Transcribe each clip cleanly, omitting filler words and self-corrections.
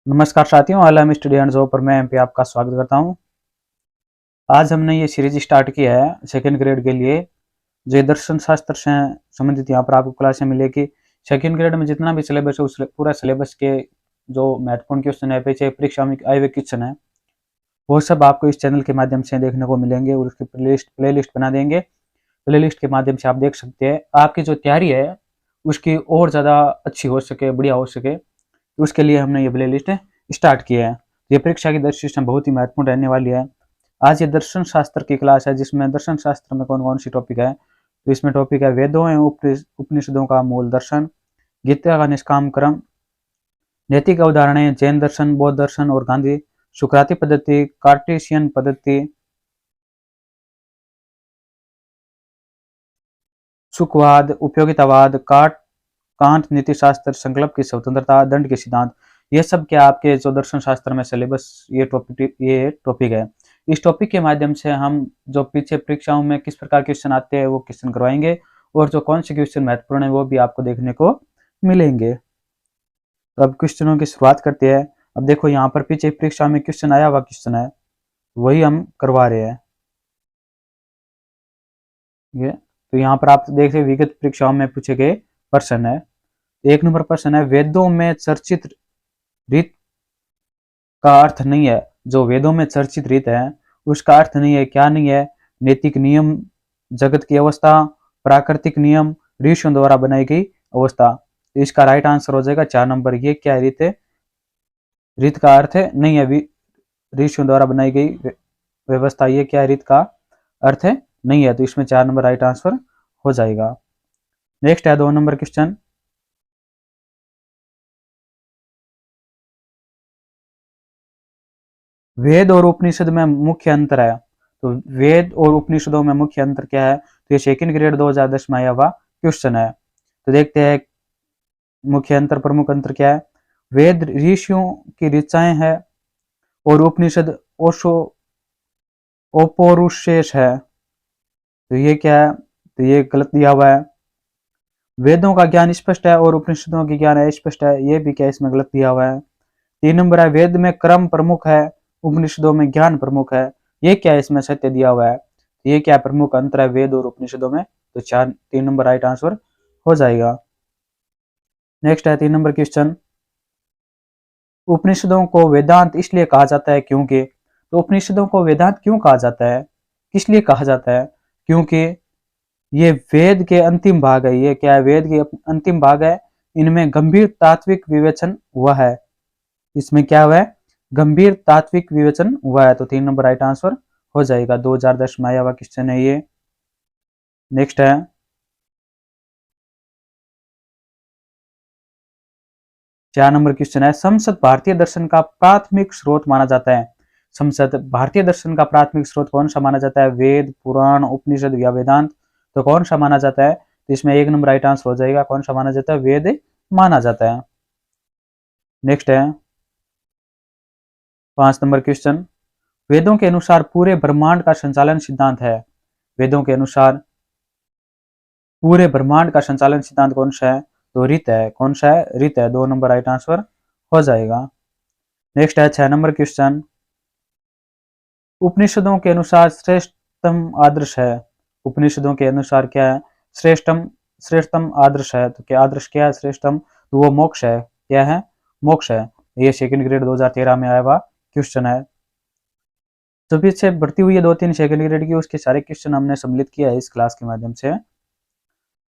नमस्कार साथियों, आलम study and job पर मैं एमपी आपका स्वागत करता हूं। आज हमने ये सीरीज स्टार्ट किया है सेकंड ग्रेड के लिए। जो दर्शन शास्त्र से संबंधित यहाँ पर आपको क्लासें मिलेगी। सेकंड ग्रेड में जितना भी सिलेबस है उस पूरा सिलेबस के जो महत्वपूर्ण क्वेश्चन है, पीछे परीक्षा में आए हुए क्वेश्चन है, वो सब आपको इस चैनल के माध्यम से देखने को मिलेंगे और उसकी प्ले लिस्ट बना देंगे। प्ले लिस्ट के माध्यम से आप देख सकते हैं, आपकी जो तैयारी है उसकी और ज़्यादा अच्छी हो सके, बढ़िया हो सके, तो उसके लिए हमने ये प्ले लिस्ट स्टार्ट किया है। ये परीक्षा की दृष्टि से बहुत ही महत्वपूर्ण रहने वाली है। आज ये दर्शन शास्त्र की क्लास है, जिसमें दर्शन शास्त्र में कौन कौन सी टॉपिक है। तो इसमें टॉपिक है वेदों एवं उपनिषदों का मूल दर्शन, गीता का निष्काम क्रम, नैतिक उदाहरण, जैन दर्शन, बौद्ध दर्शन और गांधी, सुकराती पद्धति, कार्टेशियन पद्धति, सुखवाद, उपयोगितावाद, कांट नीतिशास्त्र, संकल्प की स्वतंत्रता, दंड के सिद्धांत। ये सब क्या आपके जो दर्शन शास्त्र में सिलेबस ये टॉपिक है। इस टॉपिक के माध्यम से हम जो पीछे परीक्षाओं में किस प्रकार क्वेश्चन आते हैं वो क्वेश्चन करवाएंगे, और जो कौन से क्वेश्चन महत्वपूर्ण है वो भी आपको देखने को मिलेंगे। तो अब क्वेश्चनों की शुरुआत करते हैं। अब देखो, यहाँ पर पीछे परीक्षा में क्वेश्चन आया हुआ क्वेश्चन है, वही हम करवा रहे हैं। ये तो यहाँ पर आप देख रहे विगत परीक्षाओं में पूछे गए प्रश्न है। एक नंबर प्रश्न है, वेदों में चर्चित रीत का अर्थ नहीं है। जो वेदों में चर्चित रीत है उसका अर्थ नहीं है, क्या नहीं है? नैतिक नियम, जगत की अवस्था, प्राकृतिक नियम, ऋषियों द्वारा बनाई गई अवस्था। तो इसका राइट आंसर हो जाएगा 4 नंबर। ये क्या है? रीत है, रीत का अर्थ है नहीं है, ऋषियों द्वारा बनाई गई व्यवस्था। ये क्या है? रीत का अर्थ है नहीं है, तो इसमें 4 नंबर राइट आंसर हो जाएगा। नेक्स्ट है 2 नंबर क्वेश्चन, वेद और उपनिषद में मुख्य अंतर है। तो वेद और उपनिषदों में मुख्य अंतर क्या है? तो ये सेकंड ग्रेड 2010 में आया हुआ क्वेश्चन है। तो देखते हैं मुख्य अंतर, प्रमुख अंतर क्या है। वेद ऋषियों की ऋचाएं है और उपनिषद ओशो औपौरुषेय है। तो ये क्या है? तो ये गलत दिया हुआ है। वेदों का ज्ञान स्पष्ट है और उपनिषदों की ज्ञान अस्पष्ट है। ये भी क्या इसमें गलत दिया हुआ है। 3 नंबर है, वेद में क्रम प्रमुख है, उपनिषदों में ज्ञान प्रमुख है। ये क्या इसमें सत्य दिया हुआ है। ये क्या प्रमुख अंतर है वेद और उपनिषदों में? तो 3 नंबर राइट आंसर हो जाएगा। नेक्स्ट है 3 नंबर क्वेश्चन, उपनिषदों को वेदांत इसलिए कहा जाता है क्योंकि। तो उपनिषदों को वेदांत क्यों कहा जाता है, किस लिए कहा जाता है? क्योंकि ये वेद के अंतिम भाग है। ये क्या है? वेद के अंतिम भाग है। इनमें गंभीर तात्विक विवेचन हुआ है। इसमें क्या हुआ है? गंभीर तात्विक विवेचन हुआ है। तो 3 नंबर राइट आंसर हो जाएगा। 2010 में आया हुआ क्वेश्चन है ये। नेक्स्ट है 4 नंबर क्वेश्चन है, संसद भारतीय दर्शन का प्राथमिक स्रोत माना जाता है। संसद भारतीय दर्शन का प्राथमिक स्रोत कौन सा माना जाता है? वेद, पुराण, उपनिषद या वेदांत? तो कौन सा माना जाता है? तो इसमें 1 नंबर राइट आंसर हो जाएगा। कौन सा माना जाता है? वेद माना जाता है। नेक्स्ट है 5 नंबर क्वेश्चन, वेदों के अनुसार पूरे ब्रह्मांड का संचालन सिद्धांत है। वेदों के अनुसार पूरे ब्रह्मांड का संचालन सिद्धांत कौन सा है? तो ऋत है। कौन सा है? ऋत है। 2 नंबर राइट आंसर हो जाएगा। नेक्स्ट है 6 नंबर क्वेश्चन, उपनिषदों के अनुसार श्रेष्ठतम आदर्श है। उपनिषदों के अनुसार क्या है? श्रेष्ठतम आदर्श है। तो क्या आदर्श क्या है? श्रेष्ठतम, तो वो मोक्ष है। क्या है? मोक्ष है। ये सेकंड ग्रेड 2013 में आया हुआ क्वेश्चन है। तो पीछे बढ़ती हुई है 2-3 सेकंड ग्रेड की, उसके सारे क्वेश्चन हमने सम्मिलित किया है इस क्लास के माध्यम से।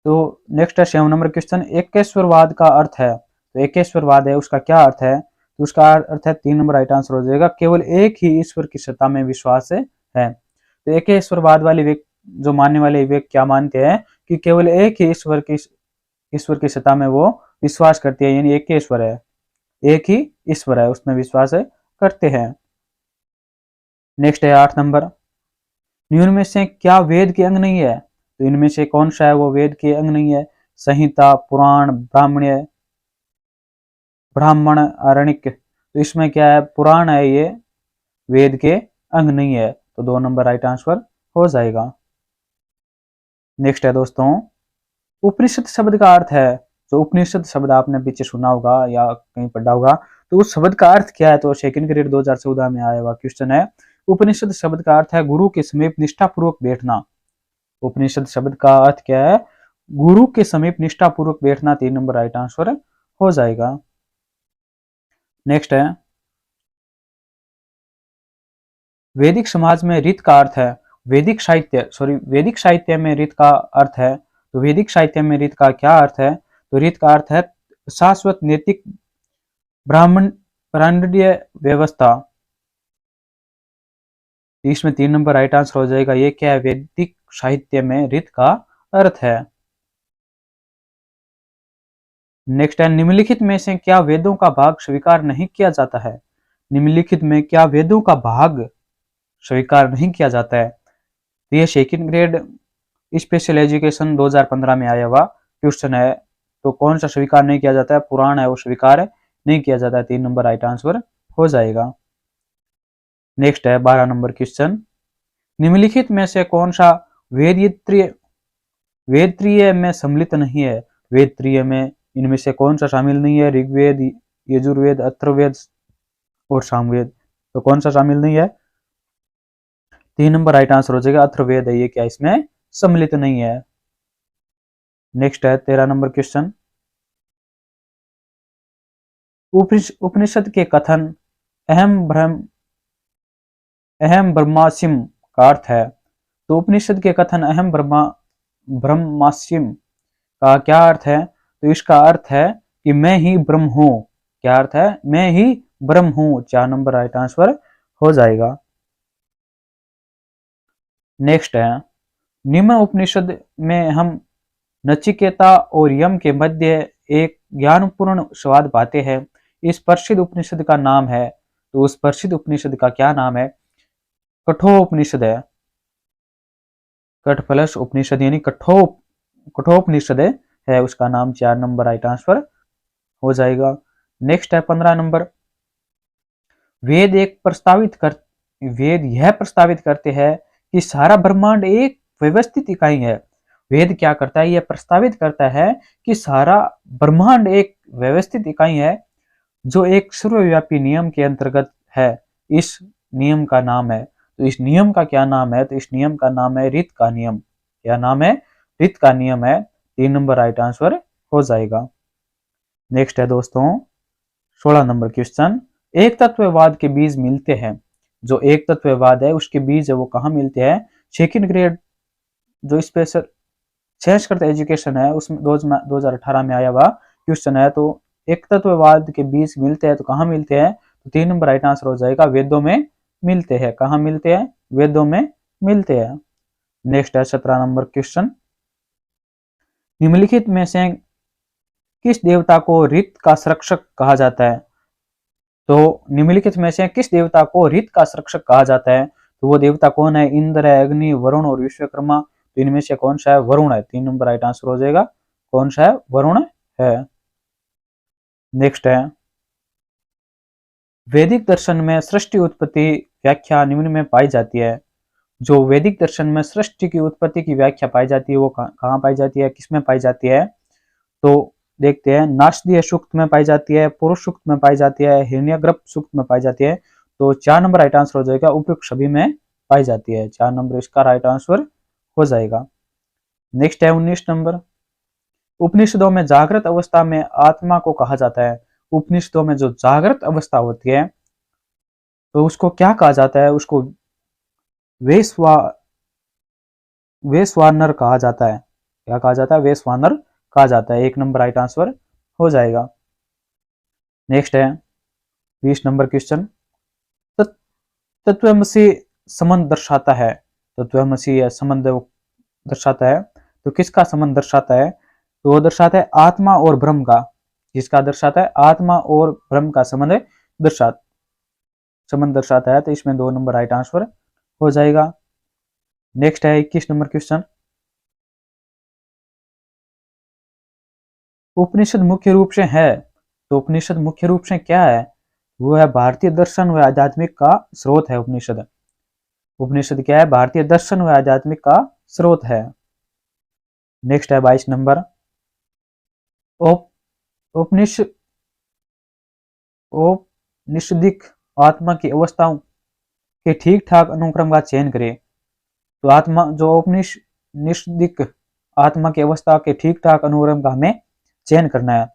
तो नेक्स्ट है 7 नंबर क्वेश्चन, एकेश्वरवाद का अर्थ है। तो एकेश्वरवाद है, उसका क्या अर्थ है? तो उसका अर्थ है 3 नंबर राइट आंसर हो जाएगा, केवल एक ही ईश्वर की सत्ता में विश्वास है। तो एकेश्वरवाद वाले व्यक्ति, जो मानने वाले व्यक्ति क्या मानते हैं कि केवल एक ही ईश्वर की सत्ता में वो विश्वास करते हैं, यानी एक ईश्वर है, एक ही ईश्वर है, उसमें विश्वास करते हैं। नेक्स्ट है 8 नंबर, निम्न में से क्या वेद के अंग नहीं है? तो इनमें से कौन सा है वो वेद के अंग नहीं है? संहिता, पुराण, ब्राह्मण, आरण्यक। तो इसमें क्या है? पुराण है, ये वेद के अंग नहीं है। तो 2 नंबर राइट आंसर हो जाएगा। नेक्स्ट है दोस्तों, उपनिषद शब्द का अर्थ है। तो उपनिषद शब्द आपने पीछे सुना होगा या कहीं पढ़ा होगा। तो उस शब्द का अर्थ क्या है? तो सेकंड ग्रेड 2014 में आया हुआ क्वेश्चन है। उपनिषद शब्द का अर्थ है गुरु के समीप निष्ठापूर्वक बैठना। उपनिषद शब्द का अर्थ क्या है? गुरु के समीप निष्ठापूर्वक बैठना। 3 नंबर राइट आंसर हो जाएगा। नेक्स्ट है, वैदिक समाज में रीत का अर्थ है। वैदिक साहित्य में रीत का अर्थ है। तो वैदिक साहित्य में रीत का क्या अर्थ है? तो रीत का अर्थ है शाश्वत नैतिक ब्राह्मण ब्राह्मणीय व्यवस्था। इसमें 3 नंबर राइट आंसर हो जाएगा। ये क्या है? वैदिक साहित्य में रीत का अर्थ है। नेक्स्ट है, निम्नलिखित में से क्या वेदों का भाग स्वीकार नहीं किया जाता है? निम्नलिखित में क्या वेदों का भाग स्वीकार नहीं किया जाता है? तो ये सेकंड ग्रेड स्पेशल एजुकेशन 2015 में आया हुआ क्वेश्चन है। तो कौन सा स्वीकार नहीं किया जाता है? पुराण है वो स्वीकार नहीं किया जाता है। 3 नंबर राइट आंसर हो जाएगा। नेक्स्ट है 12 नंबर क्वेश्चन, निम्नलिखित में से कौन सा वेदत्रीय में सम्मिलित नहीं है? वेदत्रीय में इनमें से कौन सा शामिल नहीं है? ऋग्वेद, यजुर्वेद, अथर्ववेद और सामवेद। तो कौन सा शामिल नहीं है? 3 नंबर राइट आंसर हो जाएगा, अथर्ववेद है ये क्या इसमें सम्मिलित नहीं है। नेक्स्ट है 13 नंबर क्वेश्चन, उपनिषद के कथन अहम ब्रह्मास्म का अर्थ है। तो उपनिषद के कथन अहम ब्रह्मास्म का क्या अर्थ है? तो इसका अर्थ है कि मैं ही ब्रह्म हूं। क्या अर्थ है? मैं ही ब्रह्म हूं। 4 नंबर राइट आंसर हो जाएगा। नेक्स्ट है, निम्न उपनिषद में हम नचिकेता और यम के मध्य एक ज्ञानपूर्ण संवाद पाते हैं। इस प्रसिद्ध उपनिषद का नाम है। तो उस प्रसिद्ध उपनिषद का क्या नाम है? कठोपनिषद है। कठ प्लस उपनिषद यानी कठोपनिषद है उसका नाम। 4 नंबर राइट आंसर हो जाएगा। नेक्स्ट है 15 नंबर, वेद यह प्रस्तावित करते हैं कि सारा ब्रह्मांड एक व्यवस्थित इकाई है। वेद क्या करता है? यह प्रस्तावित करता है कि सारा ब्रह्मांड एक व्यवस्थित इकाई है जो एक सर्वव्यापी नियम के अंतर्गत है। इस नियम का नाम है। तो इस नियम का क्या नाम है? तो इस नियम का नाम है रीत का नियम। क्या नाम है? रीत का नियम है। 3 नंबर राइट आंसर हो जाएगा। नेक्स्ट है दोस्तों 16 नंबर क्वेश्चन, एक तत्ववाद के बीज मिलते हैं। जो एक तत्ववाद है उसके बीज है वो कहाँ मिलते हैं? सेकंड ग्रेड जो स्पेशल संस्कृत एजुकेशन है उसमें 2018 में आया हुआ क्वेश्चन है। तो एक तत्ववाद के बीज मिलते हैं तो कहाँ मिलते हैं? तो 3 नंबर राइट आंसर हो जाएगा, वेदों में मिलते हैं। कहाँ मिलते हैं? वेदों में मिलते हैं। नेक्स्ट है 17 नंबर क्वेश्चन, निम्नलिखित में से किस देवता को ऋत का संरक्षक कहा जाता है? तो निम्नलिखित में से किस देवता को ऋत का संरक्षक कहा जाता है? तो वो देवता कौन है? इंद्र है, अग्नि, वरुण और विश्वकर्मा। तो इनमें से कौन सा है? वरुण है। 3 नंबर राइट आंसर हो जाएगा। कौन सा है? वरुण है। नेक्स्ट है, वैदिक दर्शन में सृष्टि उत्पत्ति व्याख्या निम्न में पाई जाती है। जो वैदिक दर्शन में सृष्टि की उत्पत्ति की व्याख्या पाई जाती है वो कहाँ पाई जाती है? किसमें पाई जाती है? तो देखते हैं, नासदीय सूक्त में पाई जाती है, पुरुष सूक्त में पाई जाती है, हिरण्यगर्भ सूक्त में पाई जाती है। तो 4 नंबर राइट आंसर हो जाएगा, उपयुक्त सभी में पाई जाती है। 4 नंबर इसका राइट आंसर हो जाएगा। नेक्स्ट है 19 नंबर, उपनिषदों में जागृत अवस्था में आत्मा को कहा जाता है। उपनिषदों में जो जागृत अवस्था होती है तो उसको क्या कहा जाता है? उसको वेश्वानर कहा जाता है। क्या कहा जाता है? वेश्वानर कहा जाता है। 1 नंबर राइट आंसर हो जाएगा। नेक्स्ट है 20 नंबर क्वेश्चन, तत्वमसी संबंध दर्शाता है। तत्वमसी संबंध दर्शाता है तो किसका संबंध दर्शाता है? तो वो दर्शाता है आत्मा और ब्रह्म का। किसका दर्शाता है? आत्मा और ब्रह्म का संबंध दर्शाता है। तो इसमें 2 नंबर राइट आंसर हो जाएगा। नेक्स्ट है 21 नंबर क्वेश्चन, उपनिषद मुख्य रूप से है। तो उपनिषद मुख्य रूप से क्या है? वो है भारतीय दर्शन व आध्यात्मिक का स्रोत है। उपनिषद क्या है? भारतीय दर्शन व आध्यात्मिक का स्रोत है। नेक्स्ट है 22 नंबर, उपनिषद औपनिषदिक आत्मा की अवस्थाओं के ठीक ठाक अनुक्रम का चयन करें। तो आत्मा जो औपनिषदिक आत्मा की अवस्था के ठीक ठाक अनुक्रम का हमें चयन करना है।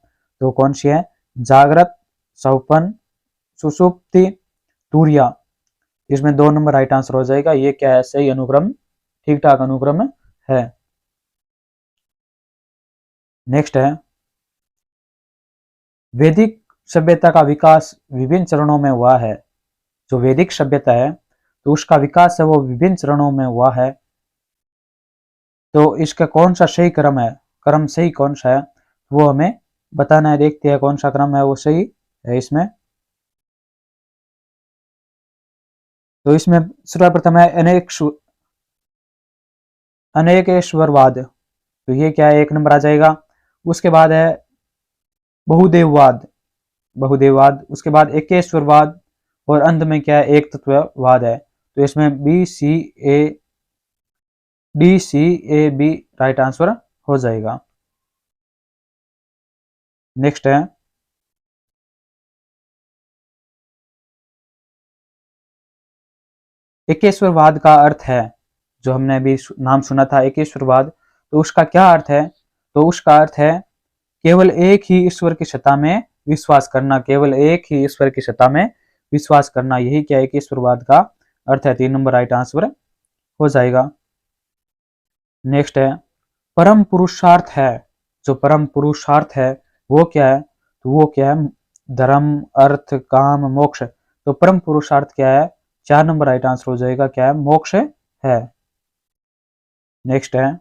तो कौन सी है? जागृत, स्वप्न, सुषुप्ति, तुरिया। इसमें 2 नंबर राइट आंसर हो जाएगा। ये क्या है? सही अनुक्रम, ठीक ठाक अनुक्रम है। नेक्स्ट है, वैदिक सभ्यता का विकास विभिन्न चरणों में हुआ है। जो वैदिक सभ्यता है तो उसका विकास है वो विभिन्न चरणों में हुआ है। तो इसका कौन सा सही क्रम है, क्रम सही कौन सा है वो हमें बताना है। देखते हैं कौन सा क्रम है वो सही है इसमें। तो इसमें सर्वप्रथम है अनेकेश्वरवाद। तो ये क्या है? 1 नंबर आ जाएगा। उसके बाद है बहुदेववाद, बहुदेववाद। उसके बाद एकेश्वरवाद और अंत में क्या है? एक तत्ववाद है। तो इसमें D C A B right answer हो जाएगा। नेक्स्ट है, एकेश्वरवाद का अर्थ है, जो हमने अभी नाम सुना था एकेश्वरवाद, तो उसका क्या अर्थ है? तो उसका अर्थ है केवल एक ही ईश्वर की सत्ता में विश्वास करना, केवल एक ही ईश्वर की सत्ता में विश्वास करना, यही क्या एकेश्वरवाद का अर्थ है। 3 नंबर राइट आंसर हो जाएगा। नेक्स्ट है, परम पुरुषार्थ है। जो परम पुरुषार्थ है वो क्या है? तो वो क्या है? धर्म, अर्थ, काम, मोक्ष। तो परम पुरुषार्थ क्या है? 4 नंबर राइट आंसर हो जाएगा। क्या है? मोक्ष है। नेक्स्ट है,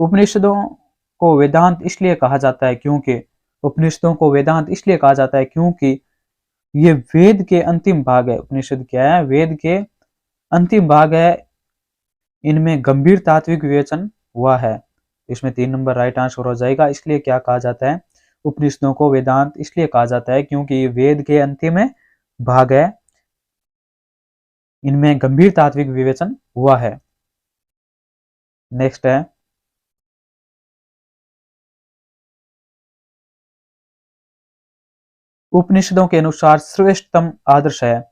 उपनिषदों को वेदांत इसलिए कहा जाता है क्योंकि, उपनिषदों को वेदांत इसलिए कहा जाता है क्योंकि ये वेद के अंतिम भाग है। उपनिषद क्या है? वेद के अंतिम भाग है। इनमें गंभीर तात्विक विवेचन हुआ है। इसमें 3 नंबर राइट आंसर हो जाएगा। इसलिए क्या कहा जाता है? उपनिषदों को वेदांत इसलिए कहा जाता है क्योंकि ये वेद के अंतिम भाग है, इनमें गंभीर तात्विक विवेचन हुआ है। नेक्स्ट है, उपनिषदों के अनुसार श्रेष्ठतम आदर्श है।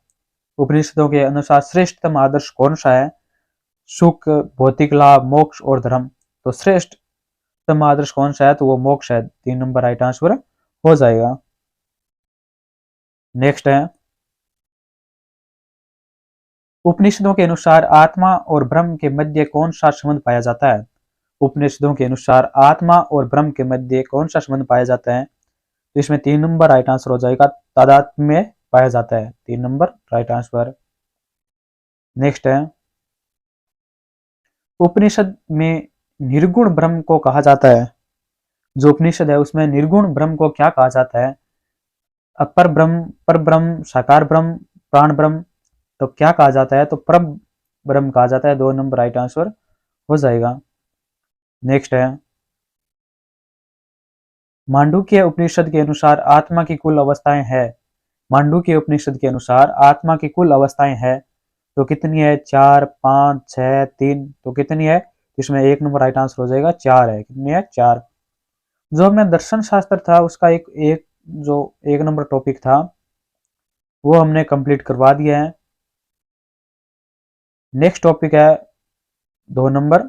उपनिषदों के अनुसार श्रेष्ठतम आदर्श कौन सा है? सुख, भौतिक लाभ, मोक्ष और धर्म। तो श्रेष्ठतम आदर्श कौन सा है? तो वो मोक्ष है। 3 नंबर राइट आंसर हो जाएगा। नेक्स्ट है, उपनिषदों के अनुसार आत्मा और ब्रह्म के मध्य कौन सा संबंध पाया जाता है? उपनिषदों के अनुसार आत्मा और ब्रह्म के मध्य कौन सा संबंध पाया जाता है? तो इसमें 3 नंबर राइट आंसर हो जाएगा। तादात्म्य में पाया जाता है। 3 नंबर राइट आंसर। नेक्स्ट है, उपनिषद में निर्गुण ब्रह्म को कहा जाता है। जो उपनिषद है उसमें निर्गुण ब्रह्म को क्या कहा जाता है? अपर ब्रह्म, पर ब्रह्म, साकार ब्रह्म, प्राण ब्रह्म। तो क्या कहा जाता है? तो पर ब्रह्म कहा जाता है। 2 नंबर राइट आंसर हो जाएगा। नेक्स्ट है, मांडुक्य उपनिषद के अनुसार आत्मा की कुल अवस्थाएं है। मांडुक्य उपनिषद के अनुसार आत्मा की कुल अवस्थाएं है तो कितनी है? 4, 5, 6, 3। तो कितनी है? इसमें 1 नंबर राइट आंसर हो जाएगा। 4 है। कितनी है? 4। जो हमने दर्शन शास्त्र था उसका एक जो 1 नंबर टॉपिक था वो हमने कंप्लीट करवा दिया है। नेक्स्ट टॉपिक है 2 नंबर,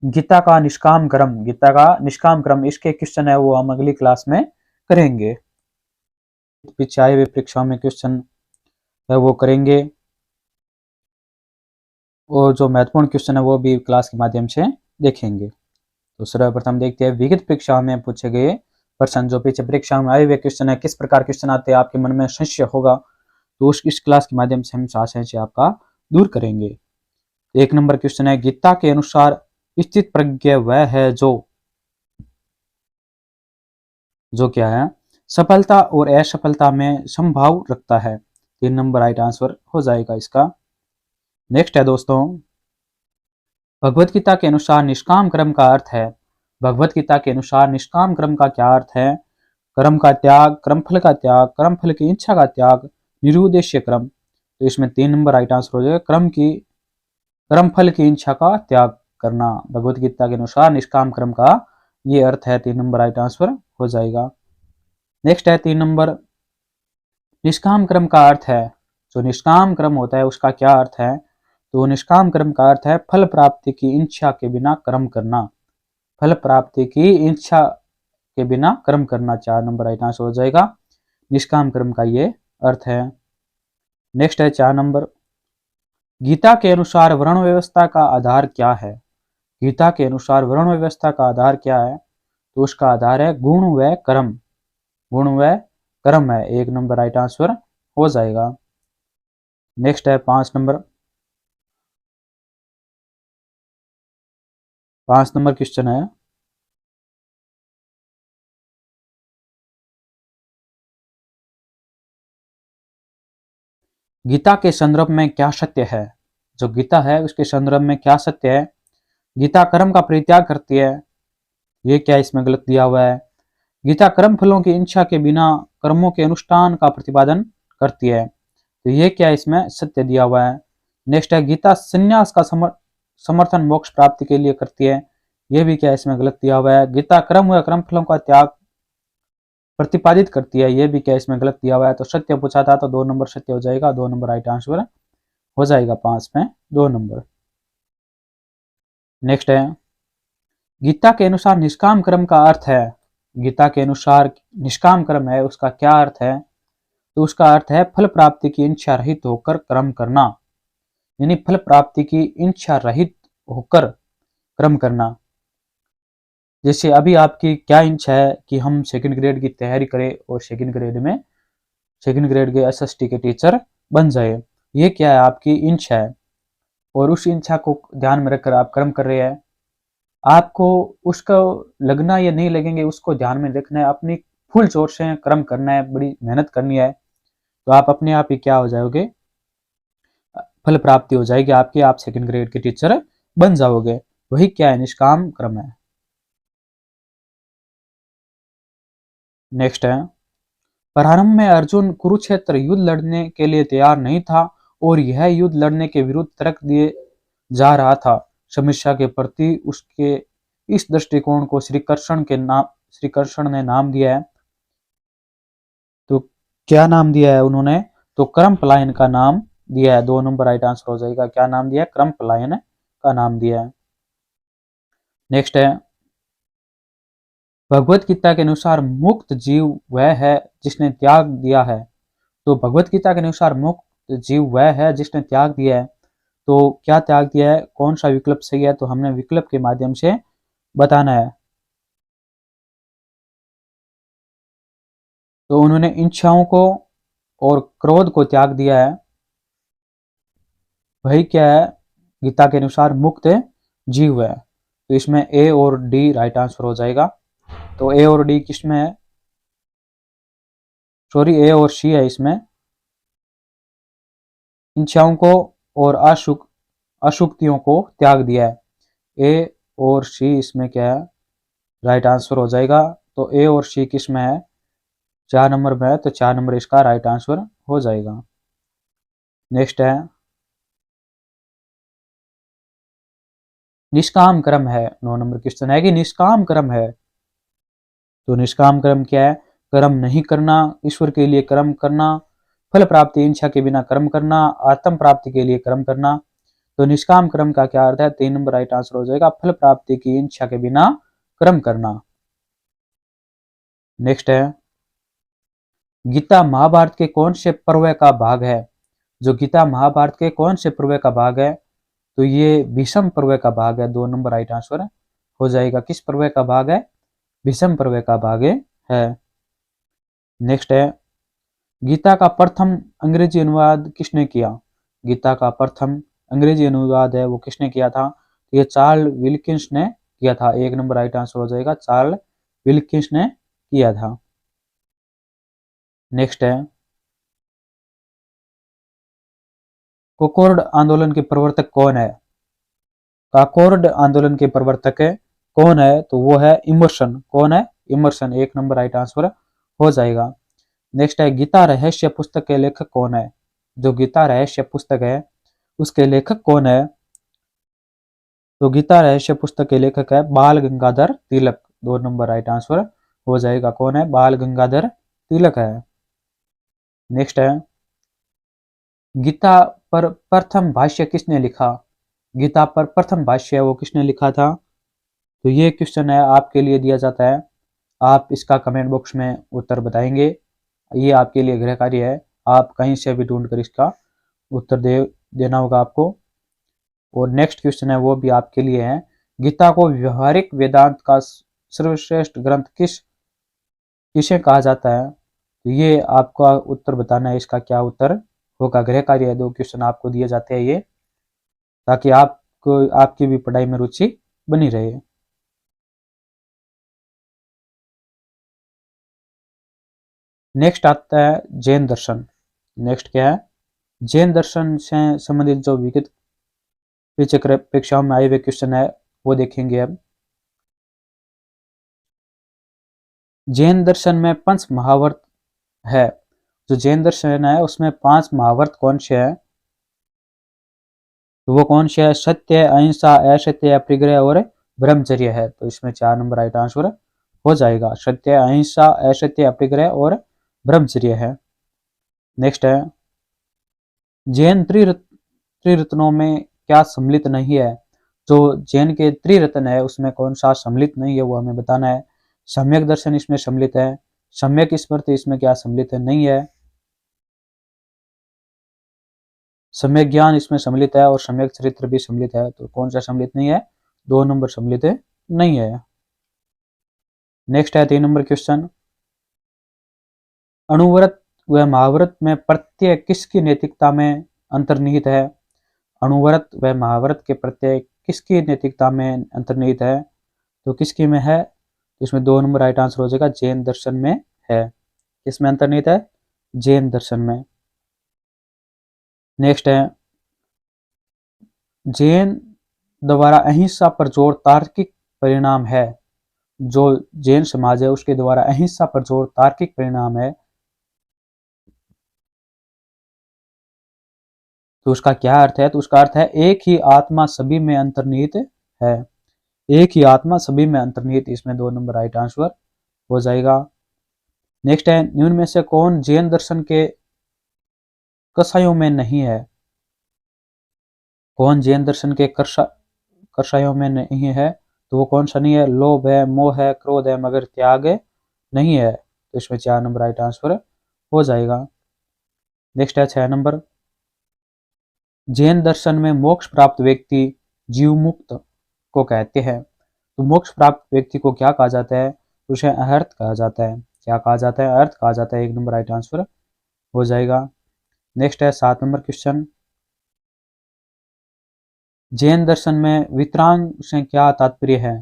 गीता का निष्काम कर्म। गीता का निष्काम कर्म, इसके क्वेश्चन है वो हम अगली क्लास में करेंगे। पीछे आए हुए परीक्षाओं में क्वेश्चन है वो करेंगे और जो महत्वपूर्ण क्वेश्चन है वो भी क्लास के माध्यम से देखेंगे। तो सर्वप्रथम देखते हैं विगत परीक्षा में पूछे गए प्रश्न। जो पीछे परीक्षा में आए हुए क्वेश्चन है, किस प्रकार क्वेश्चन आते हैं, आपके मन में संशय होगा तो इस क्लास के माध्यम से हम संशय से आपका दूर करेंगे। 1 नंबर क्वेश्चन है, गीता के अनुसार स्थित प्रज्ञ वह है जो क्या है? सफलता और असफलता में संभाव रखता है। 3 नंबर राइट आंसर हो जाएगा इसका। नेक्स्ट है दोस्तों, भगवत गीता के अनुसार निष्काम कर्म का अर्थ है। भगवत गीता के अनुसार निष्काम कर्म का क्या अर्थ है? कर्म का त्याग, कर्मफल का त्याग, कर्मफल की इच्छा का त्याग, निरुद्देश्य कर्म। तो इसमें 3 नंबर राइट आंसर हो जाएगा। कर्मफल की इच्छा का त्याग करना भगवत गीता के अनुसार निष्काम कर्म का ये अर्थ है। 3 नंबर राइट आंसर हो जाएगा। नेक्स्ट है 3 नंबर, निष्काम कर्म का अर्थ है। जो निष्काम कर्म होता है उसका क्या अर्थ है? तो निष्काम कर्म का अर्थ है फल प्राप्ति की इच्छा के बिना कर्म करना। फल प्राप्ति की इच्छा के बिना कर्म करना 4 नंबर राइट आंसर हो जाएगा। निष्काम कर्म का ये अर्थ है। नेक्स्ट है 4 नंबर, गीता के अनुसार वर्ण व्यवस्था का आधार क्या है? गीता के अनुसार वर्ण व्यवस्था का आधार क्या है? तो उसका आधार है गुण व कर्म। गुण व कर्म है, 1 नंबर राइट आंसर हो जाएगा। नेक्स्ट है 5 नंबर, 5 नंबर क्वेश्चन है, गीता के संदर्भ में क्या सत्य है? जो गीता है उसके संदर्भ में क्या सत्य है? गीता कर्म का परित्याग करती है, ये क्या इसमें गलत दिया हुआ है? गीता कर्म फलों की इच्छा के बिना कर्मों के अनुष्ठान का प्रतिपादन करती है, तो ये क्या इसमें सत्य दिया हुआ है? नेक्स्ट है, गीता संन्यास का समर्थन मोक्ष प्राप्ति के लिए करती है, ये भी क्या इसमें गलत दिया हुआ है? गीता कर्म व कर्म फलों का त्याग प्रतिपादित करती है, ये भी क्या इसमें गलत दिया हुआ है? तो सत्य पूछा था तो 2 नंबर सत्य हो जाएगा, 2 नंबर राइट आंसर हो जाएगा, 5 में 2 नंबर। नेक्स्ट है, गीता के अनुसार निष्काम कर्म का अर्थ है। गीता के अनुसार निष्काम कर्म है उसका क्या अर्थ है? तो उसका अर्थ है फल प्राप्ति की इच्छा रहित होकर कर्म करना, यानी फल प्राप्ति की इच्छा रहित होकर कर्म करना। जैसे अभी आपकी क्या इच्छा है कि हम सेकंड ग्रेड की तैयारी करें और सेकंड ग्रेड के एसएसटी के टीचर बन जाए, ये क्या है आपकी इच्छा है, और उस इच्छा को ध्यान में रखकर आप कर्म कर रहे हैं। आपको उसका लगना या नहीं लगेंगे उसको ध्यान में रखना है, अपनी फुल जोर से कर्म करना है, बड़ी मेहनत करनी है, तो आप अपने आप ही क्या हो जाओगे, फल प्राप्ति हो जाएगी आपकी, आप सेकंड ग्रेड के टीचर बन जाओगे। वही क्या है, निष्काम कर्म है। नेक्स्ट है, प्रारंभ में अर्जुन कुरुक्षेत्र युद्ध लड़ने के लिए तैयार नहीं था और यह युद्ध लड़ने के विरुद्ध तर्क दिए जा रहा था। समस्या के प्रति उसके इस दृष्टिकोण को श्री कृष्ण ने नाम दिया है, तो क्या नाम दिया है उन्होंने? तो कर्म पलायन का नाम दिया है, 2 नंबर राइट आंसर हो जाएगा। क्या नाम दिया है? कर्म पलायन का नाम दिया है। नेक्स्ट है, भगवत गीता के अनुसार मुक्त जीव वह है जिसने त्याग दिया है। तो भगवत गीता के अनुसार मुक्त जीव वह है जिसने त्याग दिया है, तो क्या त्याग दिया है, कौन सा विकल्प सही है? तो हमने विकल्प के माध्यम से बताना है। तो उन्होंने इच्छाओं को और क्रोध को त्याग दिया है, वही क्या है गीता के अनुसार मुक्त जीव है। तो इसमें ए और डी राइट आंसर हो जाएगा। तो ए और डी किसमें है? सॉरी, ए और सी है इसमें। इच्छाओं को और अशुक्तियों को त्याग दिया है, ए और सी इसमें क्या है राइट आंसर हो जाएगा। तो ए और सी किस में है? 4 नंबर में है, तो 4 नंबर इसका राइट आंसर हो जाएगा। नेक्स्ट है, निष्काम कर्म है, 9 नंबर क्वेश्चन है कि निष्काम कर्म है। तो निष्काम कर्म क्या है? कर्म नहीं करना, ईश्वर के लिए कर्म करना, फल प्राप्ति इच्छा के बिना कर्म करना, आत्म प्राप्ति के लिए कर्म करना। तो निष्काम कर्म का क्या अर्थ है? 3 नंबर राइट आंसर हो जाएगा, फल प्राप्ति की इच्छा के बिना कर्म करना। नेक्स्ट है, गीता महाभारत के कौन से पर्व का भाग है? जो गीता महाभारत के कौन से पर्व का भाग है? तो ये भीष्म पर्व का भाग है, 2 नंबर राइट आंसर हो जाएगा। किस पर्व का भाग है? भीष्म पर्व का भाग है। नेक्स्ट है, गीता का प्रथम अंग्रेजी अनुवाद किसने किया? गीता का प्रथम अंग्रेजी अनुवाद है वो किसने किया था? ये चार्ल्स विल्किंस ने किया था, 1 नंबर राइट आंसर हो जाएगा, चार्ल्स विल्किंस ने किया था। नेक्स्ट है, कॉकॉर्ड आंदोलन के प्रवर्तक कौन है? कॉकॉर्ड आंदोलन के प्रवर्तक कौन है? तो वो है इमर्सन। कौन है? इमर्सन, 1 नंबर राइट आंसर हो जाएगा। नेक्स्ट है, गीता रहस्य पुस्तक के लेखक कौन है? जो गीता रहस्य पुस्तक है उसके लेखक कौन है? तो गीता रहस्य पुस्तक के लेखक है बाल Gangadhar Tilak, 2 number right answer हो जाएगा। कौन है? बाल गंगाधर तिलक है। नेक्स्ट है, गीता पर प्रथम भाष्य किसने लिखा? गीता पर प्रथम भाष्य वो किसने लिखा था? तो ये क्वेश्चन है आपके लिए दिया जाता है, आप इसका कमेंट बॉक्स में उत्तर बताएंगे। ये आपके लिए गृह कार्य है, आप कहीं से भी ढूंढ कर इसका उत्तर देना होगा आपको। और नेक्स्ट क्वेश्चन है वो भी आपके लिए है, गीता को व्यवहारिक वेदांत का सर्वश्रेष्ठ ग्रंथ किसे कहा जाता है? तो ये आपका उत्तर बताना है, इसका क्या उत्तर होगा। गृह कार्य है, 2 क्वेश्चन आपको दिए जाते हैं ये, ताकि आपको आपकी भी पढ़ाई में रुचि बनी रहे। नेक्स्ट आता है जैन दर्शन। नेक्स्ट क्या है? जैन दर्शन से संबंधित जो विगत पीछे परीक्षाओं में आए हुए क्वेश्चन है वो देखेंगे अब। जैन दर्शन में पंच महावर्त है। जो जैन दर्शन है उसमें 5 महावर्त कौन से हैं? तो वो कौन से है? सत्य, अहिंसा, असत्य, अपरिग्रह और ब्रह्मचर्य है। तो इसमें 4 नंबर राइट आंसर हो जाएगा। सत्य, अहिंसा, असत्य, अपरिग्रह और ब्रह्मचर्य है। नेक्स्ट है, जैन त्रिरत्नों में क्या सम्मिलित नहीं है? जो जैन के त्रिरत्न है उसमें कौन सा सम्मिलित नहीं है वो हमें बताना है। सम्यक दर्शन इसमें सम्मिलित है, सम्यक स्मृति इसमें क्या सम्मिलित है? नहीं है। सम्यक ज्ञान इसमें सम्मिलित है और सम्यक चरित्र भी सम्मिलित है। तो कौन सा सम्मिलित नहीं है? 2 नंबर सम्मिलित नहीं है। नेक्स्ट है 3 नंबर क्वेश्चन, अणुव्रत व महाव्रत में प्रत्यय किसकी नैतिकता में अंतर्निहित है? अणुव्रत व महाव्रत के प्रत्यय किसकी नैतिकता में अंतर्निहित है? तो किसकी में है? इसमें 2 नंबर राइट आंसर हो जाएगा, जैन दर्शन में है। किसमें अंतर्निहित है? जैन दर्शन में। नेक्स्ट है, जैन द्वारा अहिंसा पर जोर तार्किक परिणाम है। जो जैन समाज है उसके द्वारा अहिंसा पर जोर तार्किक परिणाम है। तो उसका क्या अर्थ है? तो उसका अर्थ है एक ही आत्मा सभी में अंतर्निहित है। एक ही आत्मा सभी में अंतर्निहित, इसमें 2 नंबर राइट आंसर हो जाएगा। नेक्स्ट है, निम्न में से कौन जैन दर्शन के कषायों में नहीं है? कौन जैन दर्शन के कषायों में नहीं है? तो वो कौन सा नहीं है? लोभ है, मोह है, क्रोध है, मगर त्याग नहीं है। तो इसमें 4 नंबर राइट आंसर हो जाएगा। नेक्स्ट है 6 नंबर, जैन दर्शन में मोक्ष प्राप्त व्यक्ति जीव मुक्त को कहते हैं। तो मोक्ष प्राप्त व्यक्ति को क्या कहा जाता है? उसे अहर्त कहा जाता है। क्या कहा जाता है? अर्थ कहा जाता है। 1 नंबर राइट आंसर हो जाएगा। नेक्स्ट है 7 नंबर क्वेश्चन, जैन दर्शन में वितरांग से क्या तात्पर्य है?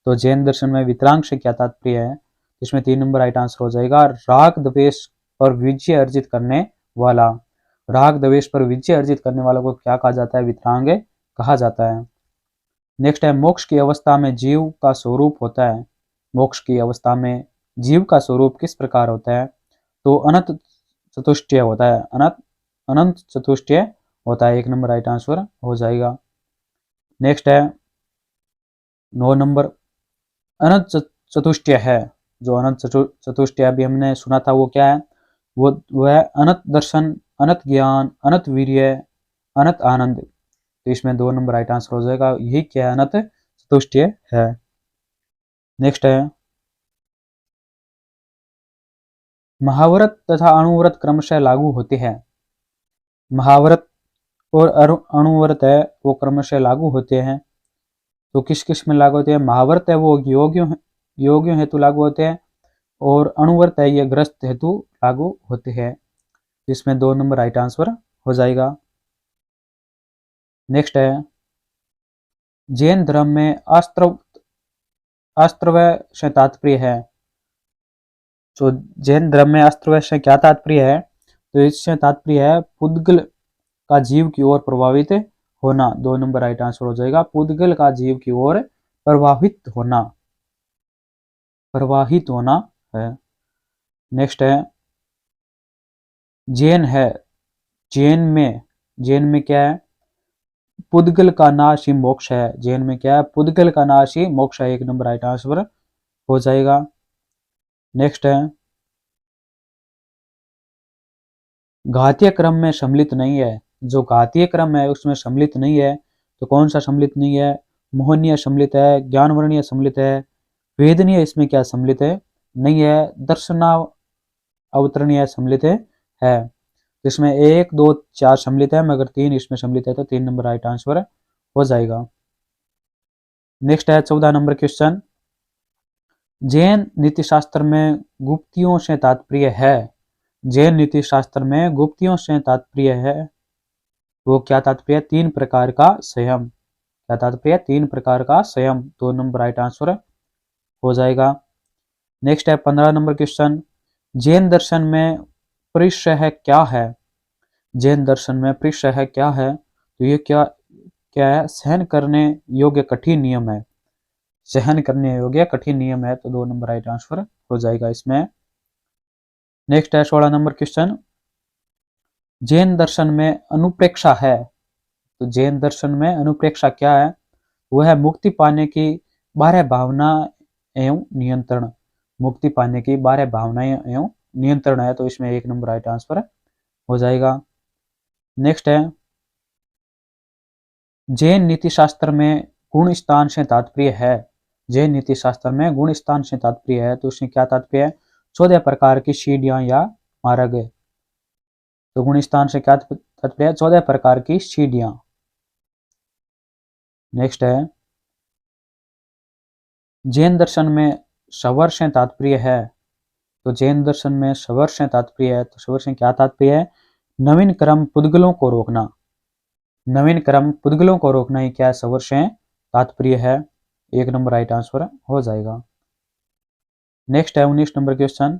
तो जैन दर्शन में वितरांग से क्या तात्पर्य है? इसमें 3 नंबर राइट आंसर हो जाएगा, राग द्वेष पर विजय अर्जित करने वाला। राग द्वेष पर विजय अर्जित करने वालों को क्या कहा जाता है? वितरांग कहा जाता है। नेक्स्ट है, मोक्ष की अवस्था में जीव का स्वरूप होता है। मोक्ष की अवस्था में जीव का स्वरूप किस प्रकार होता है? तो अनंत चतुष्टय होता है। अनंत चतुष्टय होता है। 1 नंबर राइट आंसर हो जाएगा। नेक्स्ट है 9 नंबर, अनंत चतुष्टय है। जो अनंत चतुष्टय अभी हमने सुना था वो क्या है? वो है अनंत दर्शन, अनंत ज्ञान, अनंत वीर्य, अनंत आनंद। तो इसमें 2 नंबर राइट आंसर हो जाएगा। यही क्या है? अनंत चतुष्टय है। नेक्स्ट है, महाव्रत तथा अणुव्रत क्रमशः लागू होते हैं। महाव्रत और अणुव्रत है वो क्रमशः लागू होते हैं। तो किस किस में लागू होते हैं? महाव्रत है वो योगियों हेतु लागू होते हैं और अणुव्रत है ये ग्रस्त हेतु लागू होते हैं। इसमें 2 नंबर राइट आंसर हो जाएगा। नेक्स्ट है, जैन धर्म में अस्त्रवय से तात्पर्य है। तो जैन धर्म में अस्त्रवय से क्या तात्पर्य है? तो इससे तात्पर्य है पुद्गल का जीव की ओर प्रभावित होना। 2 नंबर राइट आंसर हो जाएगा। पुद्गल का जीव की ओर प्रवाहित होना, प्रवाहित होना है। नेक्स्ट है, जैन है, जैन में क्या है? पुद्गल का नाश ही मोक्ष है। जैन में क्या है? पुद्गल का नाश ही मोक्ष है। 1 नंबर राइट आंसर हो जाएगा। नेक्स्ट है, घातीय क्रम में सम्मिलित नहीं है। जो घातीय क्रम है उसमें सम्मिलित नहीं है, तो कौन सा सम्मिलित नहीं है? मोहनीय सम्मिलित है, ज्ञानवर्णीय सम्मिलित है, वेदनीय इसमें क्या सम्मिलित है? नहीं है, दर्शनाव अवतरणीय सम्मिलित है। तो इसमें 1, 2, 4 सम्मिलित है, मगर 3 इसमें सम्मिलित है, तो 3 नंबर राइट आंसर हो जाएगा। नेक्स्ट है 14 नंबर क्वेश्चन। जैन नीति शास्त्र में गुप्तियों से तात्पर्य है। जैन नीति शास्त्र में गुप्तियों से तात्पर्य है, वो क्या तात्पर्य? 3 प्रकार का संयम। क्या तात्पर्य? 3 प्रकार का संयम। 2 नंबर राइट आंसर हो जाएगा। नेक्स्ट है 15 नंबर क्वेश्चन। जैन दर्शन में परिसह क्या है? जैन दर्शन में परिसह क्या है? तो ये क्या क्या है? सहन करने योग्य कठिन नियम है। सहन करने योग्य कठिन नियम है, तो 2 नंबर राइट आंसर हो जाएगा इसमें। नेक्स्ट है 16 नंबर क्वेश्चन। जैन दर्शन में अनुप्रेक्षा है। तो जैन दर्शन में अनुप्रेक्षा क्या है? वह है मुक्ति पाने की 12 भावना एवं नियंत्रण। मुक्ति पाने की 12 भावनाएं एवं नियंत्रण है, तो इसमें 1 नंबर राइट आंसर हो जाएगा। नेक्स्ट है जैन नीति शास्त्र में गुण स्थान से तात्पर्य है। जैन नीति शास्त्र में गुण स्थान से तात्पर्य है, तो उसमें क्या तात्पर्य है? 14 प्रकार की सीढ़ियां या मार्ग। तो गुण स्थान से क्या तात्पर्य है? 14 प्रकार की सीढ़ियां। नेक्स्ट है जैन दर्शन में सवर से तात्पर्य है। तो जैन दर्शन में सवर से तात्पर्य है, तो सवर से क्या तात्पर्य है? नवीन क्रम पुद्गलों को रोकना। नवीन क्रम पुद्गलों को रोकना ही क्या है? सवर से तात्पर्य है। 1 नंबर राइट आंसर हो जाएगा। नेक्स्ट है 19 नंबर क्वेश्चन।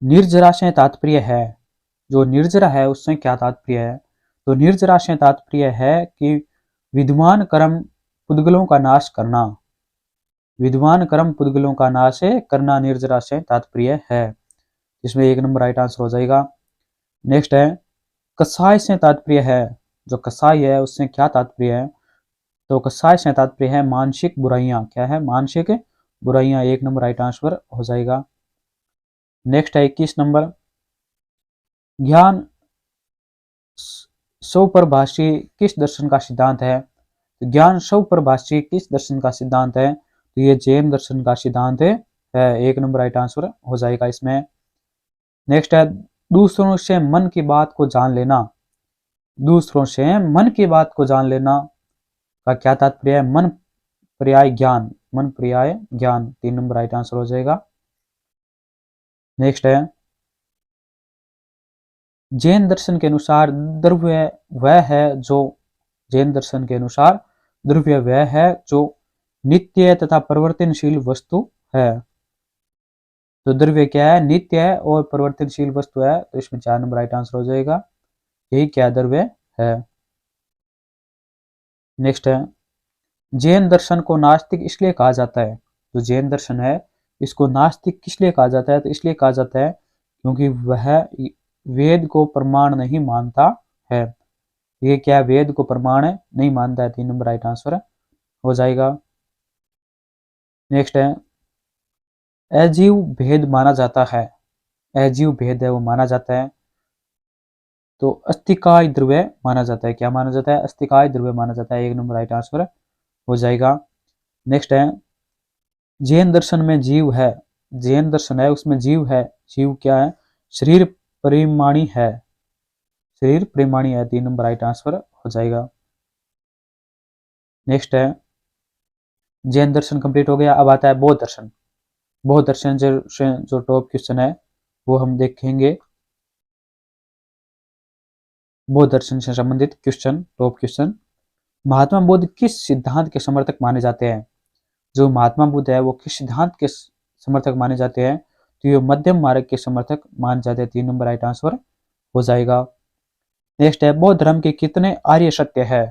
निर्जरा से तात्पर्य है। जो निर्जरा है उससे क्या तात्पर्य है? तो निर्जरा से तात्पर्य है कि विद्वान कर्म पुद्गलों का नाश करना। विद्वान कर्म पुद्गलों का नाश करना निर्जरा से तात्पर्य है। इसमें 1 नंबर राइट आंसर हो जाएगा। नेक्स्ट है कसाय से तात्पर्य है। जो कसाय है उससे क्या तात्पर्य है? तो कसाय से तात्पर्य है मानसिक बुराइयां। क्या है? मानसिक बुराइयां। 1 नंबर राइट आंसर हो जाएगा। नेक्स्ट है 21 नंबर। ज्ञान स्वप्रभाषी किस दर्शन का सिद्धांत है? तो ज्ञान स्वप्रभाषी किस दर्शन का सिद्धांत है? तो ये जैन दर्शन का सिद्धांत है। 1 नंबर राइट आंसर हो जाएगा इसमें। नेक्स्ट है दूसरों से मन की बात को जान लेना। दूसरों से मन की बात को जान लेना का क्या तात्पर्य है? मन पर्याय ज्ञान। मन पर्याय ज्ञान। 3 नंबर राइट आंसर हो जाएगा। नेक्स्ट है जैन दर्शन के अनुसार द्रव्य वह है जो जैन दर्शन के अनुसार द्रव्य वह है जो नित्य तथा परिवर्तनशील वस्तु है। तो द्रव्य क्या है? नित्य है और परिवर्तनशील वस्तु है, तो इसमें 4 नंबर राइट आंसर हो जाएगा। यही क्या द्रव्य है। नेक्स्ट है जैन दर्शन को नास्तिक इसलिए कहा जाता है। जो जैन दर्शन है इसको नास्तिक किसलिए कहा जाता है? तो इसलिए कहा जाता है क्योंकि वह वेद को प्रमाण नहीं मानता है। ये क्या वेद को प्रमाण नहीं मानता है। 3 नंबर राइट आंसर हो जाएगा। नेक्स्ट है अजीव भेद माना जाता है। अजीव भेद है वो माना जाता है, तो अस्थिकाय द्रव्य माना जाता है। क्या माना जाता है? अस्थिकाय द्रव्य माना जाता है। 1 नंबर राइट आंसर हो जाएगा। नेक्स्ट है जैन दर्शन में जीव है। जैन दर्शन है उसमें जीव है। जीव क्या है? शरीर परिमाणी है। शरीर परिमाणी है। 3 नंबर राइट आंसर हो जाएगा। नेक्स्ट है जैन दर्शन कंप्लीट हो गया। अब आता है बौद्ध दर्शन। बौद्ध दर्शन जो टॉप क्वेश्चन है वो हम देखेंगे। बौद्ध दर्शन से संबंधित question, top question. Mahatma Buddha किस सिद्धांत के समर्थक माने जाते हैं? जो महात्मा बुद्ध है वो किस सिद्धांत के समर्थक माने जाते हैं? तो ये मध्यम मार्ग के समर्थक माने जाते हैं। 3 नंबर राइट आंसर हो जाएगा। नेक्स्ट है बौद्ध धर्म के कितने आर्य सत्य है?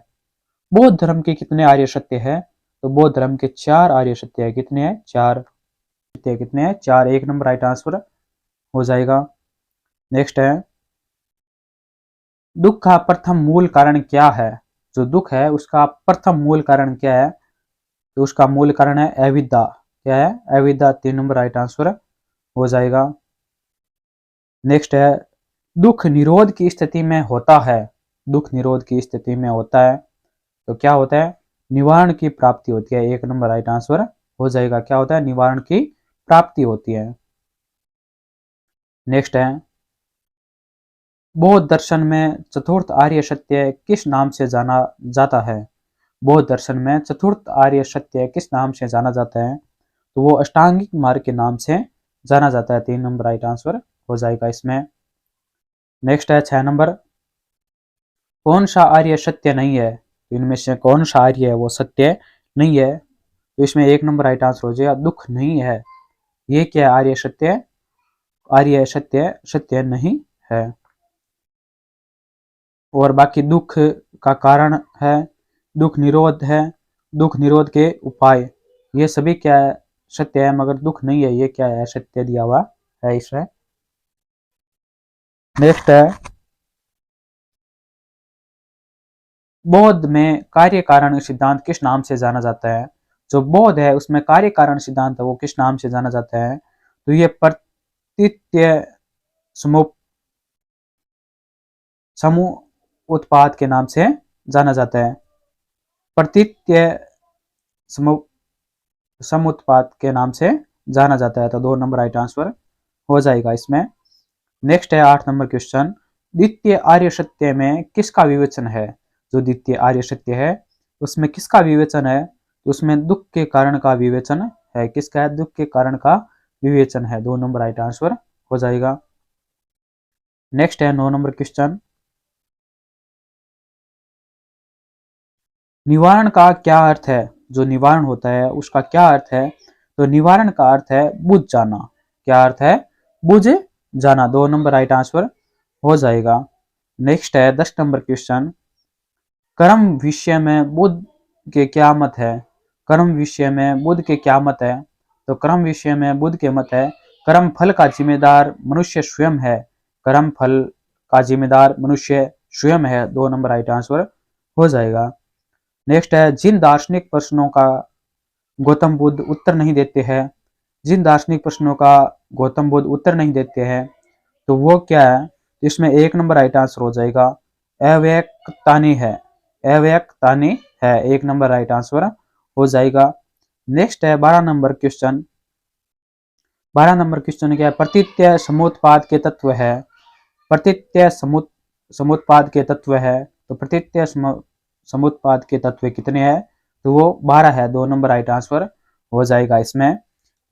बौद्ध धर्म के कितने आर्य सत्य है? तो बौद्ध धर्म के 4 आर्य सत्य है। कितने हैं? 4 सत्य। कितने हैं? 4। 1 नंबर राइट आंसर हो जाएगा। नेक्स्ट है दुख का प्रथम मूल कारण क्या है? जो दुख है उसका प्रथम मूल कारण क्या है? तो उसका मूल कारण है अविद्या। क्या है? अविद्या। 3 नंबर राइट आंसर हो जाएगा। नेक्स्ट है दुख निरोध की स्थिति में होता है, दुख निरोध की स्थिति में होता है तो क्या होता है, निवारण की प्राप्ति होती है। एक नंबर राइट आंसर हो जाएगा। क्या होता है, निवारण की प्राप्ति होती है। नेक्स्ट है बौद्ध दर्शन में चतुर्थ आर्य सत्य किस नाम से जाना जाता है। बौद्ध दर्शन में चतुर्थ आर्य सत्य किस नाम से जाना जाता है, तो वो अष्टांगिक मार्ग के नाम से जाना जाता है। 3 नंबर राइट आंसर हो जाएगा इसमें। नेक्स्ट है 6 नंबर, कौन सा आर्य सत्य नहीं है, तो इनमें से कौन सा आर्य है वो सत्य नहीं है, तो इसमें 1 नंबर राइट आंसर हो जाएगा, दुख नहीं है। ये क्या है, आर्य सत्य, आर्य सत्य सत्य नहीं है। और बाकी दुख का कारण है, दुख निरोध है, दुख निरोध के उपाय, ये सभी क्या है, सत्य है, मगर दुख नहीं है, ये क्या है, सत्य दिया हुआ है इसमें। नेक्स्ट है बौद्ध में कार्य कारण सिद्धांत किस नाम से जाना जाता है। जो बौद्ध है उसमें कार्य कारण सिद्धांत है वो किस नाम से जाना जाता है, तो ये प्रतीत्य समूह उत्पाद के नाम से जाना जाता है। प्रतीत्य समुत्पाद के नाम से जाना जाता है, तो 2 नंबर राइट आंसर हो जाएगा इसमें। नेक्स्ट है 8 नंबर क्वेश्चन, द्वितीय आर्य सत्य में किसका विवेचन है। जो द्वितीय आर्य सत्य है उसमें किसका विवेचन है, तो उसमें दुख के कारण का विवेचन है। किसका है, दुख के कारण का विवेचन है। 2 नंबर राइट आंसर हो जाएगा। नेक्स्ट है 9 नंबर क्वेश्चन, निवारण का क्या अर्थ है। जो निवारण होता है उसका क्या अर्थ है, तो निवारण का अर्थ है बुझ जाना। क्या अर्थ है, बुझ जाना। 2 नंबर राइट आंसर हो जाएगा। नेक्स्ट है 10 नंबर क्वेश्चन, कर्म विषय में बुद्ध के क्या मत है। कर्म विषय में बुद्ध के क्या मत है, तो कर्म विषय में बुद्ध के मत है कर्म फल का जिम्मेदार मनुष्य स्वयं है। कर्म फल का जिम्मेदार मनुष्य स्वयं है। 2 नंबर राइट आंसर हो जाएगा। नेक्स्ट है जिन दार्शनिक प्रश्नों का गौतम बुद्ध उत्तर नहीं देते हैं, जिन दार्शनिक प्रश्नों का गौतम बुद्ध उत्तर नहीं देते हैं, तो वो क्या है, इसमें 1 नंबर राइट आंसर हो जाएगा, अव्यक्तानी है। अव्यक्तानी है, 1 नंबर राइट आंसर हो जाएगा। नेक्स्ट है 12 नंबर क्वेश्चन, 12 नंबर क्वेश्चन क्या है, प्रतीत्य समुत्पाद के तत्व है। प्रतीत्य समुत्पाद के तत्व है, तो प्रतीत्य समुत्पाद के तत्व कितने हैं, तो वो 12 है। 2 नंबर राइट आंसर हो जाएगा इसमें।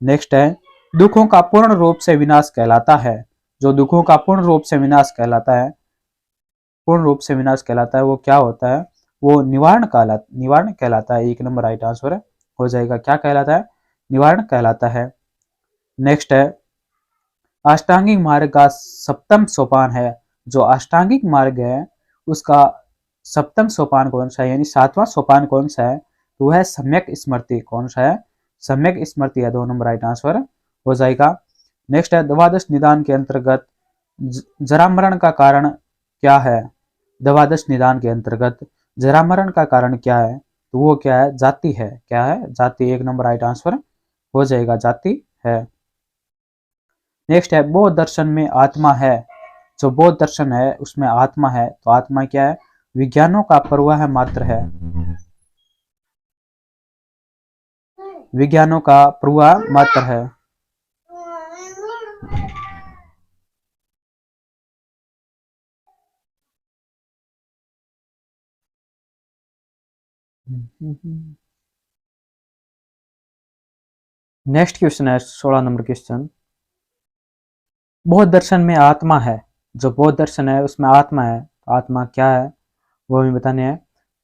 नेक्स्ट है दुखों का पूर्ण रूप से विनाश कहलाता है। जो दुखों का पूर्ण रूप से विनाश कहलाता है, पूर्ण रूप से विनाश कहलाता है, वो क्या होता है, वो निवारण कहलाता है। 1 नंबर राइट आंसर हो जाएगा। क्या कहलाता है, निवारण कहलाता है। नेक्स्ट है अष्टांगिक मार्ग का सप्तम सोपान है। जो अष्टांगिक मार्ग है उसका सप्तम सोपान कौन सा है, यानी 7वां सोपान कौन सा है, तो वह है सम्यक स्मृति। कौन सा है, सम्यक स्मृति है। 2 नंबर राइट आंसर हो जाएगा। नेक्स्ट है द्वादश निदान के अंतर्गत जरामरण का कारण क्या है। द्वादश निदान के अंतर्गत जरामरण का कारण क्या है, तो वो क्या है, जाति है। क्या है, जाति। 1 नंबर राइट आंसर हो जाएगा, जाति है। नेक्स्ट है बौद्ध दर्शन में आत्मा है। जो बौद्ध दर्शन है उसमें आत्मा है, तो आत्मा क्या है, विज्ञानों का प्रवाह मात्र है। विज्ञानों का प्रवाह मात्र है। नेक्स्ट क्वेश्चन है 16 नंबर क्वेश्चन, बौद्ध दर्शन में आत्मा है। जो बौद्ध दर्शन है उसमें आत्मा है, आत्मा क्या है वो हमें बताने हैं।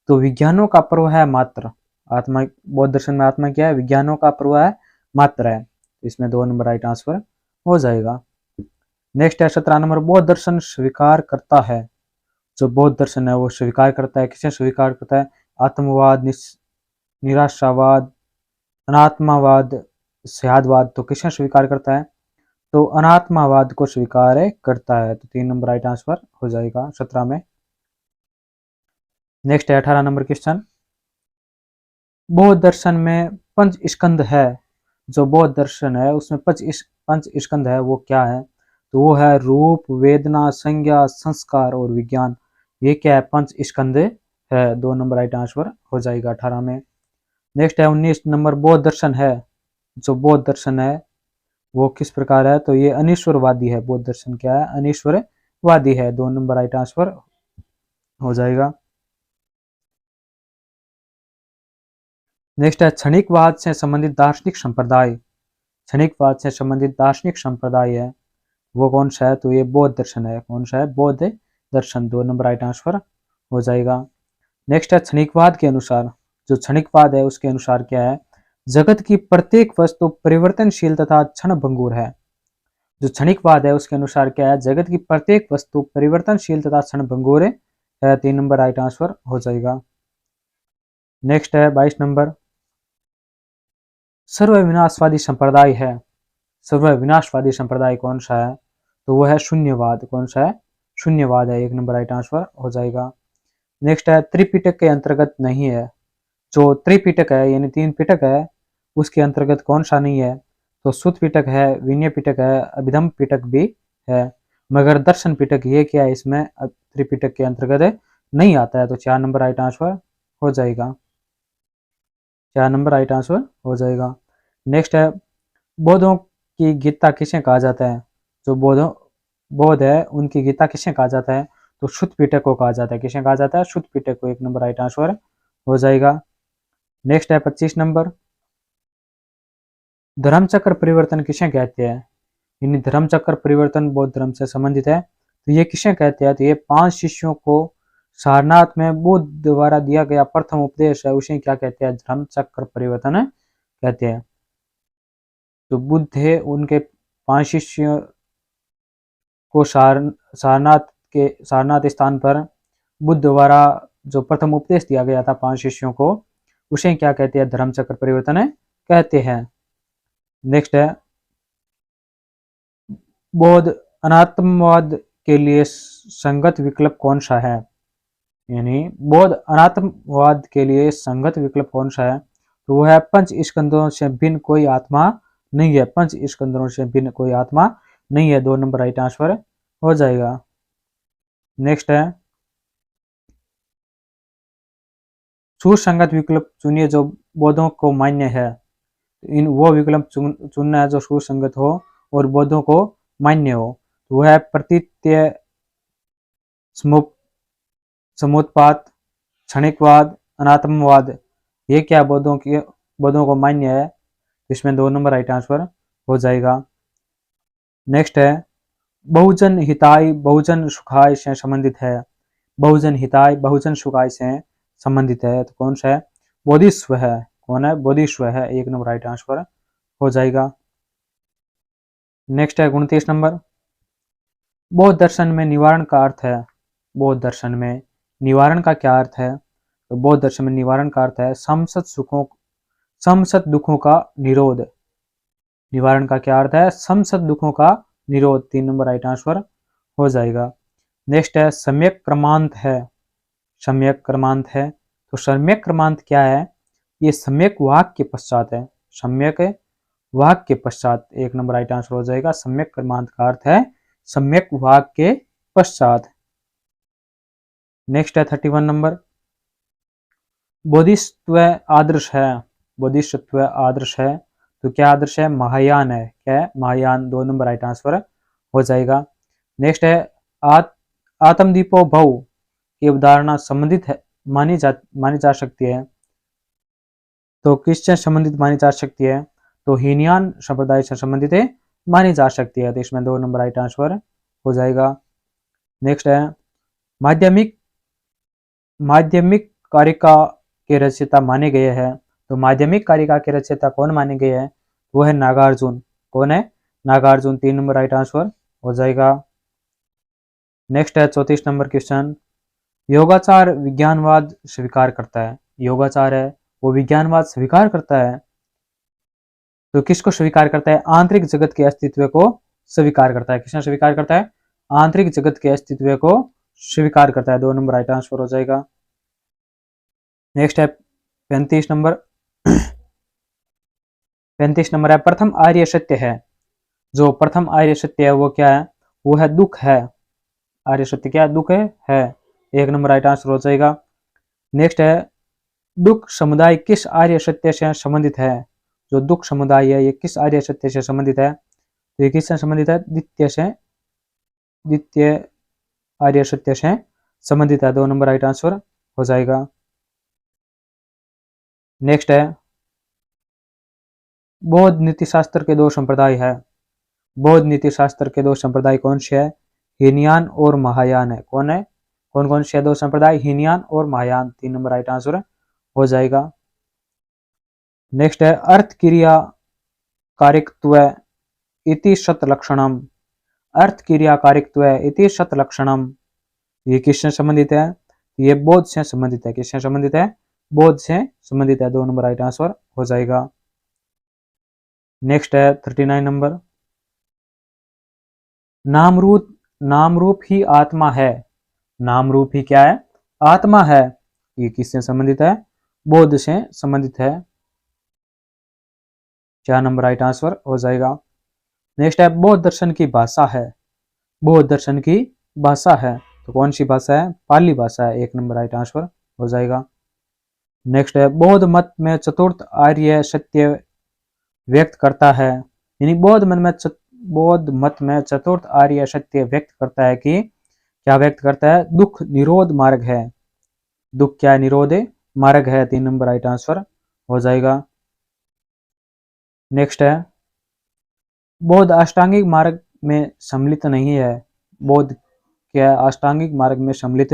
तो विज्ञानों का प्रवाह है मात्र। आत्मा, बौद्ध दर्शन में आत्मा क्या है, विज्ञानों का प्रवाह मात्र है। इसमें 2 नंबर राइट आंसर हो जाएगा। नेक्स्ट है 17 नंबर, बौद्ध दर्शन स्वीकार करता है। जो बौद्ध दर्शन है वो स्वीकार करता है, किसे स्वीकार करता है, आत्मवाद, निराशावाद, अनात्मावाद, स्यादवाद, तो किसे स्वीकार करता है, तो अनात्मावाद को स्वीकार करता है। तो 3 नंबर राइट आंसर हो जाएगा 17 में। नेक्स्ट है 18 नंबर क्वेश्चन, बौद्ध दर्शन में पंच स्कंद है। जो बौद्ध दर्शन है उसमें पंच स्कंद है वो क्या है, तो वो है रूप, वेदना, संज्ञा, संस्कार और विज्ञान। ये क्या है? पंच स्कंदे है। 2 नंबर राइट आंसर हो जाएगा 18 में। नेक्स्ट है 19 नंबर, बौद्ध दर्शन है। जो बौद्ध दर्शन है वो किस प्रकार है? तो ये अनीश्वरवादी है। बौद्ध दर्शन क्या है? अनीश्वरवादी है। 2 नंबर राइट आंसर हो जाएगा। नेक्स्ट है क्षणिकवाद से संबंधित दार्शनिक संप्रदाय। क्षणिकवाद से संबंधित दार्शनिक संप्रदाय है वो कौन सा है? तो ये बौद्ध दर्शन है। कौन सा है? बौद्ध दर्शन। 2 नंबर राइट आंसर हो जाएगा। नेक्स्ट है क्षणिकवाद के अनुसार, जो क्षणिकवाद है उसके अनुसार क्या है? जगत की प्रत्येक वस्तु परिवर्तनशील तथा क्षणभंगुर है। जो क्षणिकवाद है उसके अनुसार क्या है? जगत की प्रत्येक वस्तु परिवर्तनशील तथा क्षणभंगुर है। 3 नंबर राइट आंसर हो जाएगा। नेक्स्ट है 22 नंबर, सर्वविनाशवादी संप्रदाय है। सर्वविनाशवादी संप्रदाय कौन सा है? तो वो है शून्यवाद। कौन सा है? शून्यवाद है। 1 नंबर राइट आंसर हो जाएगा। नेक्स्ट है त्रिपिटक के अंतर्गत नहीं है। जो त्रिपिटक है यानी 3 पिटक है उसके अंतर्गत कौन सा नहीं है? तो सुत पिटक है, विनय पिटक है, अभिधम पिटक भी है, मगर दर्शन पिटक ये क्या है? इसमें त्रिपिटक के अंतर्गत नहीं आता है। तो 4 नंबर राइट आंसर हो जाएगा। 4 नंबर राइट आंसर हो जाएगा। नेक्स्ट है बौद्धों की गीता किसे कहा जाता है? जो बौद्ध है उनकी गीता किसे कहा जाता है? तो शुद्ध पिटक को कहा जाता है। किसे कहा जाता है? शुद्ध पिटक को। 1 नंबर राइट आंसर हो जाएगा। नेक्स्ट है 25 नंबर, धर्मचक्र परिवर्तन किसे कहते हैं? यानी धर्मचक्र परिवर्तन बौद्ध धर्म से संबंधित है। तो ये किसे कहते हैं? तो ये 5 शिष्यों को सारनाथ में बुद्ध द्वारा दिया गया प्रथम उपदेश है, उसे क्या कहते हैं? धर्मचक्र परिवर्तन कहते हैं। तो बुद्ध थे, उनके 5 शिष्यों को सारनाथ स्थान पर बुद्ध द्वारा जो प्रथम उपदेश दिया गया था 5 शिष्यों को, उसे क्या कहते हैं? धर्मचक्र परिवर्तन कहते हैं। नेक्स्ट है बौद्ध अनात्मवाद के लिए संगत विकल्प कौन सा है? यानी बौद्ध अनात्मवाद के लिए संगत विकल्प कौन सा है? तो वो है पंच स्कंदों से भिन्न कोई आत्मा नहीं है। पंच स्कंदों से भिन्न कोई आत्मा नहीं है। 2 नंबर राइट आंसर हो जाएगा। नेक्स्ट है सुसंगत विकल्प चुनिए जो बौद्धों को मान्य है। इन वो विकल्प चुनना है जो सुसंगत हो और बौद्धों को मान्य हो। तो वह है प्रतीत्य समुत्पात, क्षणिकवाद, अनात्मवाद। ये क्या बौद्धों को मान्य है? इसमें 2 नंबर राइट आंसर हो जाएगा। नेक्स्ट है बहुजन हिताय बहुजन सुखाय से संबंधित है। बहुजन हिताय बहुजन सुखाय से संबंधित है। तो कौन सा है? बोधिस्व है। कौन है? बोधिस्व है। 1 नंबर राइट आंसर हो जाएगा। नेक्स्ट है 29 नंबर, बौद्ध दर्शन में निवारण का अर्थ है। बौद्ध दर्शन में निवारण का क्या अर्थ है? तो बौद्ध दर्शन में निवारण का अर्थ है समसत दुखों का निरोध। निवारण का क्या अर्थ है? समसत दुखों का निरोध। 3 नंबर राइट आंसर हो जाएगा। नेक्स्ट है सम्यक क्रमांत है। सम्यक क्रमांत है। तो सम्यक क्रमांत क्या है? ये सम्यक वाक्य के पश्चात है। सम्यक वाक्य के पश्चात। 1 नंबर राइट आंसर हो जाएगा। सम्यक क्रमांत का अर्थ है सम्यक वाक्य के पश्चात। नेक्स्ट है 31 नंबर, बोधिसत्व आदर्श है। बोधिसत्व आदर्श है। तो क्या आदर्श है? महायान है। क्या है? महायान। 2 नंबर राइट आंसर हो जाएगा। नेक्स्ट है आत्मदीपो भव की अवधारणा संबंधित है मानी जा सकती है। तो किससे संबंधित मानी जा सकती है? तो हीनयान संप्रदाय से संबंधित है मानी जा सकती है। तो इसमें 2 नंबर राइट आंसर हो जाएगा। नेक्स्ट है माध्यमिक कारिका के रचयिता माने गए हैं। तो माध्यमिक कारिका के रचयिता कौन माने गए हैं? वो है नागार्जुन। कौन है? नागार्जुन। 3 नंबर राइट आंसर हो जाएगा। नेक्स्ट है 34 नंबर क्वेश्चन, योगाचार विज्ञानवाद स्वीकार करता है। योगाचार है वो विज्ञानवाद स्वीकार करता है। तो किसको स्वीकार करता है? आंतरिक जगत के अस्तित्व को स्वीकार करता है। किसने स्वीकार करता है? आंतरिक जगत के अस्तित्व को स्वीकार करता है। 2 नंबर राइट आंसर हो जाएगा। नेक्स्ट है 35 नंबर 35 नंबर है प्रथम आर्य सत्य है। जो प्रथम आर्य सत्य है वो क्या है? वो है दुख है। आर्य सत्य क्या है? दुख है। एक नंबर राइट आंसर हो जाएगा। नेक्स्ट है दुख समुदाय किस आर्य सत्य से संबंधित है? जो दुख समुदाय है ये किस आर्य सत्य से संबंधित है? तो ये किससे संबंधित है? द्वितीय आर्य सत्य से संबंधित है। 2 नंबर राइट आंसर हो जाएगा। नेक्स्ट है बौद्ध नीति शास्त्र के 2 संप्रदाय है। बौद्ध नीति शास्त्र के 2 संप्रदाय कौन से है? हीनयान और महायान है। कौन है? कौन कौन से 2 संप्रदाय? हीनयान और महायान। 3 नंबर राइट आंसर हो जाएगा। नेक्स्ट है अर्थ क्रिया कारिकत्व इति शतलक्षणम। अर्थ क्रिया कारिकत्व इति शतलक्षणम ये किससे संबंधित है? ये बौद्ध से संबंधित है। किससे संबंधित है? बौद्ध से संबंधित है। 2 नंबर राइट आंसर हो जाएगा। नेक्स्ट है 39 नंबर नाम रूप ही आत्मा है। नाम रूप ही क्या है? आत्मा है। ये किससे संबंधित है? बौद्ध से संबंधित है। 4 नंबर राइट आंसर हो जाएगा। नेक्स्ट है बौद्ध दर्शन की भाषा है। बौद्ध दर्शन की भाषा है तो कौन सी भाषा है? पाली भाषा है। 1 नंबर राइट आंसर हो जाएगा। नेक्स्ट है बौद्ध मत में चतुर्थ आर्य सत्य व्यक्त करता है। यानी बौद्ध मत में चतुर्थ आर्य सत्य व्यक्त करता है कि क्या व्यक्त करता है? दुख निरोध मार्ग है। दुख क्या है? निरोध मार्ग है। 3 नंबर राइट आंसर हो जाएगा। नेक्स्ट है बौद्ध अष्टांगिक मार्ग में सम्मिलित नहीं है। बौद्ध क्या अष्टांगिक मार्ग में सम्मिलित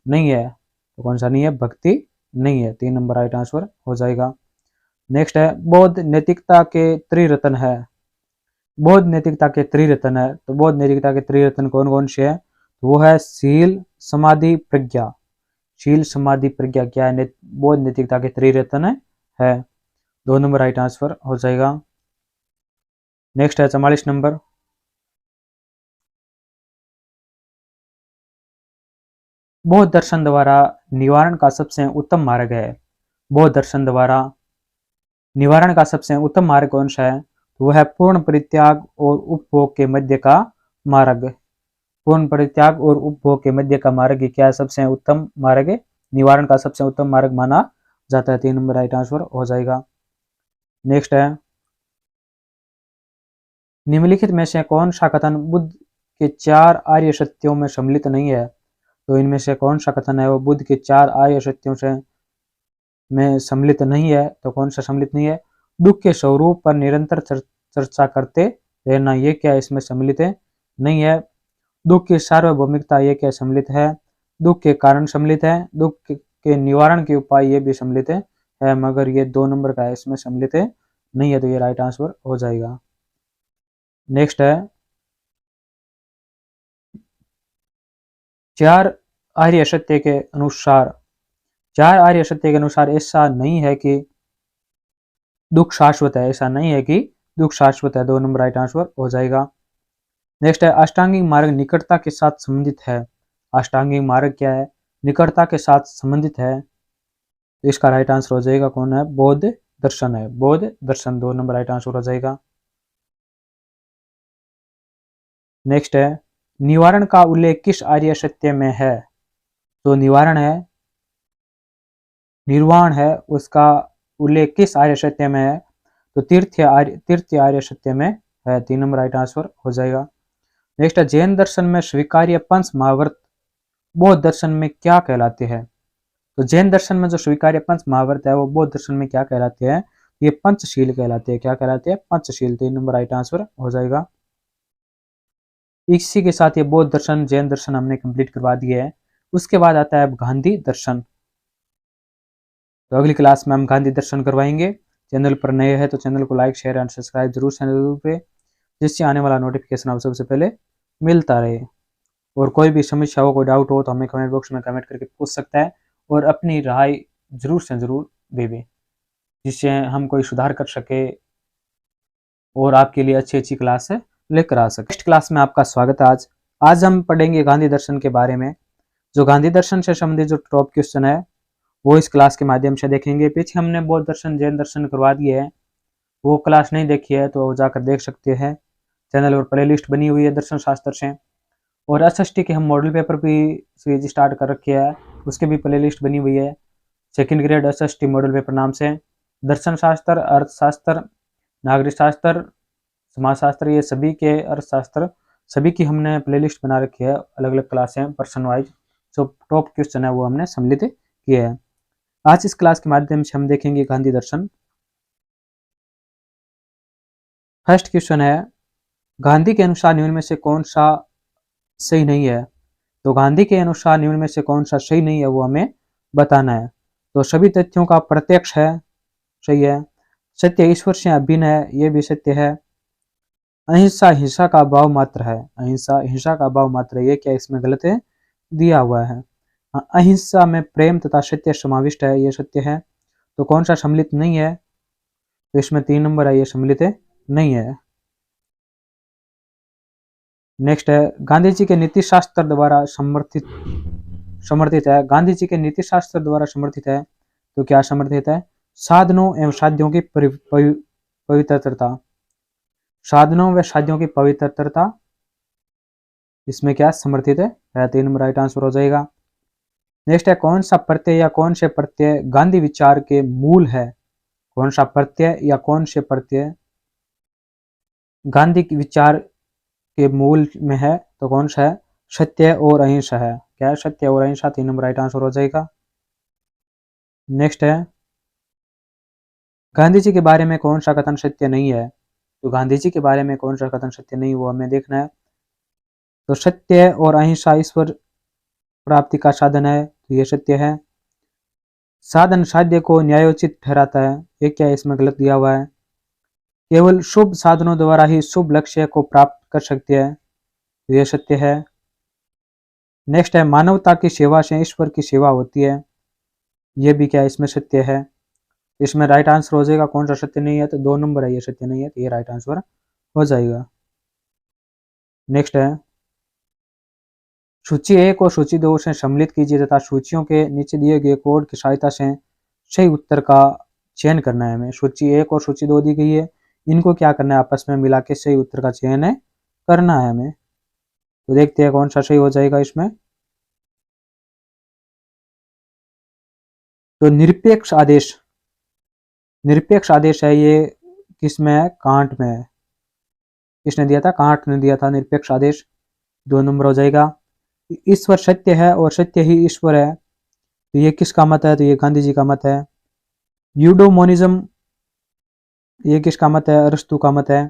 नहीं है तो कौन सा नहीं है? भक्ति नहीं है। 3 नंबर राइट आंसर हो जाएगा। नेक्स्ट है बौद्ध नैतिकता के त्रिरत्न है। बौद्ध नैतिकता के त्रिरत्न है तो बौद्ध नैतिकता के त्रिरत्न कौन कौन से है? तो वो है शील समाधि प्रज्ञा। शील समाधि प्रज्ञा क्या है? बौद्ध नैतिकता के त्रिरत्न है। 2 नंबर राइट आंसर हो जाएगा। नेक्स्ट है 44 नंबर बौद्ध दर्शन द्वारा निवारण का सबसे उत्तम मार्ग है। बौद्ध दर्शन द्वारा निवारण का सबसे उत्तम मार्ग कौन सा है? तो वह है पूर्ण परित्याग और उपभोग के मध्य का मार्ग। पूर्ण परित्याग और उपभोग के मध्य का मार्ग क्या है? सबसे उत्तम मार्ग निवारण का सबसे उत्तम मार्ग माना जाता है। 3 नंबर राइट आंसर हो जाएगा। नेक्स्ट है निम्नलिखित में से कौन सा कथन बुद्ध के 4 आर्य सत्यों में सम्मिलित नहीं है? तो इनमें से कौन सा कथन है वो बुद्ध के 4 आर्य सत्यों से में सम्मिलित नहीं है? तो कौन सा सम्मिलित नहीं है? दुख के स्वरूप पर निरंतर चर्चा करते रहना ये क्या इसमें सम्मिलित है? नहीं है। दुख की सार्वभौमिकता ये क्या सम्मिलित है? दुख के कारण सम्मिलित है। दुख के निवारण के उपाय ये भी सम्मिलित है मगर ये 2 नंबर का है इसमें सम्मिलित है नहीं है तो ये राइट आंसर हो जाएगा। नेक्स्ट है 4 आर्य सत्य के अनुसार 4 आर्य सत्य के अनुसार ऐसा नहीं है कि दुख शाश्वत है। ऐसा नहीं है कि दुख शाश्वत है। 2 नंबर राइट आंसर हो जाएगा। नेक्स्ट है अष्टांगिक मार्ग निकटता के साथ संबंधित है। अष्टांगिक मार्ग क्या है? निकटता के साथ संबंधित है तो इसका राइट आंसर हो जाएगा कौन है? बौद्ध दर्शन है। बौद्ध दर्शन 2 नंबर राइट आंसर हो जाएगा। नेक्स्ट है निवारण का उल्लेख किस आर्य सत्य में है? तो निवारण है निर्वाण है उसका उल्लेख किस आर्य सत्य में है? तो तीर्थ आर्य सत्य में है। 3 नंबर राइट आंसर हो जाएगा। नेक्स्ट है जैन दर्शन में स्वीकार्य पंच महाव्रत बौद्ध दर्शन में क्या कहलाते हैं? तो जैन दर्शन में जो स्वीकार्य पंच महाव्रत है वो बौद्ध दर्शन में क्या कहलाते हैं? ये पंचशील कहलाते हैं। क्या कहलाते हैं? पंचशील। 3 नंबर राइट आंसर हो जाएगा। इसी के साथ ये बौद्ध दर्शन जैन दर्शन हमने कंप्लीट करवा दिए है। उसके बाद आता है गांधी दर्शन। तो अगली क्लास में हम गांधी दर्शन करवाएंगे। चैनल पर नए हैं तो चैनल को लाइक शेयर एंड सब्सक्राइब जरूर चैनल पे जिससे आने वाला नोटिफिकेशन आप सबसे पहले मिलता रहे। और कोई भी समस्या हो कोई डाउट हो तो हमें कमेंट बॉक्स में कमेंट करके पूछ सकता है और अपनी राय जरूर से जरूर देवे जिससे हम कोई सुधार कर सके और आपके लिए अच्छी अच्छी क्लास लेकर आ सके। नेक्स्ट क्लास में आपका स्वागत है। आज हम पढ़ेंगे गांधी दर्शन के बारे में। जो गांधी दर्शन से संबंधित जो टॉप क्वेश्चन है वो इस क्लास के माध्यम से देखेंगे। पीछे हमने बौद्ध दर्शन जैन दर्शन करवा दिए है। वो क्लास नहीं देखी है तो जाकर देख सकते हैं। चैनल पर प्लेलिस्ट बनी हुई है दर्शन शास्त्र से। और एसएसटी के हम मॉडल पेपर भी सीरीज स्टार्ट कर रखी है, उसके भी प्लेलिस्ट बनी हुई है second grade SST model paper नाम से। दर्शन शास्त्र, अर्थशास्त्र, नागरिक शास्त्र, समाजशास्त्र, ये सभी के अर्थशास्त्र सभी की हमने प्लेलिस्ट बना रखी है, अलग अलग क्लासें पर्सन वाइज, जो टॉप क्वेश्चन है वो हमने सम्मिलित किए हैं। आज इस क्लास के माध्यम से हम देखेंगे गांधी दर्शन। फर्स्ट क्वेश्चन है, गांधी के अनुसार निम्न में से कौन सा सही नहीं है। तो गांधी के अनुसार निम्न में से कौन सा सही नहीं है वो हमें बताना है। तो सभी तथ्यों का प्रत्यक्ष है, सही है। सत्य ईश्वर से अभिन्न है, ये भी सत्य है। अहिंसा हिंसा का भाव मात्र है, अहिंसा हिंसा का भाव मात्र है, ये क्या इसमें गलत है, दिया हुआ है। अहिंसा में प्रेम तथा सत्य समाविष्ट है, ये सत्य है। तो कौन सा सम्मिलित नहीं है, तो इसमें 3 नंबर है, ये सम्मिलित नहीं है। नेक्स्ट है, गांधी जी के नीति शास्त्र द्वारा समर्थित है। गांधी जी के नीति शास्त्र द्वारा समर्थित है, तो क्या समर्थित है, साधनों एवं साध्यों की पवित्रता, साधनों व साध्यों की पवित्रता इसमें क्या समर्थित है, 3 नंबर राइट आंसर हो जाएगा। नेक्स्ट है, कौन सा प्रत्यय या कौन से प्रत्यय गांधी विचार के मूल है। कौन सा प्रत्यय या कौन से प्रत्यय गांधी के विचार के मूल में है, तो कौन सा है, सत्य और अहिंसा है। क्या है, सत्य और अहिंसा, 3 नंबर राइट आंसर हो जाएगा। नेक्स्ट है, गांधी जी के बारे में कौन सा कथन सत्य नहीं है। तो गांधी जी के बारे में कौन सा कथन सत्य नहीं, वो हमें देखना है। तो सत्य और अहिंसा ईश्वर प्राप्ति का साधन है, तो ये सत्य है। साधन साध्य को न्यायोचित ठहराता है, ये क्या इसमें गलत दिया हुआ है। केवल शुभ साधनों द्वारा ही शुभ लक्ष्य को प्राप्त कर सकते हैं, तो ये सत्य है। नेक्स्ट है, मानवता की सेवा से ईश्वर की सेवा होती है, ये भी क्या इसमें सत्य है। इसमें राइट आंसर हो जाएगा, कौन सा सत्य नहीं है, तो 2 नंबर है, ये सत्य नहीं है, तो ये राइट आंसर हो जाएगा। नेक्स्ट है, सूची 1 और सूची 2 से सम्मिलित कीजिए तथा सूचियों के नीचे दिए गए कोड की सहायता से सही उत्तर का चयन करना है हमें। सूची 1 और सूची 2 दी गई है, इनको क्या करना है, आपस में मिला के सही उत्तर का चयन है करना है हमें। तो देखते हैं कौन सा सही हो जाएगा इसमें। तो निरपेक्ष आदेश, निरपेक्ष आदेश है ये किसमें है, कांट में है। किसने दिया था, कांट ने दिया था निरपेक्ष आदेश, 2 नंबर हो जाएगा। ईश्वर सत्य है और सत्य ही ईश्वर है, तो ये किसका मत है, तो ये गांधी जी का मत है। यूडोमोनिज्म, ये किसका मत है, अरस्तु का मत है।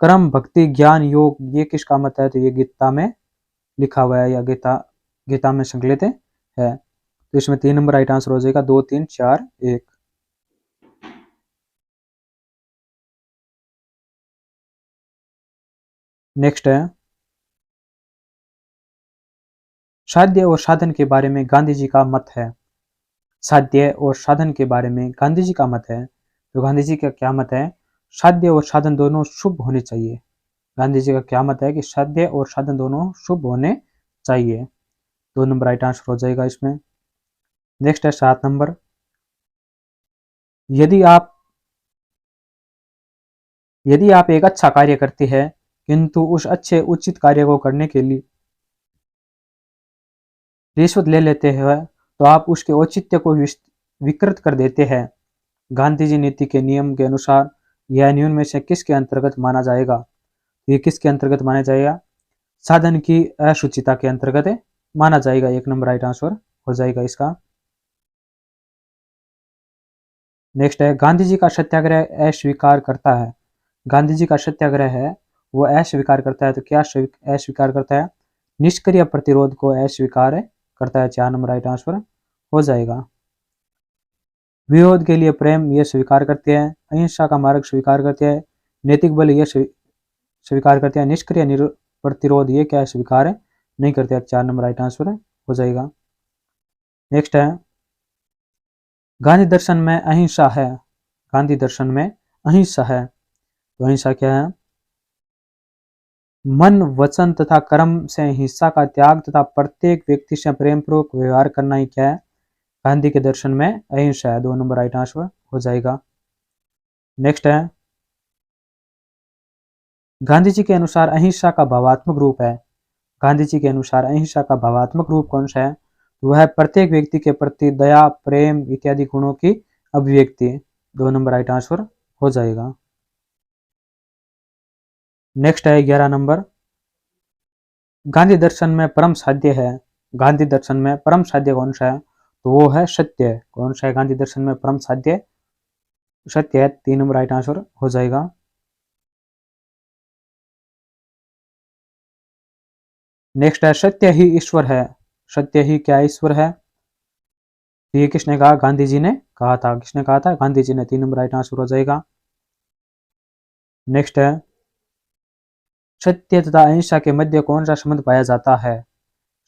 कर्म भक्ति ज्ञान योग, ये किसका मत है, तो ये गीता में लिखा हुआ है, या गीता में संकलित है। तो इसमें 3 नंबर राइट आंसर हो जाएगा, 2 3 4 1। नेक्स्ट है, साध्य और साधन के बारे में गांधी जी का मत है। साध्य और साधन के बारे में गांधी जी का मत है, तो गांधी जी का क्या मत है, साध्य और साधन दोनों शुभ होने चाहिए। गांधी जी का क्या मत है कि साध्य और साधन दोनों शुभ होने चाहिए, 2 नंबर राइट आंसर हो जाएगा इसमें। नेक्स्ट है 7 नंबर, यदि आप एक अच्छा कार्य करते हैं किंतु उस अच्छे उचित कार्य को करने के लिए रिश्वत ले लेते हैं, तो आप उसके औचित्य को विकृत कर देते हैं। गांधी जी नीति के नियम के अनुसार यह नियम में से किसके अंतर्गत माना जाएगा, ये किसके अंतर्गत माना जाएगा, साधन की अशुचिता के अंतर्गत माना जाएगा, 1 नंबर राइट आंसर हो जाएगा इसका। नेक्स्ट है, गांधी जी का सत्याग्रह अस्वीकार करता है। गांधी जी का सत्याग्रह है वो अस्वीकार करता है, तो क्या अस्वीकार करता है, निष्क्रिय प्रतिरोध को अस्वीकार करता है, 4 नंबर राइट आंसर हो जाएगा। विरोध के लिए प्रेम, ये स्वीकार करते हैं। अहिंसा का मार्ग स्वीकार करते हैं। नैतिक बल, ये स्वीकार करते हैं। निष्क्रिय प्रतिरोध, ये क्या स्वीकार नहीं करते, 4 नंबर राइट आंसर हो जाएगा। नेक्स्ट है, गांधी दर्शन में अहिंसा है। गांधी दर्शन में अहिंसा है, तो अहिंसा क्या है, मन वचन तथा कर्म से हिंसा का त्याग तथा प्रत्येक व्यक्ति से प्रेम पूर्वक व्यवहार करना ही क्या है, गांधी के दर्शन में अहिंसा है, 2 नंबर राइट आंसर हो जाएगा। नेक्स्ट है, गांधी जी के अनुसार अहिंसा का भावात्मक रूप है। गांधी जी के अनुसार अहिंसा का भावात्मक रूप कौन सा है? वह प्रत्येक व्यक्ति के प्रति दया, प्रेम इत्यादि गुणों की अभिव्यक्ति। 2 नंबर राइट आंसर हो जाएगा। नेक्स्ट है 11 नंबर, गांधी दर्शन में परम साध्य है। गांधी दर्शन में परम साध्य कौन सा है? तो वो है सत्य। कौन सा है गांधी दर्शन में परम साध्य? सत्य है। 3 नंबर राइट आंसर हो जाएगा। नेक्स्ट है सत्य ही ईश्वर है। सत्य ही क्या ईश्वर है? तो ये किसने कहा? गांधी जी ने कहा था। किसने कहा था? गांधी जी ने। 3 नंबर राइट आंसर हो जाएगा। नेक्स्ट है सत्य तथा अहिंसा के मध्य कौन सा संबंध पाया जाता है?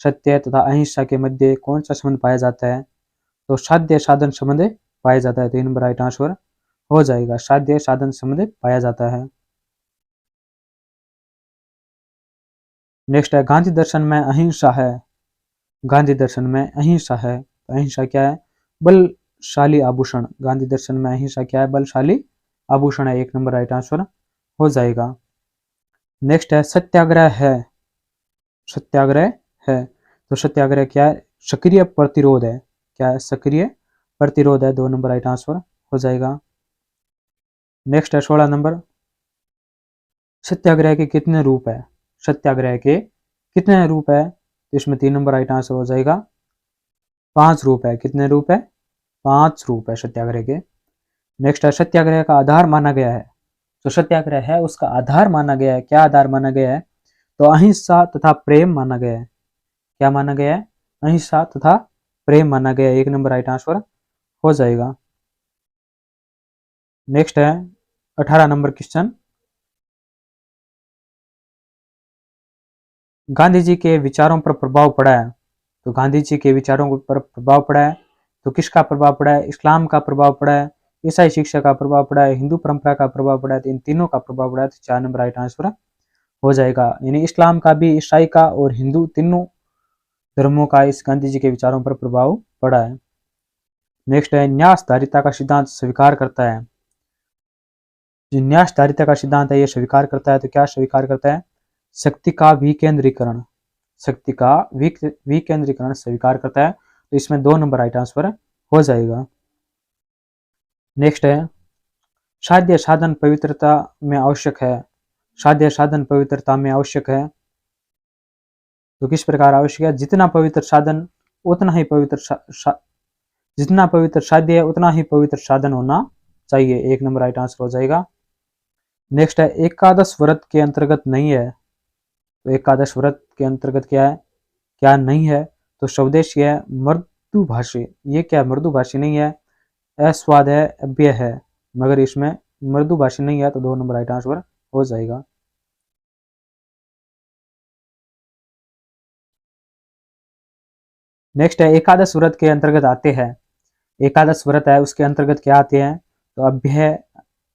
सत्य तथा अहिंसा के मध्य कौन सा संबंध पाया जाता है? तो साध्य साधन संबंध पाया जाता है। 3 नंबर राइट आंसर हो जाएगा। साध्य साधन संबंध पाया जाता है। नेक्स्ट है गांधी दर्शन में अहिंसा है। गांधी दर्शन में अहिंसा है। अहिंसा क्या है? बलशाली आभूषण। गांधी दर्शन में अहिंसा क्या है? बलशाली आभूषण है। 1 नंबर राइट आंसर हो जाएगा। नेक्स्ट है सत्याग्रह है। सत्याग्रह है। तो सत्याग्रह क्या है? सक्रिय प्रतिरोध है। क्या है? सक्रिय प्रतिरोध है। 2 नंबर राइट आंसर हो जाएगा। नेक्स्ट है 16 नंबर, सत्याग्रह के कितने रूप है? सत्याग्रह के कितने रूप है? तो इसमें 3 नंबर राइट आंसर हो जाएगा। 5 रूप है। कितने रूप है? 5 रूप है सत्याग्रह के। नेक्स्ट है सत्याग्रह का आधार माना गया है। जो सत्याग्रह है उसका आधार माना गया है। क्या आधार माना गया है? तो अहिंसा तथा प्रेम माना गया है। क्या माना गया है? अहिंसा तथा प्रेम माना गया है। 1 नंबर राइट आंसर हो जाएगा। नेक्स्ट है 18 नंबर क्वेश्चन, गांधी जी के विचारों पर प्रभाव पड़ा है। तो गांधी जी के विचारों पर प्रभाव पड़ा है तो किसका प्रभाव पड़ा है? इस्लाम का प्रभाव पड़ा है, ईसाई शिक्षा का प्रभाव पड़ा है, हिंदू परंपरा का प्रभाव पड़ा है। तो इन तीनों का प्रभाव पड़ा है। तो 4 नंबर राइट आंसर हो जाएगा। यानी इस्लाम का भी, ईसाई का और हिंदू, तीनों धर्मों का इस गांधी जी के विचारों पर प्रभाव पड़ा है। नेक्स्ट है न्यासधारिता का सिद्धांत स्वीकार करता है। जो न्यासधारिता का सिद्धांत है ये स्वीकार करता है। तो क्या स्वीकार करता है? शक्ति का विकेंद्रीकरण। शक्ति का विकेंद्रीकरण स्वीकार करता है। तो इसमें 2 नंबर राइट आंसर हो जाएगा। नेक्स्ट है साध्य साधन पवित्रता में आवश्यक है। साध्य साधन पवित्रता में आवश्यक है तो किस प्रकार आवश्यक है? जितना पवित्र साधन उतना ही पवित्र जितना पवित्र साध्य है उतना ही पवित्र साधन होना चाहिए। 1 नंबर राइट आंसर हो जाएगा। नेक्स्ट है एकादश व्रत के अंतर्गत नहीं है। तो एकादश व्रत के अंतर्गत क्या है? क्या नहीं है? तो स्वदेशी है, मृदुभाषी। ये क्या? मृदुभाषी नहीं है। अस्वाद है, अव्यय है, मगर इसमें मृदुभाषी नहीं है। तो 2 नंबर राइट आंसर हो जाएगा। नेक्स्ट है एकादश व्रत के अंतर्गत आते हैं। एकादश व्रत है उसके अंतर्गत क्या आते हैं? तो अभ्यय,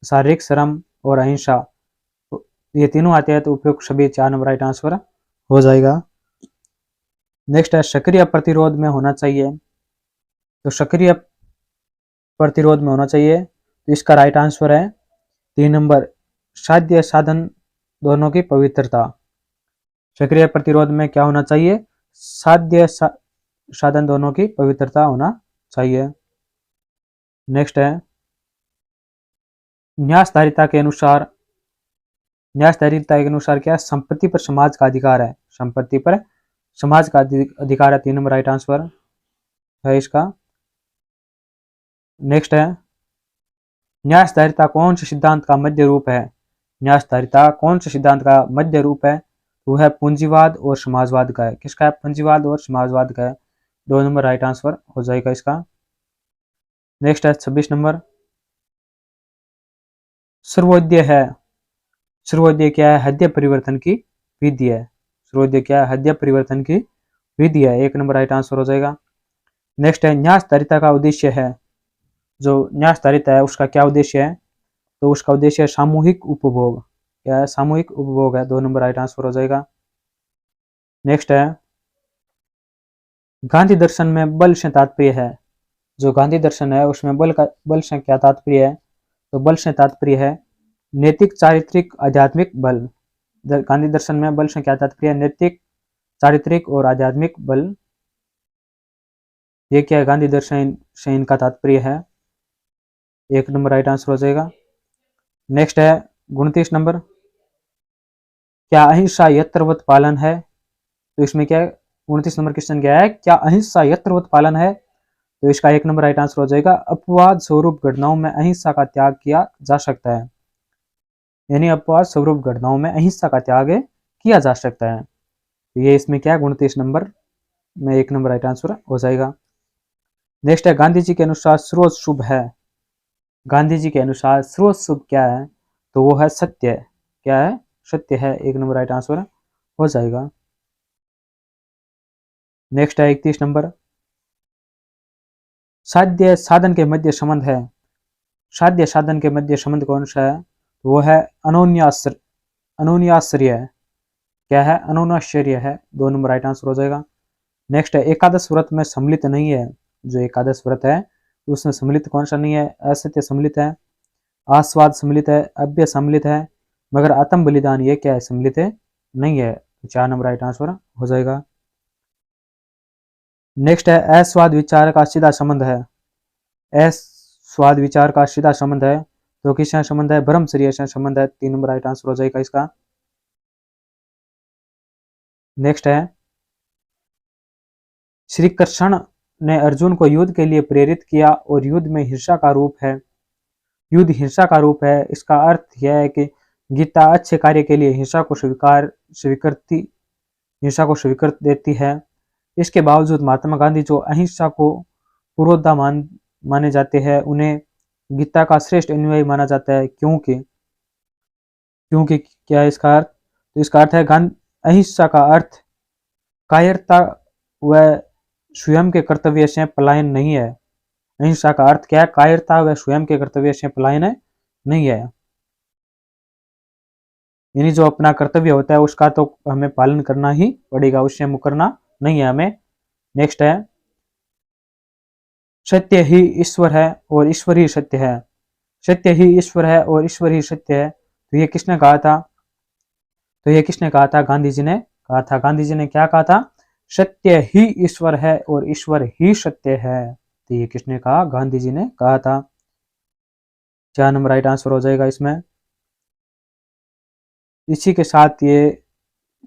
शारीरिक श्रम और अहिंसा, तो ये तीनों आते हैं। तो उपयुक्त सभी 4 नंबर राइट आंसर हो जाएगा। नेक्स्ट है सक्रिय प्रतिरोध में होना चाहिए। तो सक्रिय प्रतिरोध में होना चाहिए तो इसका राइट आंसर है 3 नंबर, साध्य साधन दोनों की पवित्रता। सक्रिय प्रतिरोध में क्या होना चाहिए? साध्य साधन दोनों की पवित्रता होना चाहिए। नेक्स्ट है न्यासधारिता के अनुसार, न्यासधारिता के अनुसार क्या? संपत्ति पर समाज का अधिकार है। संपत्ति पर समाज का अधिकार है। 3 नंबर राइट आंसर है इसका। नेक्स्ट है न्यासधारिता कौन से सिद्धांत का मध्य रूप है? न्यासधारिता कौन से सिद्धांत का मध्य रूप है? वो है पूंजीवाद और समाजवाद का है। किसका है? पूंजीवाद और समाजवाद का है। 2 नंबर राइट आंसर हो जाएगा इसका। नेक्स्ट है 26 नंबर, सर्वोदय है। सर्वोदय क्या है? हृदय परिवर्तन की विधि है। सर्वोदय क्या है? हृदय परिवर्तन की विधि है। 1 नंबर राइट आंसर हो जाएगा। नेक्स्ट है न्यासधारिता का उद्देश्य है। जो न्यासधारिता है उसका क्या उद्देश्य है? तो उसका उद्देश्य है सामूहिक उपभोग। क्या है? सामूहिक उपभोग है। 2 नंबर राइट आंसर हो जाएगा। नेक्स्ट है गांधी दर्शन में बल से तात्पर्य है। जो गांधी दर्शन है उसमें बल से क्या तात्पर्य है? तो बल से तात्पर्य है नैतिक, चारित्रिक, आध्यात्मिक बल। गांधी दर्शन में बल से क्या तात्पर्य है? नैतिक, चारित्रिक और आध्यात्मिक बल। ये क्या है, गांधी दर्शन से इनका तात्पर्य है। 1 नंबर राइट आंसर हो जाएगा। नेक्स्ट है 29 नंबर, क्या अहिंसा यत्रवत पालन है? तो इसमें क्या है, 29 नंबर क्वेश्चन क्या है, क्या अहिंसा यत्रवत पालन है? तो इसका 1 नंबर राइट आंसर हो जाएगा, अपवाद स्वरूप घटनाओं में अहिंसा का त्याग किया जा सकता है। यानी अपवाद स्वरूप घटनाओं में अहिंसा का त्याग किया जा सकता है। तो ये इसमें क्या है, 29 नंबर में 1 नंबर राइट आंसर हो जाएगा। नेक्स्ट है, गांधी जी के अनुसार स्रोत शुभ है। गांधी जी के अनुसार स्रोत शुभ क्या है? तो वो है सत्य। क्या है? सत्य है। 1 नंबर राइट आंसर हो जाएगा। नेक्स्ट है 31 नंबर, साध्य साधन के मध्य संबंध है। साध्य साधन के मध्य संबंध कौन सा है? वो है अनोन्याश्रय। अनोन्याश्रय क्या है? अनोन्याश्रय है। 2 नंबर राइट आंसर हो जाएगा। नेक्स्ट है, एकादश व्रत में सम्मिलित नहीं है। जो एकादश व्रत है उसमें सम्मिलित कौन सा नहीं है? असत्य सम्मिलित है, आस्वाद सम्मिलित है, अव्यय सम्मिलित है, मगर आत्म बलिदान ये क्या है? सम्मिलित है नहीं है। 4 नंबर राइट आंसर हो जाएगा। नेक्स्ट है, अस्वाद विचार का सीधा संबंध है। अस्वाद विचार का सीधा संबंध है तो किससे संबंध है? ब्रह्मचर्य से संबंध है। 3 नंबर राइट आंसर हो जाएगा इसका। नेक्स्ट है, श्री कृष्ण ने अर्जुन को युद्ध के लिए प्रेरित किया और युद्ध में हिंसा का रूप है। युद्ध हिंसा का रूप है, इसका अर्थ यह है कि गीता अच्छे कार्य के लिए हिंसा को स्वीकृत देती है। इसके बावजूद महात्मा गांधी जो अहिंसा को पुरोधा माने जाते हैं, उन्हें गीता का श्रेष्ठ अनुयायी माना जाता है। क्योंकि क्योंकि क्या है इसका अर्थ? तो इसका अर्थ है अहिंसा का अर्थ कायरता व स्वयं के कर्तव्य से पलायन नहीं है। अहिंसा का अर्थ क्या है? कायरता व स्वयं के कर्तव्य से पलायन नहीं है। यानी जो अपना कर्तव्य होता है उसका तो हमें पालन करना ही पड़ेगा, उससे मुकरना नहीं है हमें। नेक्स्ट है, सत्य ही ईश्वर है और ईश्वर ही सत्य है। सत्य ही ईश्वर है और ईश्वर ही सत्य है। तो ये किसने कहा था? तो ये किसने कहा था? गांधी जी ने कहा था। गांधी जी ने क्या कहा था? सत्य ही ईश्वर है और ईश्वर ही सत्य है। तो ये किसने कहा? गांधी जी ने कहा था। 4 नंबर राइट आंसर हो जाएगा इसमें। इसी के साथ ये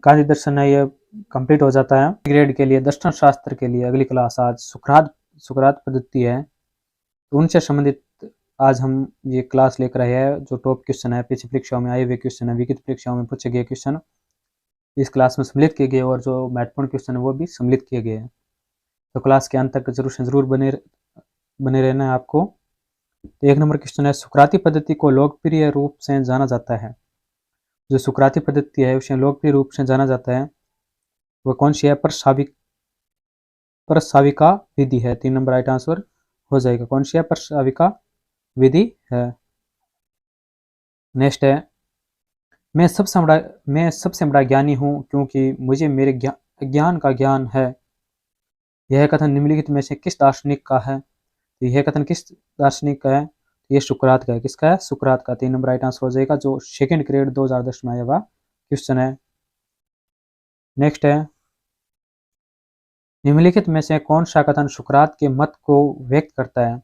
गांधी दर्शन है ये कंप्लीट हो जाता है। ग्रेड के लिए दर्शन शास्त्र के लिए अगली क्लास आज सुकरात पद्धति है, तो उनसे संबंधित आज हम ये क्लास लेकर आए हैं। जो टॉप क्वेश्चन है, पिछली परीक्षाओं में आए हुए क्वेश्चन है, विकित परीक्षाओं में पूछे गए क्वेश्चन इस क्लास में सम्मिलित किए गए और जो महत्वपूर्ण क्वेश्चन है वो भी सम्मिलित किए गए हैं। तो क्लास के अंत तक जरूर से जरूर बने रहना है आपको। तो 1 नंबर क्वेश्चन है, सुकराती पद्धति को लोकप्रिय रूप से जाना जाता है। जो सुकराती पद्धति है उसे लोकप्रिय रूप से जाना जाता है वो कौन सी है? प्रस्ताविका विधि है। 3 नंबर राइट आंसर हो जाएगा। कौन सी है? प्रस्ताविका विधि है। नेक्स्ट है, मैं सबसे बड़ा ज्ञानी हूँ क्योंकि मुझे मेरे ज्ञान का ज्ञान है। यह कथन निम्नलिखित में से किस दार्शनिक का है? तो यह कथन किस दार्शनिक का है? तो ये सुकरात का है। किसका है? सुकरात का। 3 नंबर राइट आंसर हो जाएगा, जो सेकंड ग्रेड 2010 में आया हुआ क्वेश्चन है। नेक्स्ट है, निम्नलिखित में से कौन सा कथन सुकरात के मत को व्यक्त करता है?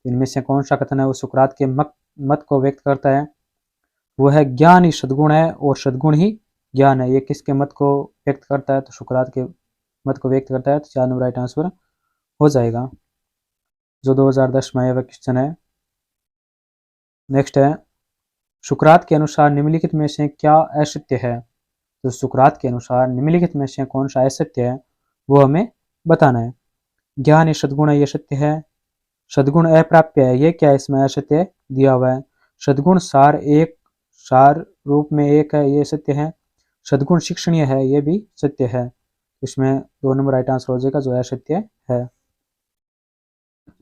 इनमें से कौन सा कथन है वो सुकरात के मत को व्यक्त करता है? वो है ज्ञान ही सद्गुण है और सद्गुण ही ज्ञान है। ये किसके मत को व्यक्त करता है? तो सुकरात के मत को व्यक्त करता है। तो 4 नंबर राइट आंसर हो जाएगा, जो 2010 में आया हुआ क्वेश्चन है। नेक्स्ट है, सुकरात के अनुसार निम्नलिखित में से क्या असत्य है? तो सुकरात के अनुसार निम्नलिखित में से कौन सा असत्य है वो हमें बताना है। ज्ञान ये सद्गुण है, ये सत्य है। सद्गुण अप्राप्य है, ये क्या है? इसमें असत्य दिया हुआ है। सद्गुण सार रूप में एक है, ये सत्य है। सद्गुण शिक्षणीय है, ये भी सत्य है। इसमें 2 नंबर राइट आंसर हो जाएगा, जो असत्य है।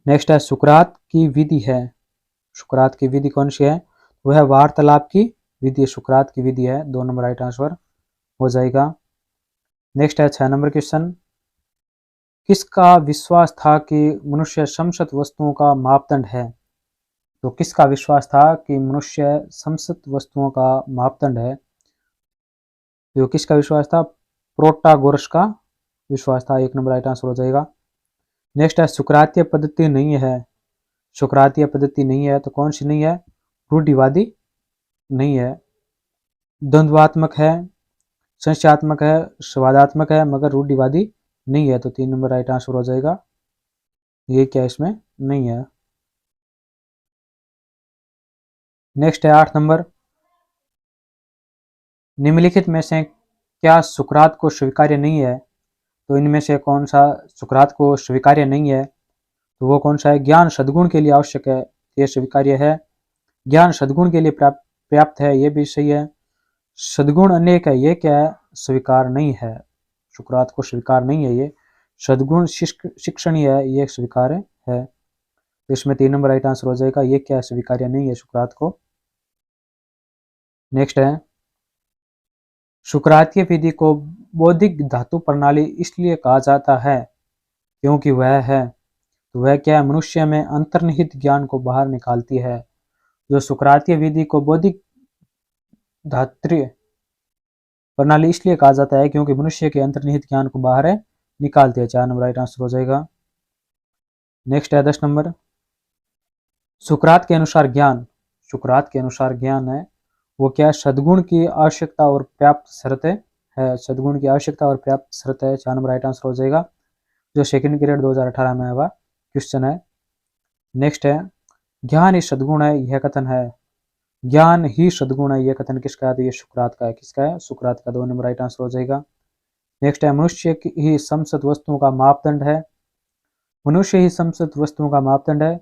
नेक्स्ट है, सुकरात की विधि है। सुकरात की विधि कौन सी है? वह वार्तालाप की विधि सुकरात की विधि है। 2 नंबर राइट आंसर हो जाएगा। नेक्स्ट है 6 नंबर क्वेश्चन, किसका विश्वास था कि मनुष्य समस्त वस्तुओं का मापदंड है? तो किसका विश्वास था कि मनुष्य समस्त वस्तुओं का मापदंड है? तो किसका विश्वास था? प्रोटागोरस का विश्वास था। 1 नंबर राइट आंसर हो जाएगा। नेक्स्ट है सुकरातीय पद्धति नहीं है। सुकरातीय पद्धति नहीं है तो कौन सी नहीं है? रूढ़िवादी नहीं है। द्वंद्वात्मक है, संशयात्मक है, स्वादात्मक है, मगर रूढ़िवादी नहीं है। तो 3 नंबर राइट आंसर हो जाएगा। ये क्या इसमें नहीं है। नेक्स्ट है 8 नंबर, निम्नलिखित में से क्या सुकरात को स्वीकार्य नहीं है? तो इनमें से कौन सा सुकरात को स्वीकार्य नहीं है? तो वो कौन सा है? ज्ञान सद्गुण के लिए आवश्यक है, ये स्वीकार्य है। ज्ञान सद्गुण के लिए पर्याप्त है, ये भी सही है। सद्गुण अनेक है, ये क्या है? स्वीकार नहीं है, सुकरात को स्वीकार नहीं है ये। सद्गुण शिक्षणीय है, ये स्वीकार्य है। तो इसमें 3 नंबर राइट आंसर हो जाएगा। ये क्या स्वीकार्य नहीं है सुकरात को। नेक्स्ट है सुकरातीय विधि को बौद्धिक धातु प्रणाली इसलिए कहा जाता है क्योंकि वह है, तो वह क्या है? मनुष्य में अंतर्निहित ज्ञान को बाहर निकालती है। जो सुकरातीय विधि को बौद्धिक धात्रीय प्रणाली इसलिए कहा जाता है क्योंकि मनुष्य के अंतर्निहित ज्ञान को बाहर निकालती है। 4 नंबर राइट आंसर हो जाएगा। नेक्स्ट है 10 नंबर, सुकरात के अनुसार ज्ञान, सुकरात के अनुसार ज्ञान है वो क्या? सद्गुण की आवश्यकता और पर्याप्त शर्तें है। सद्गुण की आवश्यकता और पर्याप्त शर्तें है। 4 नंबर राइट आंसर हो जाएगा, जो सेकंड ग्रेड 2018 में हुआ क्वेश्चन है। नेक्स्ट है ज्ञान ही सद्गुण है, यह कथन है। ज्ञान ही सद्गुण है, यह कथन किसका है? तो ये सुकरात का है। किसका है? सुकरात का। 2 नंबर राइट आंसर हो जाएगा। नेक्स्ट है मनुष्य ही समस्त वस्तुओं का मापदंड है। मनुष्य ही समस्त वस्तुओं का मापदंड है।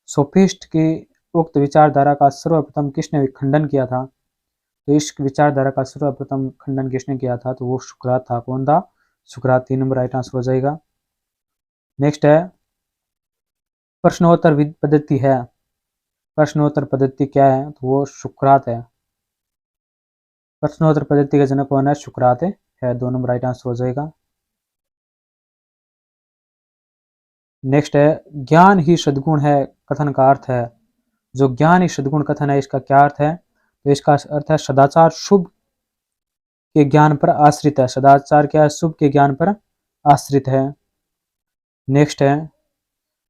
सोफिस्ट की उक्त विचारधारा का सर्वप्रथम किसने खंडन किया था? तो इस विचारधारा का सर्वप्रथम खंडन किसने किया था? तो वो सुकरात था। कौन था? सुकरात। 3 नंबर राइट आंसर हो जाएगा। नेक्स्ट है प्रश्नोत्तर पद्धति है। प्रश्नोत्तर पद्धति क्या है? तो वो सुकरात है। प्रश्नोत्तर पद्धति का जनक कौन है? सुकरात है। 2 नंबर राइट आंसर हो जाएगा। नेक्स्ट है ज्ञान ही सद्गुण है कथन का अर्थ है। जो ज्ञान ही सद्गुण कथन है इसका क्या अर्थ है? तो इसका अर्थ है सदाचार शुभ के ज्ञान पर आश्रित है। सदाचार क्या है? शुभ के ज्ञान पर आश्रित है। नेक्स्ट है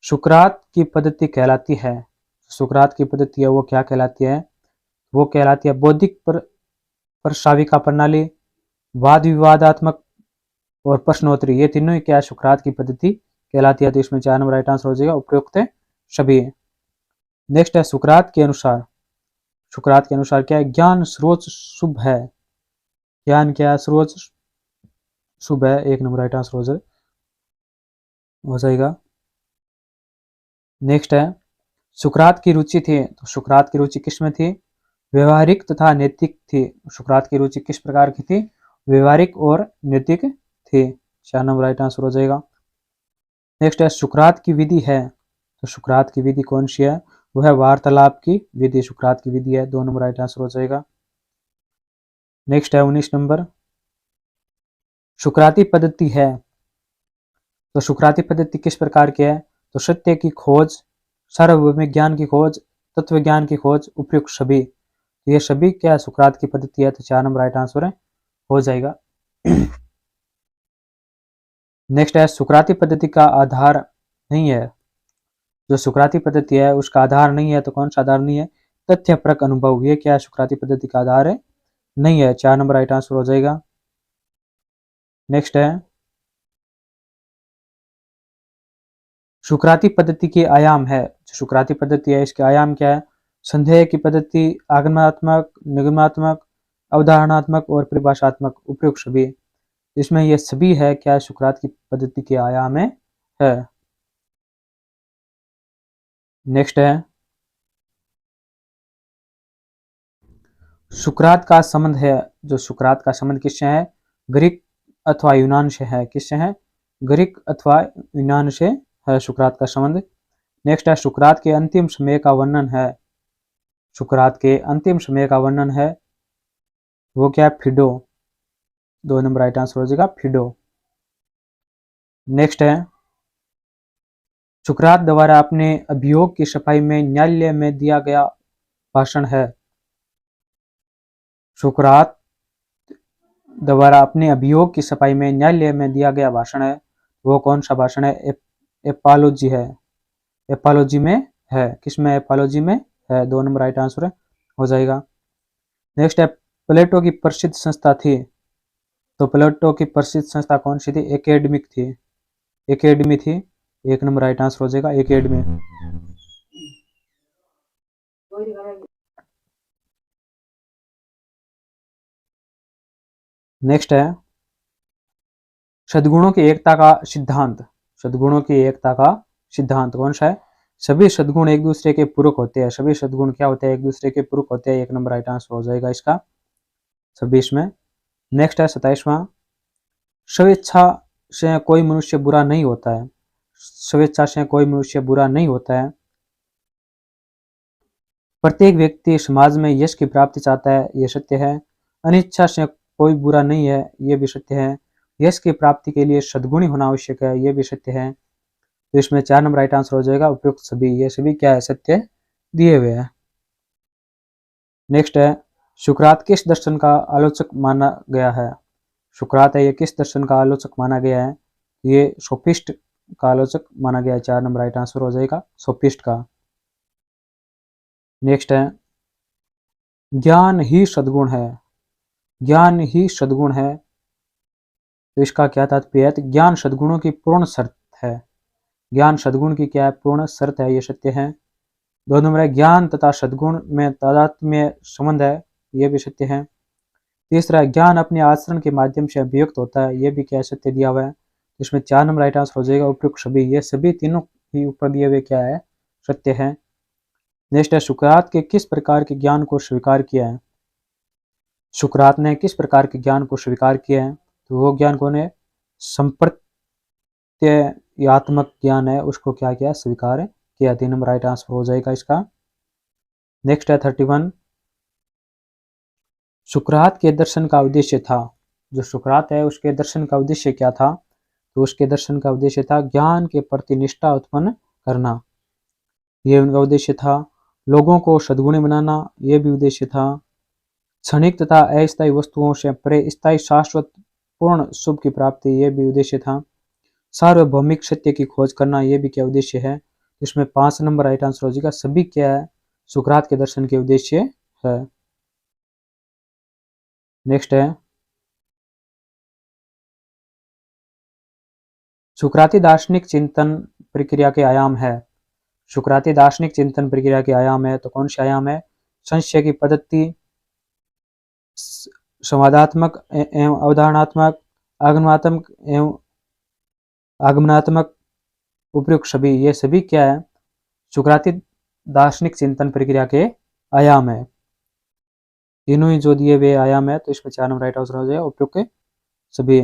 सुकरात की पद्धति कहलाती है। सुकरात की पद्धति है वो क्या कहलाती है? वो कहलाती है बौद्धिक प्रशाविका प्रणाली, वाद विवादात्मक और प्रश्नोत्तरी। ये तीनों ही क्या है? सुकरात की पद्धति कहलाती है। तो इसमें 4 नंबर राइट आंसर हो जाएगा, उपयुक्त सभी। नेक्स्ट है सुकरात के अनुसार, सुकरात के अनुसार क्या है? ज्ञान स्रोत शुभ है। ज्ञान क्या है? स्रोत शुभ है। 1 नंबर राइट आंसर हो जाएगा। नेक्स्ट है सुकरात की रुचि थी। तो सुकरात की रुचि किस में थी? व्यवहारिक तथा नैतिक थी। सुकरात की रुचि किस प्रकार की थी? व्यवहारिक और नैतिक थी। 4 नंबर राइट आंसर हो जाएगा। नेक्स्ट है सुकरात की विधि है। तो सुकरात की विधि कौन सी है? वो है वार्तालाप की विधि। सुकरात की विधि है। 2 नंबर राइट आंसर हो जाएगा। नेक्स्ट है 19 नंबर, सुकराती पद्धति है। तो सुकराती पद्धति किस प्रकार की है? तो सत्य की खोज, सार्वभौमिक ज्ञान की खोज, तत्व ज्ञान की खोज, उपयुक्त सभी। तो ये सभी क्या सुकरात की पद्धति है। तो 4 नंबर राइट आंसर हो जाएगा। नेक्स्ट है सुकराती पद्धति का आधार नहीं है। जो सुकराती पद्धति है उसका आधार नहीं है। तो कौन सा आधार नहीं है? तथ्यपरक अनुभव। ये क्या है? सुकराती पद्धति का आधार है नहीं है। 4 नंबर राइट आंसर हो जाएगा। नेक्स्ट है सुकराती पद्धति के आयाम है। जो सुकराती पद्धति है इसके आयाम क्या है? संदेह की पद्धति, आगमनात्मक, निगमात्मक, अवधारणात्मक और परिभाषात्मक, उपयुक्त सभी। इसमें ये सभी है क्या सुकरात की पद्धति के आयाम है। नेक्स्ट है सुकरात का संबंध है। जो सुकरात का संबंध किससे है? ग्रीक अथवा यूनान से है। किससे है? ग्रीक अथवा यूनान से है सुकरात का संबंध। नेक्स्ट है सुकरात के अंतिम समय का वर्णन है। सुकरात के अंतिम समय का वर्णन है वो क्या? फिडो। 2 नंबर राइट आंसर हो जाएगा, फिडो। नेक्स्ट है सुकरात द्वारा अपने अभियोग की सफाई में न्यायालय में दिया गया भाषण है। सुकरात द्वारा अपने अभियोग की सफाई में न्यायालय में दिया गया भाषण है, वो कौन सा भाषण है? एपोलॉजी है। एपोलॉजी में है, किसमें? एपोलॉजी में है। 2 नंबर राइट आंसर हो जाएगा। नेक्स्ट है, प्लेटो की प्रसिद्ध संस्था थी, तो प्लेटो की प्रसिद्ध संस्था कौन सी थी? एकेडमिक थी, एकेडमी थी। 1 नंबर राइट आंसर हो जाएगा, एकेडमी। नेक्स्ट है, सद्गुणों की एकता का सिद्धांत। सद्गुणों की एकता का सिद्धांत कौन सा है? सभी सद्गुण एक दूसरे के पूरक होते हैं। सभी सद्गुण क्या होते हैं? एक दूसरे के पूरक होते हैं। 1 नंबर राइट आंसर हो जाएगा इसका 26 में। नेक्स्ट है 27वां, स्वेच्छा से कोई मनुष्य बुरा नहीं होता है। स्वेच्छा से कोई मनुष्य बुरा नहीं होता है। प्रत्येक व्यक्ति समाज में यश की प्राप्ति चाहता है, यह सत्य है। अनिच्छा से कोई बुरा नहीं है, यह भी सत्य है। यश की प्राप्ति के लिए सद्गुणी होना आवश्यक है, यह भी सत्य है। तो इसमें 4 नंबर राइट आंसर हो जाएगा, उपयुक्त सभी। ये सभी क्या है? सत्य दिए हुए हैं। नेक्स्ट है, सुकरात किस दर्शन का आलोचक माना गया है? सुकरात है, ये किस दर्शन का आलोचक माना गया है? ये सोफिस्ट का आलोचक माना गया है। 4 नंबर राइट आंसर हो जाएगा, सोफिस्ट का। नेक्स्ट है, ज्ञान ही सद्गुण है। ज्ञान ही सद्गुण है, तो इसका क्या तात्पर्य है? ज्ञान सद्गुणों की पूर्ण शर्त है। ज्ञान सद्गुण की क्या है? पूर्ण शर्त है, ये सत्य है। 2 नंबर है, ज्ञान तथा सद्गुण में तादात्म्य संबंध है, ये भी सत्य है। तीसरा है, ज्ञान अपने आचरण के माध्यम से अभिव्यक्त होता है, ये भी क्या सत्य दिया हुआ है। इसमें 4 नंबर राइट आंसर हो जाएगा, उपयुक्त सभी। ये सभी तीनों ही ऊपर दिए हुए क्या है? सत्य है। नेक्स्ट है, सुकरात के किस प्रकार के ज्ञान को स्वीकार किया है? सुकरात ने किस प्रकार के ज्ञान को स्वीकार किया है? तो वो ज्ञान कौन है? संप्रत्ययात्मक ज्ञान है, उसको क्या किया? स्वीकार किया। 3 नंबर राइट आंसर हो जाएगा इसका। नेक्स्ट है 31, सुकरात के दर्शन का उद्देश्य था। जो सुकरात है उसके दर्शन का उद्देश्य क्या था? तो उसके दर्शन का उद्देश्य था ज्ञान के प्रति निष्ठा उत्पन्न करना, ये उनका उद्देश्य था। लोगों को सद्गुणी बनाना, ये भी उद्देश्य था। क्षणिक तथा अस्थायी वस्तुओं से परे स्थायी शाश्वत पूर्ण शुभ की प्राप्ति, ये भी उद्देश्य था। सार्वभौमिक सत्य की खोज करना, ये भी क्या उद्देश्य है? इसमें 5 नंबर राइट आंसर हो जाएगा, सभी क्या है? सुकरात के दर्शन के उद्देश्य है। नेक्स्ट है, सुकराती दार्शनिक चिंतन प्रक्रिया के आयाम है। सुकराती दार्शनिक चिंतन प्रक्रिया के आयाम है, तो कौन से आयाम है? संशय की पद्धति, संवादात्मक एवं अवधारणात्मक, आगमनात्मक एवं आगमनात्मक, उपयुक्त सभी। ये सभी क्या है? सुकराती दार्शनिक चिंतन प्रक्रिया के आयाम है। तीनों ही जो दिए हुए आयाम है, तो इसमें 4 नंबर राइट आंसर हो जाएगा, उपयुक्त सभी।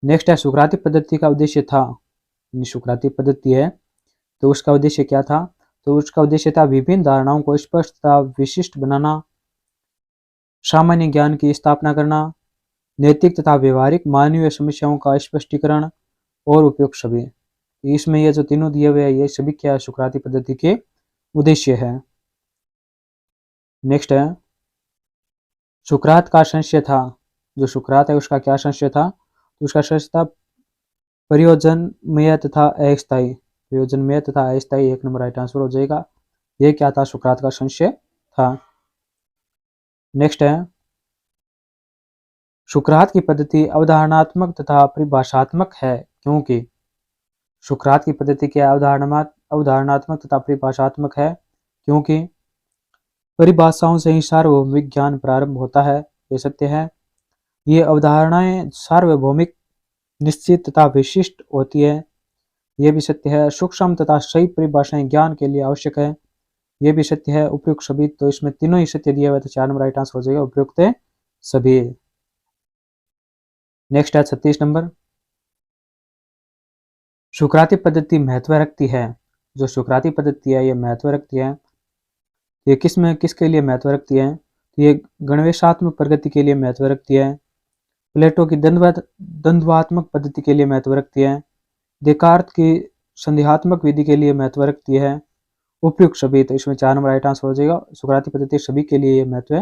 नेक्स्ट है, सुकराती पद्धति का उद्देश्य था। सुकराती पद्धति है, तो उसका उद्देश्य क्या था? तो उसका उद्देश्य था विभिन्न धारणाओं को स्पष्ट तथा विशिष्ट बनाना, सामान्य ज्ञान की स्थापना करना, नैतिक तथा व्यवहारिक मानवीय समस्याओं का स्पष्टीकरण और उपयुक्त सभी। इसमें ये जो तीनों दिए हुए हैं, ये सभी क्या है? सुकराती पद्धति के उद्देश्य है। नेक्स्ट है, सुकरात का संशय था। जो सुकरात है उसका क्या संशय था? तो उसका संशय था प्रयोजनमय तथा अस्थायी। प्रयोजनमय तथा अस्थायी, 1 नंबर राइट आंसर हो जाएगा। ये क्या था? सुकरात का संशय था। नेक्स्ट है, सुकरात की पद्धति अवधारणात्मक तथा परिभाषात्मक है, क्योंकि सुकरात की पद्धति क्या अवधारणात्मक तथा परिभाषात्मक है? क्योंकि परिभाषाओं से ही सार्वभौमिक ज्ञान प्रारंभ होता है, ये सत्य है। ये अवधारणाएं सार्वभौमिक, निश्चित तथा विशिष्ट होती है, ये भी सत्य है। सूक्ष्म तथा सही परिभाषाएं ज्ञान के लिए आवश्यक है, ये भी सत्य है। उपयुक्त सभी, तो इसमें तीनों ही सत्य दिए हुए, तो 4 नंबर राइट आंसर हो जाएगा, उपयुक्त सभी। नेक्स्ट है 36 नंबर, सुकराती पद्धति महत्व रखती है। जो सुकराती पद्धति है ये महत्व रखती है। ये किसके लिए महत्व रखती है? तो ये गणवेशात्मक प्रगति के लिए महत्व रखती है। प्लेटो की द्वंद्वात्मक पद्धति के लिए महत्व रखती है। देकार्त की संदेहात्मक विधि के लिए महत्व रखती है। उपयुक्त सभी, तो इसमें 4 नंबर राइट आंसर हो जाएगा। सुकराती पद्धति सभी के लिए ये महत्व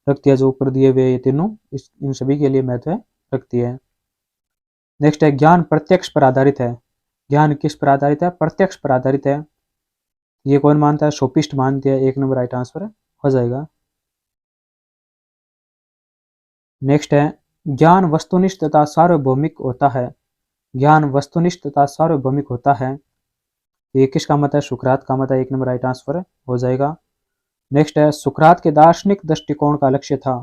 रखती है। जो ऊपर दिए हुए ये तीनों इन सभी के लिए महत्व रखती है। नेक्स्ट है ज्ञान प्रत्यक्ष पर आधारित है। ज्ञान किस पर आधारित है? प्रत्यक्ष पर आधारित है। ये कौन मानता है? सोफिस्ट मानते हैं। 1 नंबर राइट आंसर हो जाएगा। नेक्स्ट है ज्ञान वस्तुनिष्ठ तथा सार्वभौमिक होता है। ज्ञान वस्तुनिष्ठ तथा सार्वभौमिक होता है। ये किसका मत है? सुकरात का मत है। 1 नंबर राइट आंसर हो जाएगा। नेक्स्ट है सुकरात के दार्शनिक दृष्टिकोण का लक्ष्य था।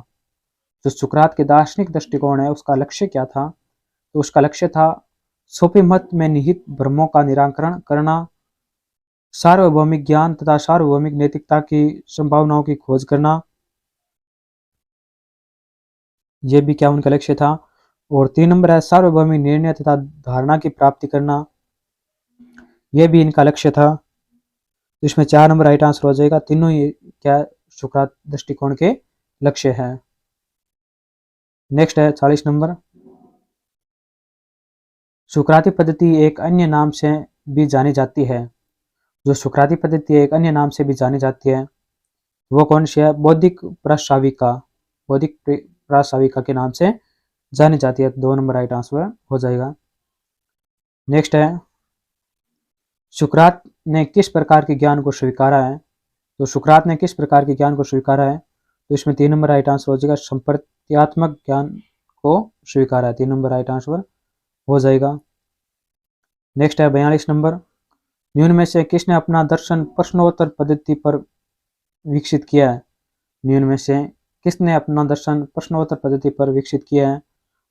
जो सुकरात के दार्शनिक दृष्टिकोण है उसका लक्ष्य क्या था? तो उसका लक्ष्य था सोफी मत में निहित भ्रमों का निराकरण करना, सार्वभौमिक ज्ञान तथा सार्वभौमिक नैतिकता की संभावनाओं की खोज करना। ये भी क्या उनका लक्ष्य था। और 3 नंबर है सार्वभौमिक निर्णय तथा धारणा की प्राप्ति करना। यह भी इनका लक्ष्य था। तो इसमें 4 नंबर राइट आंसर हो जाएगा। तीनों ही क्या सुकरात दृष्टिकोण के लक्ष्य है। नेक्स्ट है 40 नंबर। सुकराती पद्धति एक अन्य नाम से भी जानी जाती है। जो सुकराती पद्धति एक अन्य नाम से भी जानी जाती है वो कौन सी है? बौद्धिक प्रस्ताविका। बौद्धिक प्रस्ताविका के नाम से जानी जाती है। 2 नंबर राइट आंसर हो जाएगा। नेक्स्ट है सुकरात ने किस प्रकार के ज्ञान को स्वीकारा है। तो सुकरात ने किस प्रकार के ज्ञान को स्वीकारा है? तो इसमें 3 नंबर राइट आंसर हो जाएगा। संप्रत्यात्मक ज्ञान को स्वीकारा है। 3 नंबर राइट आंसर हो जाएगा। नेक्स्ट है 42 नंबर। निम्न में से किसने अपना दर्शन प्रश्नोत्तर पद्धति पर विकसित किया है? निम्न में से किसने अपना दर्शन प्रश्नोत्तर पद्धति पर विकसित किया है?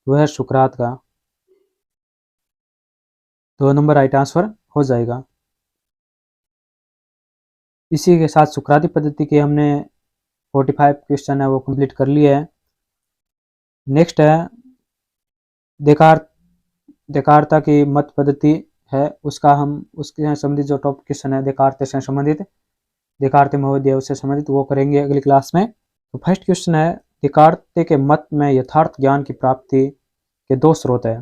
वह है सुकरात का। 2 नंबर राइट आंसर हो जाएगा। इसी के साथ सुकराती पद्धति के हमने 45 क्वेश्चन है वो कंप्लीट कर लिए है। नेक्स्ट है देकार्ता की मत पद्धति है उसका हम उसके संबंधित जो टॉपिक क्वेश्चन है देकार्त से संबंधित, देकार्त महोदय उससे संबंधित वो करेंगे अगली क्लास में। तो फर्स्ट क्वेश्चन है देकार्त के मत में यथार्थ ज्ञान की प्राप्ति के 2 स्रोत है।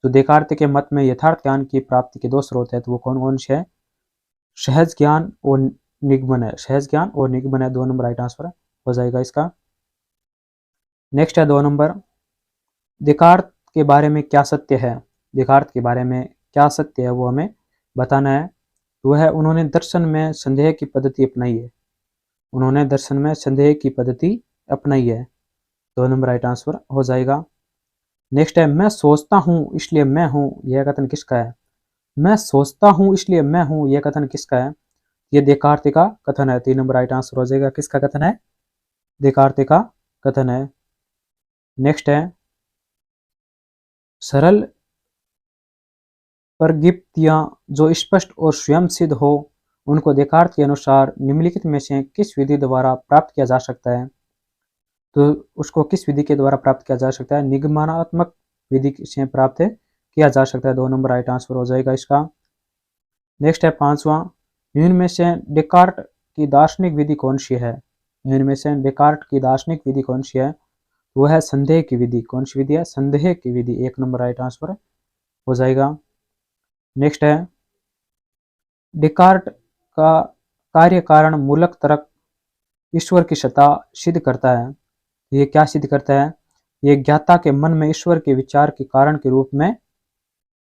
तो देकार्त के मत में यथार्थ ज्ञान की प्राप्ति के 2 स्रोत है। तो वो कौन कौन से है? सहज ज्ञान और निगमन है। सहज ज्ञान और निगमन है। 2 नंबर राइट आंसर हो जाएगा इसका। नेक्स्ट है 2 नंबर। देकार्त के बारे में क्या सत्य है? देकार्त के बारे में क्या सत्य है वो हमें बताना है। तो वह उन्होंने दर्शन में संदेह की पद्धति अपनाई है। उन्होंने दर्शन में संदेह की पद्धति अपनाई है। 2 नंबर राइट आंसर हो जाएगा। नेक्स्ट है मैं सोचता हूँ इसलिए मैं हूँ यह कथन किसका है? मैं सोचता हूँ इसलिए मैं हूँ यह कथन किसका है? ये देकार्त का कथन है। 3 नंबर राइट आंसर हो जाएगा। किसका कथन है? देकार्त का कथन है। नेक्स्ट है सरल प्रगिप्तियां जो स्पष्ट और स्वयं सिद्ध हो उनको देकार्त के अनुसार निम्नलिखित में से किस विधि द्वारा प्राप्त किया जा सकता है? तो उसको किस विधि के द्वारा प्राप्त किया जा सकता है? निगमनात्मक विधि से प्राप्त किया जा सकता है। 2 नंबर राइट आंसर हो जाएगा इसका। नेक्स्ट है 5वां। निम्न में से डेकार्ट की दार्शनिक विधि कौन सी है? निम्न में से डेकार्ट की दार्शनिक विधि कौन सी है? वह है संदेह की विधि। कौन सी विधि है? संदेह की विधि। 1 नंबर राइट आंसर हो जाएगा। नेक्स्ट है डेकार्ट का कार्य कारण मूलक तर्क ईश्वर की सत्ता सिद्ध करता है। ये क्या सिद्ध करता है? ये ज्ञाता के मन में ईश्वर के विचार के कारण के रूप में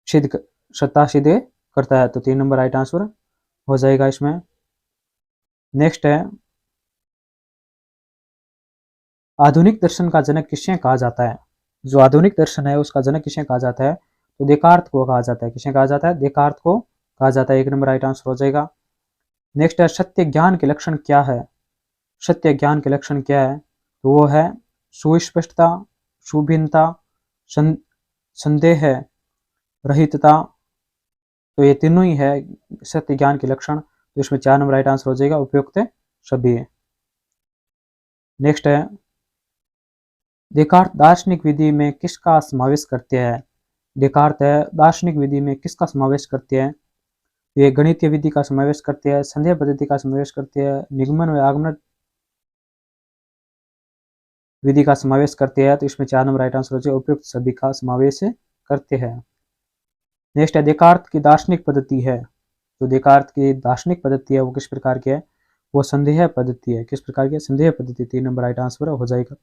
सत्ता सिद्ध करता है। तो 3 नंबर राइट आंसर हो जाएगा इसमें। नेक्स्ट है आधुनिक दर्शन का जनक किसे कहा जाता है? जो आधुनिक दर्शन है उसका जनक किसे कहा जाता है? तो देकार्त को कहा जाता है। किसे कहा जाता है? देकार्त को कहा जाता है। 1 नंबर राइट आंसर हो जाएगा। नेक्स्ट है सत्य ज्ञान के लक्षण क्या है? सत्य ज्ञान के लक्षण क्या है? तो वो है सुस्पष्टता, सुभिन्नता, संदेह रहितता। तो ये तीनों ही है सत्य ज्ञान के लक्षण। तो इसमें 4 नंबर राइट आंसर हो जाएगा। उपयुक्त सभी है। नेक्स्ट है देकार्त दार्शनिक विधि में किसका समावेश करते हैं? देकार्त है दार्शनिक विधि में किसका समावेश करते हैं? ये गणितीय विधि का समावेश करते हैं, संदेह पद्धति का समावेश करते हैं, निगमन व आगमन विधि का समावेश करते हैं। तो इसमें 4 नंबर राइट आंसर हो जाएगा। उपयुक्त सभी का समावेश करते हैं। नेक्स्ट है देकार्त की दार्शनिक पद्धति है। तो देकार्त की दार्शनिक पद्धति है वो किस प्रकार की है? वो संदेह पद्धति है। किस प्रकार की? संदेह पद्धति। 3 नंबर राइट आंसर हो जाएगा।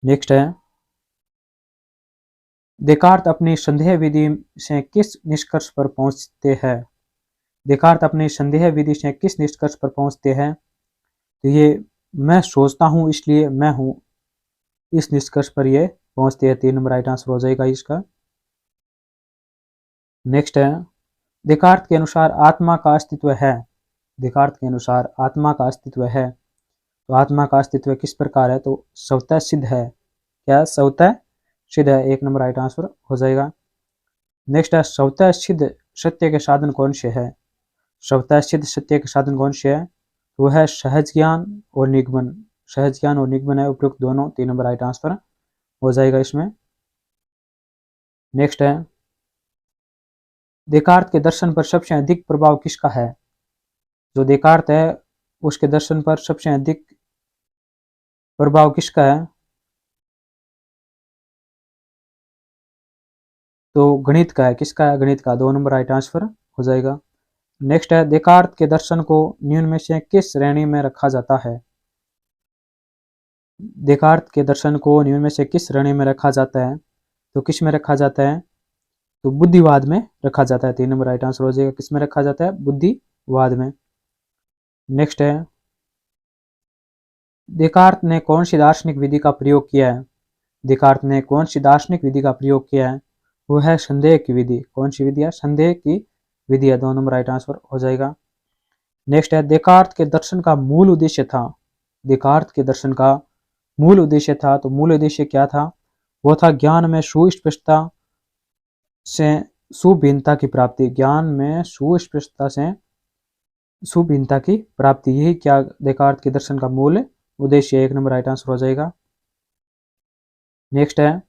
नेक्स्ट है, देकार्त अपनी संदेह विधि से किस निष्कर्ष पर पहुंचते हैं? देकार्त अपनी संदेह विधि से किस निष्कर्ष पर पहुंचते हैं? तो ये मैं सोचता हूं इसलिए मैं हूं, इस निष्कर्ष पर ये पहुंचते हैं। 3 नंबर राइट आंसर हो जाएगा इसका। नेक्स्ट है, देकार्त के अनुसार आत्मा का अस्तित्व है। देकार्त के अनुसार आत्मा का अस्तित्व है, तो आत्मा का अस्तित्व किस प्रकार है? तो स्वतः सिद्ध है। क्या? स्वतः सिद्ध है। 1 नंबर राइट आंसर हो जाएगा। नेक्स्ट है, स्वतः सिद्ध सत्य के साधन कौन से है? स्वतः सिद्ध सत्य के साधन कौन से है? वो है सहज ज्ञान और निगमन। सहज ज्ञान और निगमन है उपयुक्त दोनों। 3 नंबर राइट आंसर हो जाएगा इसमें। नेक्स्ट है, देकार्त के दर्शन पर सबसे अधिक प्रभाव किसका है? जो देकार्त है उसके दर्शन पर सबसे अधिक प्रभाव किसका है? तो गणित का है। किसका है? गणित का। 2 नंबर राइट आंसर हो जाएगा। नेक्स्ट है, देकार्त के दर्शन को निम्न में से किस श्रेणी में रखा जाता है? देकार्त के दर्शन को निम्न में से किस श्रेणी में रखा जाता है? तो किस में रखा जाता है? तो बुद्धिवाद में रखा जाता है। 3 नंबर राइट आंसर हो जाएगा। किस में रखा जाता है? बुद्धिवाद में। नेक्स्ट है, देकार्त ने कौन सी दार्शनिक विधि का प्रयोग किया है? देकार्त ने कौन सी दार्शनिक विधि का प्रयोग किया है? वो है संदेह की विधि। कौन सी विधि है? संदेह की विधि है। 2 नंबर राइट आंसर हो जाएगा। नेक्स्ट है, देकार्त के दर्शन का मूल उद्देश्य था। देकार्त के दर्शन का मूल उद्देश्य था, तो मूल उद्देश्य क्या था? वो था ज्ञान में सुस्पष्टता से सुभिन्नता की प्राप्ति। ज्ञान में सुस्पष्टता से सुभिन्नता की प्राप्ति, यही क्या देकार्त के दर्शन का मूल उद्देश्य। 1 नंबर राइट आंसर हो जाएगा। नेक्स्ट है,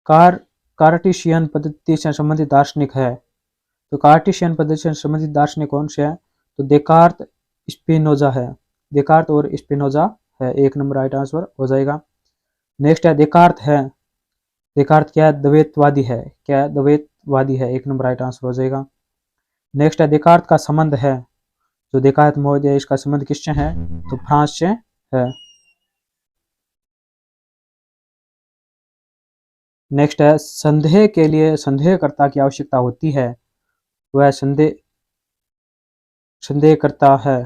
कार्टेशियन पद्धति से संबंधित दार्शनिक है। तो कार्टेशियन पद्धति से संबंधित दार्शनिक कौन से है? तो देकार्त, स्पिनोजा है। देकार्त और स्पिनोजा है। 1 नंबर राइट आंसर हो जाएगा। नेक्स्ट है, देकार्त है। देकार्त क्या है? द्वैतवादी है। क्या है? द्वैतवादी है। 1 नंबर राइट आंसर हो जाएगा। नेक्स्ट है, देकार्त का संबंध है। जो देकार्त महोदय इसका संबंध किससे है? तो फ्रांस से है। नेक्स्ट है, संदेह के लिए संदेहकर्ता की आवश्यकता होती है। वह संदेहकर्ता है।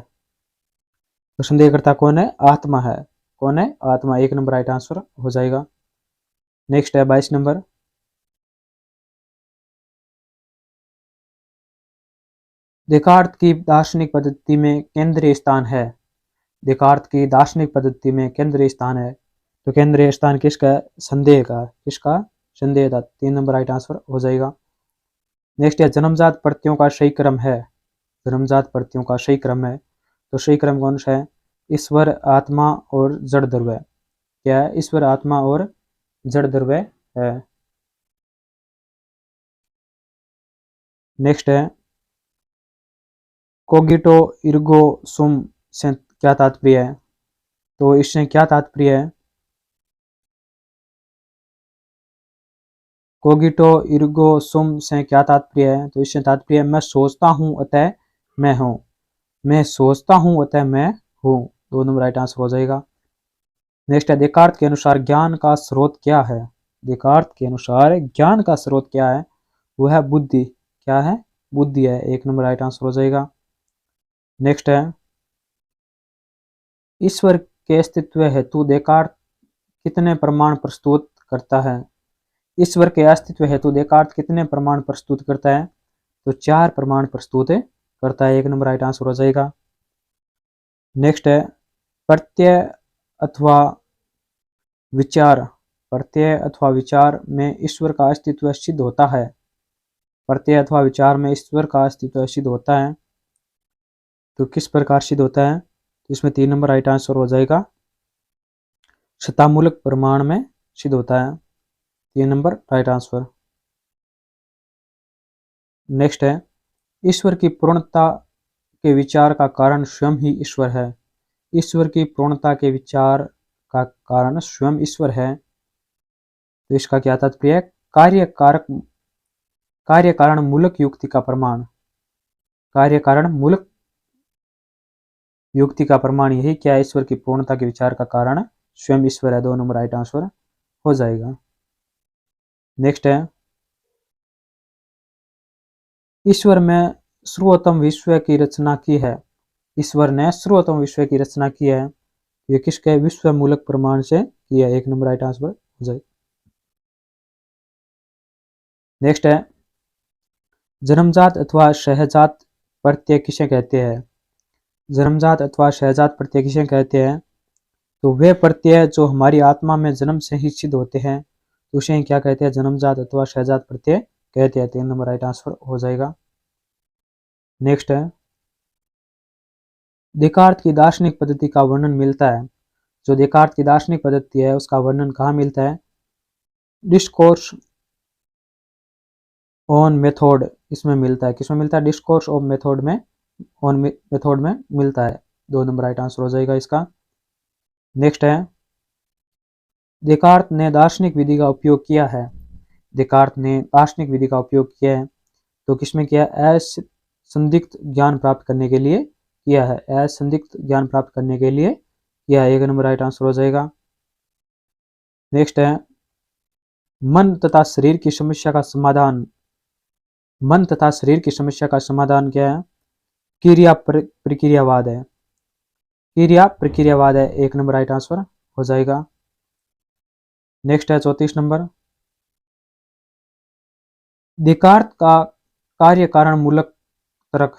तो संदेहकर्ता कौन है? आत्मा है। कौन है? आत्मा। 1 नंबर राइट आंसर हो जाएगा। नेक्स्ट है 22 नंबर, देकार्त की दार्शनिक पद्धति में केंद्रीय स्थान है। देकार्त की दार्शनिक पद्धति में केंद्रीय स्थान है, तो केंद्रीय स्थान किसका है? संदेह का। किसका? संदेह का। 3 नंबर राइट आंसर हो जाएगा। नेक्स्ट है, जन्मजात प्रत्ययों का सही क्रम है। जन्मजात प्रत्ययों का सही क्रम है, तो सही क्रम कौन सा है? ईश्वर, आत्मा और जड़ द्रव्य। क्या है? ईश्वर, आत्मा और जड़ द्रव्य है। नेक्स्ट है, कोगिटो इर्गो सुम से क्या तात्पर्य है? तो इससे क्या तात्पर्य है? कोगिटो इर्गो सुम से क्या तात्पर्य है? तो इससे तात्पर्य मैं सोचता हूँ अतः मैं हूँ। मैं सोचता हूँ अतः मैं हूँ। 2 नंबर राइट आंसर हो जाएगा। नेक्स्ट है, देकार्त के अनुसार ज्ञान का स्रोत क्या है? देकार्त के अनुसार ज्ञान का स्रोत क्या है? वो है बुद्धि। क्या है? बुद्धि है। 1 नंबर राइट आंसर हो जाएगा। नेक्स्ट है, ईश्वर के अस्तित्व हेतु देकार्त कितने प्रमाण प्रस्तुत करता है? ईश्वर के अस्तित्व हेतु देकार्त कितने प्रमाण प्रस्तुत करता है? तो 4 प्रमाण प्रस्तुत करता है। 1 नंबर राइट आंसर हो जाएगा। नेक्स्ट है, प्रत्यय अथवा विचार। प्रत्यय अथवा विचार में ईश्वर का अस्तित्व सिद्ध होता है। प्रत्यय अथवा विचार में ईश्वर का अस्तित्व सिद्ध होता है, तो किस प्रकार सिद्ध होता है? तो इसमें 3 नंबर राइट आंसर हो जाएगा। सत्तामूलक प्रमाण में सिद्ध होता है। 3 नंबर राइट आंसर। नेक्स्ट है, ईश्वर की पूर्णता के विचार का कारण स्वयं ही ईश्वर है। ईश्वर की पूर्णता के विचार का कारण स्वयं ईश्वर है, तो इसका क्या तात्पर्य है? कार्य कारण मूलक युक्ति का प्रमाण। कार्य कारण मूलक युक्ति का प्रमाण यही क्या है, ईश्वर की पूर्णता के विचार का कारण स्वयं ईश्वर है। 2 नंबर राइट आंसर हो जाएगा। नेक्स्ट है, ईश्वर में सर्वोत्तम विश्व की रचना की है। ईश्वर ने सर्वोत्तम विश्व की रचना की है, ये किसके विश्व मूलक प्रमाण से किया है। 1 नंबर राइट आंसर हो जाए। नेक्स्ट है, जन्मजात अथवा सहजात प्रत्यय किसे कहते हैं। जन्मजात अथवा सहजात प्रत्यय किसे कहते हैं, तो वे प्रत्यय जो हमारी आत्मा में जन्म से ही सिद्ध होते हैं, तो उसे क्या कहते हैं, जन्मजात अथवा सहजात प्रत्यय कहते हैं। 3 नंबर राइट आंसर हो जाएगा। नेक्स्ट है, देकार्त की दार्शनिक पद्धति का वर्णन मिलता है। जो देकार्त की दार्शनिक पद्धति है उसका वर्णन कहाँ मिलता है, डिस्कोर्स ऑन मेथड इसमें मिलता है। किसमें मिलता है, डिस्कोर्स ऑफ मेथड में, ऑन मेथड में मिलता है। 2 नंबर राइट आंसर हो जाएगा इसका। नेक्स्ट है, देकार्त ने दार्शनिक विधि का उपयोग किया है। देकार्त ने दार्शनिक विधि का उपयोग किया है, तो किसमें किया, असंदिग्ध ज्ञान प्राप्त करने के लिए किया है। असंदिग्ध ज्ञान प्राप्त करने के लिए किया है। 1 नंबर राइट आंसर हो जाएगा। नेक्स्ट है, मन तथा शरीर की समस्या का समाधान। मन तथा शरीर की समस्या का समाधान क्या है, क्रिया प्रक्रियावाद है। क्रिया प्रक्रियावाद है। 1 नंबर राइट आंसर हो जाएगा। नेक्स्ट है 34 नंबर, देकार्त का कार्य कारण मूलक तर्क।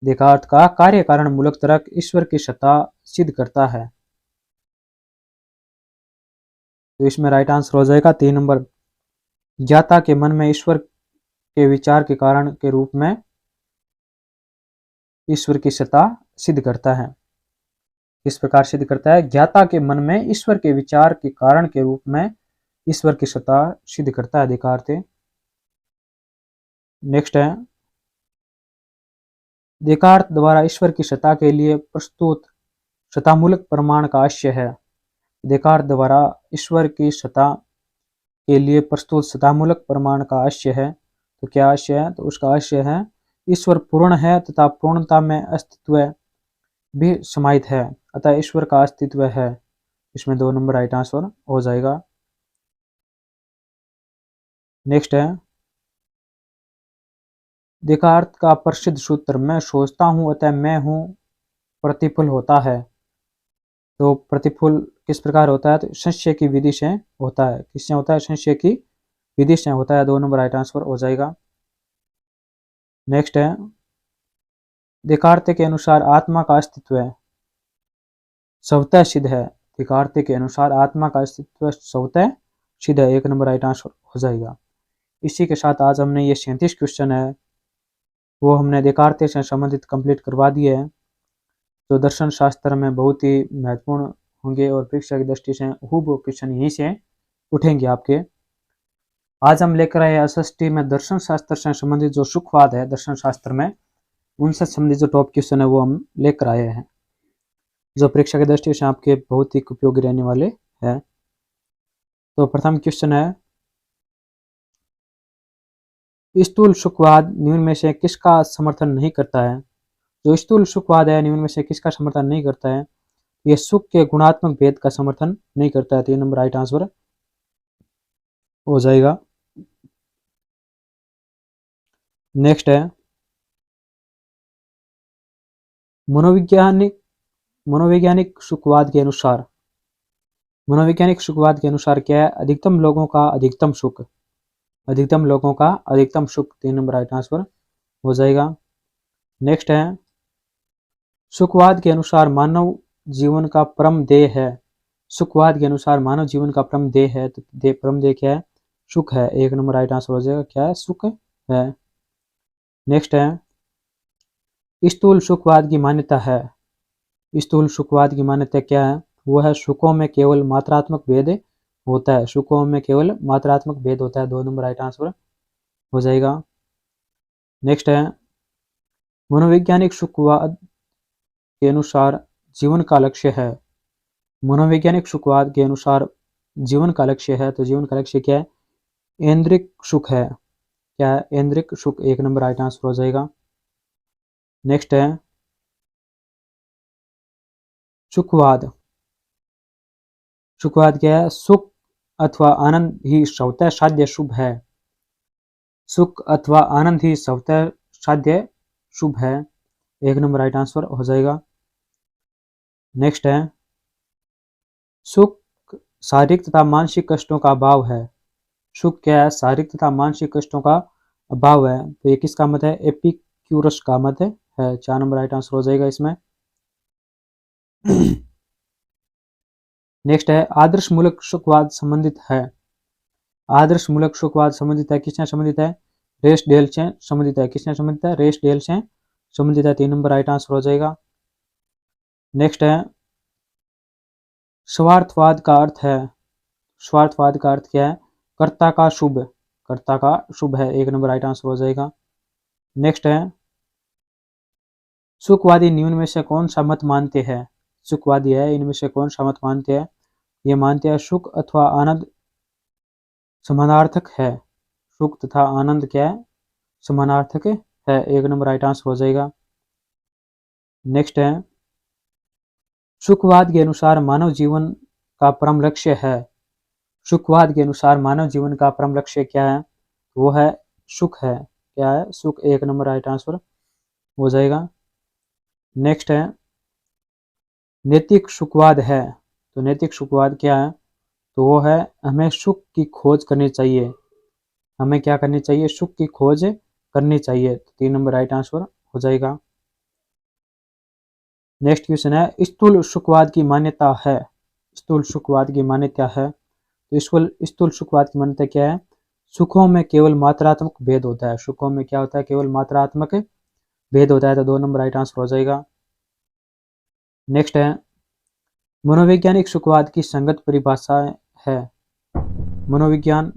देकार्त का कार्य कारण मूलक तर्क ईश्वर की सत्ता सिद्ध करता है, तो इसमें राइट आंसर हो जाएगा 3 नंबर, ज्ञाता के मन में ईश्वर के विचार के कारण के रूप में ईश्वर की सत्ता सिद्ध करता है। किस प्रकार सिद्ध करता है, ज्ञाता के मन में ईश्वर के विचार के कारण के रूप में ईश्वर की सत्ता सिद्ध करता है देकार्त। नेक्स्ट है, देकार्त द्वारा ईश्वर की सत्ता के लिए प्रस्तुत सत्तामूलक प्रमाण का आशय है। देकार्त द्वारा ईश्वर की सत्ता के लिए प्रस्तुत सत्तामूलक प्रमाण का आशय है, तो क्या आशय है, तो उसका आशय है ईश्वर पूर्ण है तथा पूर्णता में अस्तित्व भी समाहित है, अतः ईश्वर का अस्तित्व है। इसमें 2 नंबर राइट आंसर हो जाएगा। नेक्स्ट है, देकार्त का प्रसिद्ध सूत्र मैं सोचता हूं अतः मैं हूं प्रतिफल होता है, तो प्रतिफल किस प्रकार होता है, तो संशय की विधि से होता है। किससे होता है, संशय की विधि से होता है। 2 नंबर राइट आंसर हो जाएगा। नेक्स्ट है, देकार्त के अनुसार आत्मा का अस्तित्व स्वतः सिद्ध है। देकार्त के अनुसार आत्मा का अस्तित्व स्वतः सिद्ध है। 1 नंबर राइट आंसर हो जाएगा। इसी के साथ आज हमने ये 37 क्वेश्चन है वो हमने देकार्त से संबंधित कंप्लीट करवा दिए हैं, जो दर्शन शास्त्र में बहुत ही महत्वपूर्ण होंगे और परीक्षा की दृष्टि से खूब क्वेश्चन यहीं से उठेंगे आपके। आज हम लेकर आए एसएसटी में दर्शन शास्त्र से संबंधित जो सुखवाद है दर्शन शास्त्र में, उनसे संबंधित जो टॉप क्वेश्चन है वो हम लेकर आए हैं, जो परीक्षा की दृष्टि से आपके बहुत ही उपयोगी रहने वाले हैं। तो प्रथम क्वेश्चन है, स्थूल सुखवाद निम्न में से किसका समर्थन नहीं करता है। जो स्थूल सुखवाद है निम्न में से किसका समर्थन नहीं करता है, यह सुख के गुणात्मक भेद का समर्थन नहीं करता है। 3 नंबर राइट आंसर हो जाएगा। नेक्स्ट है, मनोवैज्ञानिक सुखवाद के अनुसार, मनोवैज्ञानिक सुखवाद के अनुसार क्या है, अधिकतम लोगों का अधिकतम सुख, अधिकतम लोगों का अधिकतम सुख। 3 नंबर राइट आंसर हो जाएगा। नेक्स्ट है, सुखवाद के अनुसार मानव जीवन का परम ध्येय है। सुखवाद के अनुसार मानव जीवन का परम ध्येय है, तो परम ध्येय क्या है, सुख है। 1 नंबर राइट आंसर हो जाएगा, क्या है, सुख है। नेक्स्ट है, स्थूल सुखवाद की मान्यता है। स्थूल सुखवाद की मान्यता क्या है, वो है सुखों में केवल मात्रात्मक भेद होता है। सुखों में केवल मात्रात्मक भेद होता है। 2 नंबर राइट आंसर हो जाएगा। नेक्स्ट है, मनोवैज्ञानिक सुखवाद के अनुसार जीवन का लक्ष्य है। मनोवैज्ञानिक सुखवाद के अनुसार जीवन का लक्ष्य है, तो जीवन का लक्ष्य क्या है, ऐन्द्रिक सुख है। क्या है, ऐन्द्रिक सुख। 1 नंबर राइट आंसर हो जाएगा। नेक्स्ट है सुखवाद। सुखवाद क्या है? सुख अथवा आनंद ही स्वतः साध्य शुभ है। सुख अथवा आनंद ही स्वतः साध्य शुभ है। एक नंबर राइट आंसर हो जाएगा। नेक्स्ट है सुख शारीरिक तथा मानसिक कष्टों का अभाव है। सुख क्या है? शारीरिक तथा मानसिक कष्टों का अभाव है। तो ये किसका मत है? एपिक्यूरस का मत है। 4 नंबर राइट आंसर हो जाएगा इसमें। नेक्स्ट है आदर्श मूलक सुखवाद संबंधित है। आदर्श मूलक सुखवाद संबंधित है, किसने संबंधित है? रेस डेल से संबंधित है। किसने संबंधित है? रेस डेल से संबंधित है। 3 नंबर राइट आंसर हो जाएगा। नेक्स्ट है स्वार्थवाद का अर्थ है। स्वार्थवाद का अर्थ क्या है? कर्ता का शुभ। कर्ता का शुभ है। 1 नंबर राइट आंसर हो जाएगा। नेक्स्ट है सुखवादी निम्न में से कौन सा मत मानते हैं? सुखवादी है, इनमें से कौन सा मत मानते हैं? ये मानते हैं सुख अथवा आनंद समानार्थक है। सुख तथा आनंद क्या है? समानार्थक है। 1 नंबर राइट आंसर हो जाएगा। नेक्स्ट है सुखवाद के अनुसार मानव जीवन का परम लक्ष्य है। सुखवाद के अनुसार मानव जीवन का परम लक्ष्य क्या है? वो है सुख है। क्या है? सुख। 1 नंबर राइट आंसर हो जाएगा। नेक्स्ट है नैतिक सुखवाद है। तो नैतिक सुखवाद क्या है? तो वो है हमें सुख की खोज करनी चाहिए। हमें क्या करनी चाहिए? सुख की खोज करनी चाहिए। तो 3 नंबर राइट आंसर हो जाएगा। नेक्स्ट क्वेश्चन है स्थूल सुखवाद की मान्यता है। स्थूल सुखवाद की मान्यता है। तो स्थूल सुखवाद की मान्यता क्या है? सुखों में केवल मात्रात्मक भेद होता है। सुखों में क्या होता है? केवल मात्रात्मक भेद होता है। तो 2 नंबर राइट आंसर हो जाएगा। नेक्स्ट है मनोवैज्ञानिक सुखवाद की संगत परिभाषा है। मनोविज्ञान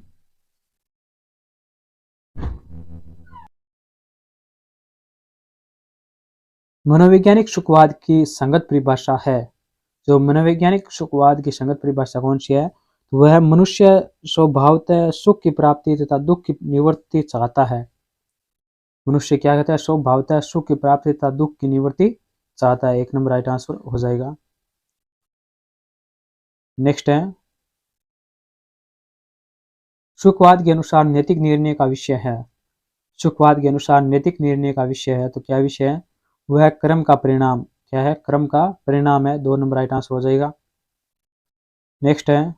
मनोवैज्ञानिक सुखवाद की संगत परिभाषा है। जो मनोवैज्ञानिक सुखवाद की संगत परिभाषा कौन सी है? तो वह मनुष्य स्वभावतः सुख की प्राप्ति तथा दुख की निवृत्ति चाहता है। मनुष्य क्या कहता है? स्वभावतः सुख की प्राप्ति तथा दुख की निवृत्ति चाहता है। 1 नंबर राइट आंसर हो जाएगा। नेक्स्ट है सुखवाद के अनुसार नैतिक निर्णय का विषय है। सुखवाद के अनुसार नैतिक निर्णय का विषय है। तो क्या विषय है? वह कर्म का परिणाम। क्या है? कर्म का परिणाम है। 2 नंबर राइट आंसर हो जाएगा। नेक्स्ट है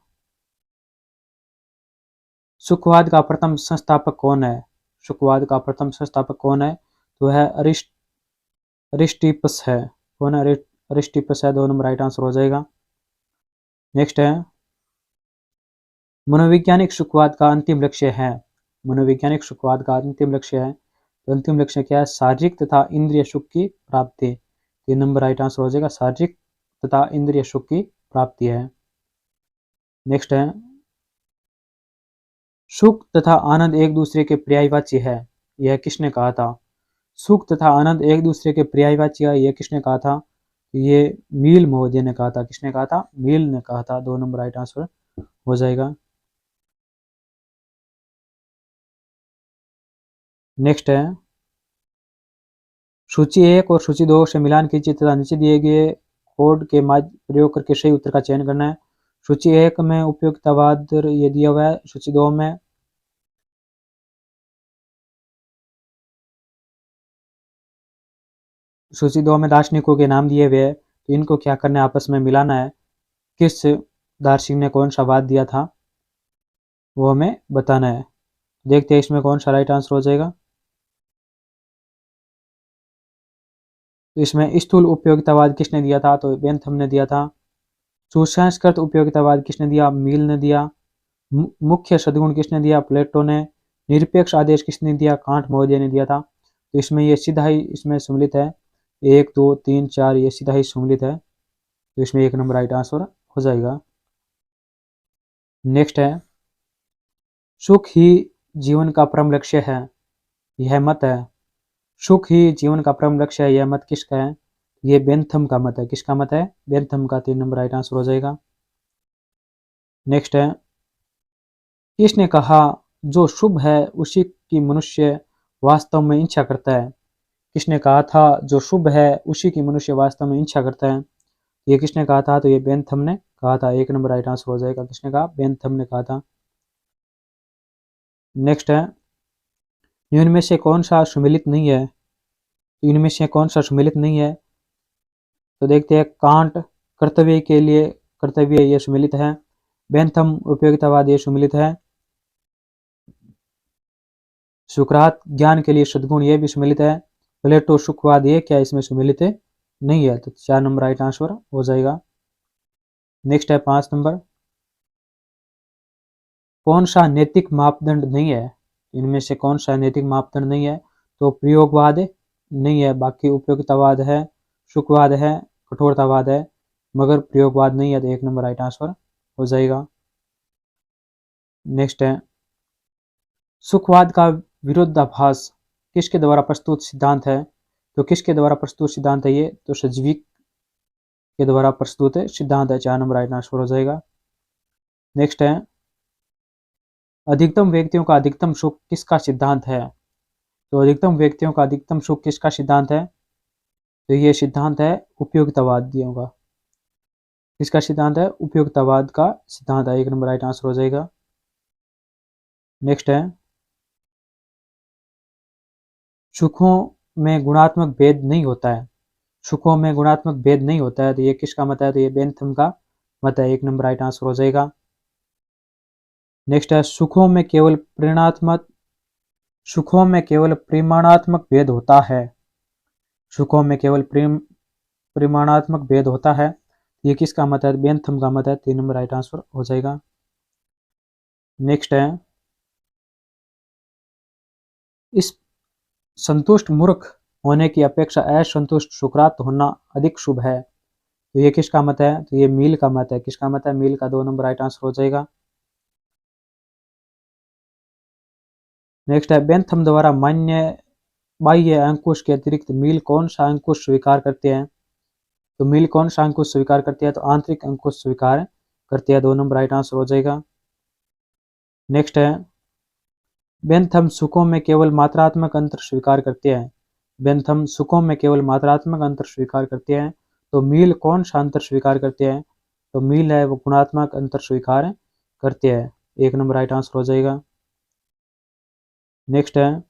सुखवाद का प्रथम संस्थापक कौन है? सुखवाद का प्रथम संस्थापक कौन है? तो वह अरिस्टिपस है। कौन है? अरिस्टिपस है। 2 नंबर राइट आंसर हो जाएगा। नेक्स्ट है मनोवैज्ञानिक सुखवाद का अंतिम लक्ष्य है। मनोवैज्ञानिक सुखवाद का अंतिम लक्ष्य है। तो अंतिम लक्ष्य क्या है? शारीरिक तथा इंद्रिय सुख की प्राप्ति। 3 नंबर राइट आंसर हो जाएगा। शारीरिक तथा इंद्रिय सुख की प्राप्ति है। नेक्स्ट है सुख तथा आनंद एक दूसरे के पर्यायवाची है। यह किसने कहा था? सुख तथा आनंद एक दूसरे के पर्यायवाची है। यह किसने कहा था? ये मील महोदय ने कहा था। किसने कहा था? मील ने कहा था। 2 नंबर राइट आंसर हो जाएगा। नेक्स्ट है सूची 1 और सूची 2 से मिलान कीजिए तथा नीचे दिए गए कोड के प्रयोग करके सही उत्तर का चयन करना है। सूची 1 में उपयोगितावाद ये दिया हुआ है। सूची 2 में दार्शनिकों के नाम दिए हुए हैं। तो इनको क्या करना है? आपस में मिलाना है। किस दार्शनिक ने कौन सा वाद दिया था वो हमें बताना है। देखते हैं इसमें कौन सा राइट आंसर हो जाएगा। तो इसमें स्थूल उपयोगितावाद किसने दिया था? तो बेंथम ने दिया था। सुसंस्कृत उपयोगितावाद किसने दिया? मील ने दिया। मुख्य सद्गुण किसने दिया? प्लेटो ने। निरपेक्ष आदेश किसने दिया? कांट महोदय ने दिया था। तो इसमें ये सीधा ही इसमें सम्मिलित है। 1 2 3 4 ये सीधा ही सम्मिलित है। तो इसमें 1 नंबर राइट आंसर हो जाएगा। नेक्स्ट है सुख ही जीवन का परम लक्ष्य है। यह मत है। सुख ही जीवन का परम लक्ष्य है। यह मत किसका है? ये बेंथम का मत है। किसका मत है? बेंथम का। 3 नंबर राइट आंसर हो जाएगा। नेक्स्ट है किसने कहा जो शुभ है उसी की मनुष्य वास्तव में इच्छा करता है। किसने कहा था जो शुभ है उसी की मनुष्य वास्तव में इच्छा करता है। ये किसने कहा था, तो ये बेंथम ने कहा था। 1 नंबर राइट आंसर हो जाएगा। किसने कहा, बेंथम ने कहा था। नेक्स्ट है, निम्न में से कौन सा सम्मिलित नहीं है, इनमें से कौन सा सम्मिलित नहीं है, तो देखते हैं। कांट कर्तव्य के लिए कर्तव्य ये सम्मिलित है। बेंथम उपयोगितावाद ये सम्मिलित है। सुकरात ज्ञान के लिए सद्गुण ये भी सम्मिलित है। प्लेटो सुखवाद ये क्या इसमें सम्मिलित है, नहीं है, तो 4 नंबर राइट आंसर हो जाएगा। नेक्स्ट है 5 नंबर, कौन सा नैतिक मापदंड नहीं है, इनमें से कौन सा नैतिक मापदंड नहीं है, तो प्रयोगवाद नहीं है, बाकी उपयोगितावाद है, सुखवाद है, कठोरतावाद है, मगर प्रयोगवाद नहीं है, तो 1 नंबर राइट आंसर हो जाएगा। नेक्स्ट है, सुखवाद का विरोधाभास किसके द्वारा प्रस्तुत सिद्धांत है, तो किसके द्वारा प्रस्तुत सिद्धांत है ये, तो सज्विक के द्वारा प्रस्तुत सिद्धांत है। 4 नंबर राइट आंसर हो जाएगा। नेक्स्ट है, अधिकतम व्यक्तियों का अधिकतम सुख किसका सिद्धांत है, तो अधिकतम व्यक्तियों का अधिकतम सुख किसका सिद्धांत है, तो ये सिद्धांत है उपयोगितावादियों का। किसका सिद्धांत है, उपयोगितावाद का सिद्धांत है। 1 नंबर राइट आंसर हो जाएगा। नेक्स्ट है, सुखों में गुणात्मक भेद नहीं होता है, सुखों में गुणात्मक भेद नहीं होता है, तो ये किसका मत है, तो ये बेंथम का मत है। 1 नंबर राइट आंसर हो जाएगा। नेक्स्ट है, सुखों में केवल परिमाणात्मक भेद होता है, सुखों में केवल परिमाणात्मक भेद होता है, ये किसका मत है, बेंथम का मत है। 3 नंबर राइट आंसर हो जाएगा। नेक्स्ट है, इस संतुष्ट मूर्ख होने की अपेक्षा असंतुष्ट सुकरात होना अधिक शुभ है, तो ये किसका मत है, तो ये मील का मत है। किसका मत है, मील का। 2 नंबर राइट आंसर हो जाएगा। नेक्स्ट है, बेंथम द्वारा मान्य बाह्य अंकुश के अतिरिक्त मील कौन सा अंकुश स्वीकार करते हैं, तो मील कौन सा अंकुश स्वीकार करती है, तो आंतरिक अंकुश स्वीकार करती है। 2 नंबर राइट आंसर हो जाएगा। नेक्स्ट है, बेंथम सुखों में केवल मात्रात्मक अंतर स्वीकार करते हैं, बेंथम सुखों में केवल मात्रात्मक अंतर स्वीकार करते हैं, तो मील कौन सा अंतर स्वीकार करते हैं, तो मील है वो गुणात्मक अंतर स्वीकार करते हैं। 1 नंबर राइट आंसर हो जाएगा। नेक्स्ट है,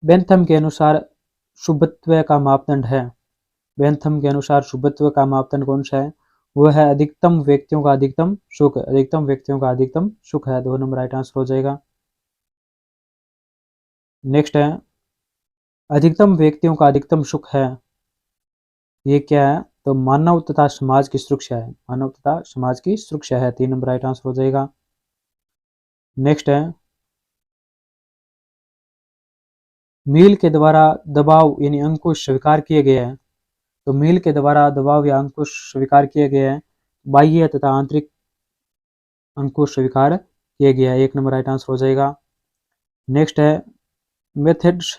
बेंथम के अनुसार शुभत्व का मापदंड है, बेंथम के अनुसार शुभत्व का मापदंड कौन सा है, वह है अधिकतम व्यक्तियों का अधिकतम सुख, अधिकतम व्यक्तियों का अधिकतम सुख है। 2 नंबर राइट आंसर हो जाएगा। नेक्स्ट है, अधिकतम व्यक्तियों का अधिकतम सुख है, ये क्या है, तो मानव तथा समाज की सुरक्षा है, मानव तथा समाज की सुरक्षा है। 3 नंबर राइट आंसर हो जाएगा। नेक्स्ट है, मील के द्वारा दबाव यानी अंकुश स्वीकार किए गए हैं, तो मील के द्वारा दबाव या अंकुश स्वीकार किए गए हैं, बाह्य तथा आंतरिक अंकुश स्वीकार किए गया है। 1 नंबर राइट आंसर हो जाएगा। नेक्स्ट है, मेथड्स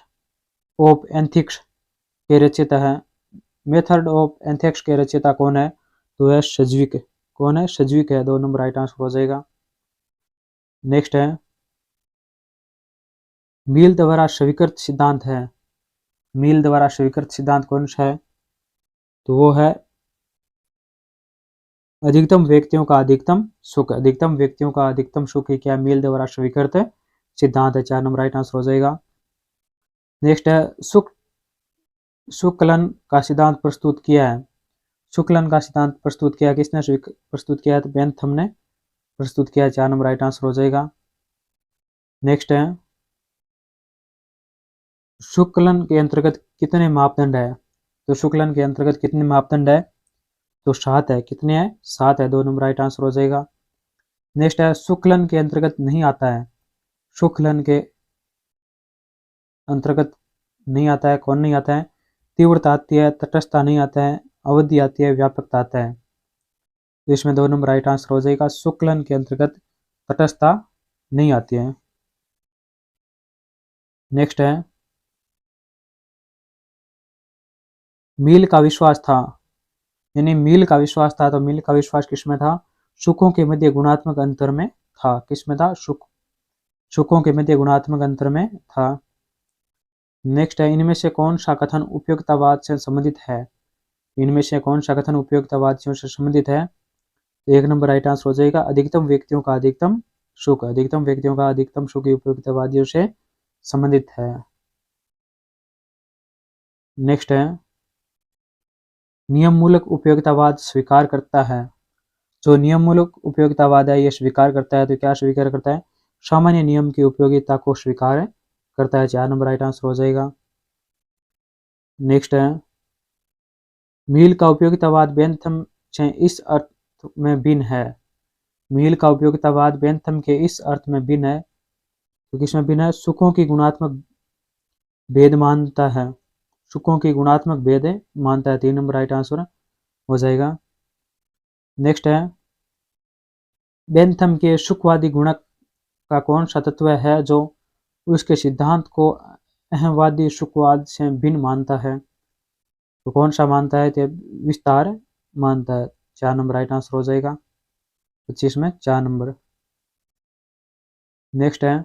ऑफ एथिक्स के रचयिता है, मेथड ऑफ एथिक्स के रचयिता कौन है, तो है सज्विक। कौन है, सज्विक है। 2 नंबर राइट आंसर हो जाएगा। नेक्स्ट है, मील द्वारा स्वीकृत सिद्धांत है, मील द्वारा स्वीकृत सिद्धांत कौन सा है, तो वो है अधिकतम व्यक्तियों का अधिकतम सुख, अधिकतम व्यक्तियों का अधिकतम सुख ही क्या मील द्वारा स्वीकृत सिद्धांत है। 4 नंबर राइट आंसर हो जाएगा। नेक्स्ट है, शुक्लन का सिद्धांत प्रस्तुत किया है, शुक्लन का सिद्धांत प्रस्तुत किया किसने प्रस्तुत किया है, तो बेंथम ने प्रस्तुत किया है। 4 नंबर राइट आंसर हो जाएगा। नेक्स्ट है, शुक्लन के अंतर्गत कितने मापदंड है, तो शुक्लन के अंतर्गत कितने मापदंड है, तो 7 है। कितने हैं, 7 है। 2 नंबर राइट आंसर हो जाएगा। नेक्स्ट है, शुक्लन के अंतर्गत नहीं आता है, शुक्लन के अंतर्गत नहीं आता है, कौन नहीं आता है, तीव्रता आती है, तटस्थता नहीं आता है, अवधि आती है, व्यापकता आता है, तो इसमें 2 नंबर राइट आंसर हो जाएगा। शुक्लन के अंतर्गत तटस्थता नहीं आती है। नेक्स्ट है, मील का विश्वास था, यानी मील का विश्वास था, तो मील का विश्वास किसमें था, सुखों के मध्य गुणात्मक अंतर में था। किसमें था, सुखों के मध्य गुणात्मक अंतर में था। नेक्स्ट है, इनमें से कौन सा कथन उपयोगितावाद से संबंधित है? इनमें से कौन सा कथन उपयोगितावादियों से संबंधित है? तो 1 नंबर राइट आंसर हो जाएगा, अधिकतम व्यक्तियों का अधिकतम सुख। अधिकतम व्यक्तियों का अधिकतम सुख उपयोगितावादियों से संबंधित है। नेक्स्ट है, नियम मूलक उपयोगितावाद स्वीकार करता है। जो नियम मूलक उपयोगितावाद है ये स्वीकार करता है, तो क्या स्वीकार करता है? सामान्य नियम की उपयोगिता को स्वीकार करता है। 4 नंबर राइट आंसर हो जाएगा। नेक्स्ट है, मील का उपयोगितावाद बेंथम से इस अर्थ में भिन्न है। मील का उपयोगितावाद बेंथम के इस अर्थ में भिन्न है, तो किसमें भिन्न है? सुखों की गुणात्मक भेद मानता है। सुखों की गुणात्मक भेद मानता है। 3 नंबर राइट आंसर हो जाएगा। नेक्स्ट है, बेंथम के सुखवादी गुणक का कौन सा तत्व है जो उसके सिद्धांत को अहमवादी सुखवाद से भिन्न मानता है? तो कौन सा मानता है? तो विस्तार मानता है। 4 नंबर राइट आंसर हो जाएगा। 25 में 4 नंबर। नेक्स्ट है,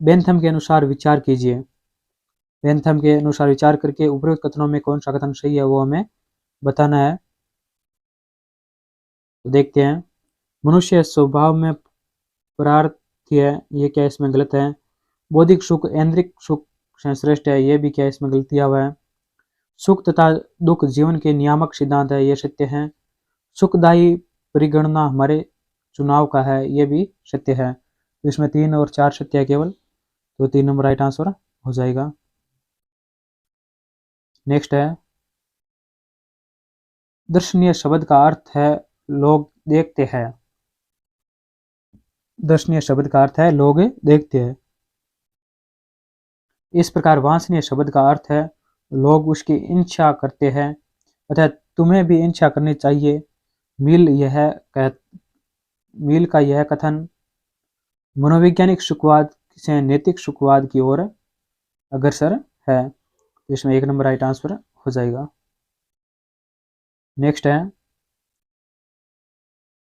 बेंथम के अनुसार विचार कीजिए। बेंथम के अनुसार विचार करके उपरोक्त कथनों में कौन सा कथन सही है वो हमें बताना है। तो देखते हैं, मनुष्य स्वभाव में परार्थी है, ये क्या इसमें गलत है? बौद्धिक सुख ऐन्द्रिक सुख से श्रेष्ठ है, ये भी क्या इसमें गलती हुआ है? सुख तथा दुख जीवन के नियामक सिद्धांत है, ये सत्य है। सुखदायी परिगणना हमारे चुनाव का है, ये भी सत्य है। तो इसमें 3 और 4 सत्य है केवल, तो 3 नंबर राइट आंसर हो जाएगा। नेक्स्ट है, दर्शनीय शब्द का अर्थ है लोग देखते हैं। दर्शनीय शब्द का अर्थ है लोग देखते हैं। इस प्रकार वांछनीय शब्द का अर्थ है लोग उसकी इच्छा करते हैं, अतः तुम्हें भी इच्छा करनी चाहिए। मील का यह कथन मनोवैज्ञानिक सुखवाद से नैतिक सुखवाद की ओर अग्रसर है। इसमें 1 नंबर राइट आंसर हो जाएगा। नेक्स्ट है,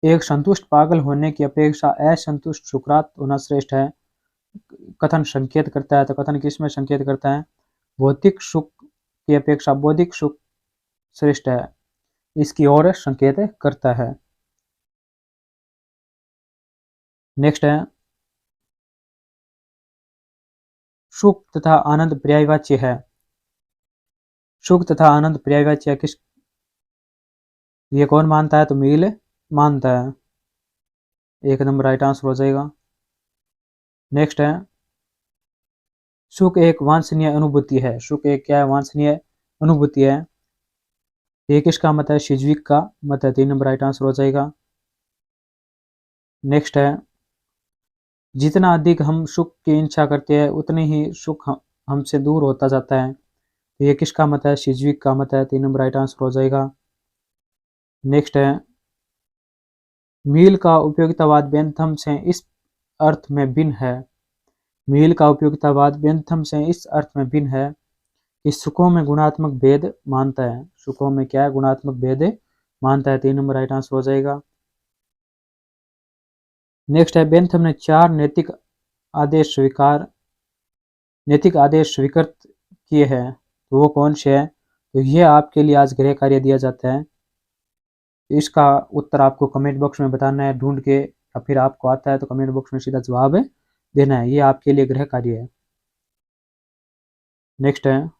एक संतुष्ट पागल होने की अपेक्षा असंतुष्ट सुकरात होना श्रेष्ठ है। कथन संकेत करता है, तो कथन किस में संकेत करता है? भौतिक सुख की अपेक्षा बौद्धिक सुख श्रेष्ठ है, इसकी ओर संकेत करता है। नेक्स्ट है, सुख तथा आनंद पर्यायवाची है। सुख तथा आनंद पर्यायवाची किस, ये कौन मानता है? तो मील मानता है। 1 नंबर राइट आंसर हो जाएगा। नेक्स्ट है, सुख एक वांछनीय अनुभूति है। सुख एक क्या है? वांछनीय अनुभूति है। ये किसका मत है? शिज्विक का मत है। 3 नंबर राइट आंसर हो जाएगा। नेक्स्ट है, जितना अधिक हम सुख की इच्छा करते हैं उतने ही सुख हमसे दूर होता जाता है। ये किसका मत है? शिज्विक का मत है। 3 नंबर राइट आंसर हो जाएगा। नेक्स्ट है, मील का उपयोगितावाद बेंथम से इस अर्थ में भिन्न है। मील का उपयोगितावाद बेंथम से इस अर्थ में भिन्न है कि सुखों में गुणात्मक भेद मानता है। सुखों में क्या है? गुणात्मक भेद मानता है। 3 नंबर राइट आंसर हो जाएगा। नेक्स्ट है, बेंथम ने 4 नैतिक आदेश स्वीकृत किए हैं, तो वो कौन से हैं? तो ये आपके लिए आज गृह कार्य दिया जाता है। इसका उत्तर आपको कमेंट बॉक्स में बताना है ढूंढ के, या फिर आपको आता है तो कमेंट बॉक्स में सीधा जवाब देना है। ये आपके लिए गृह कार्य है। नेक्स्ट है,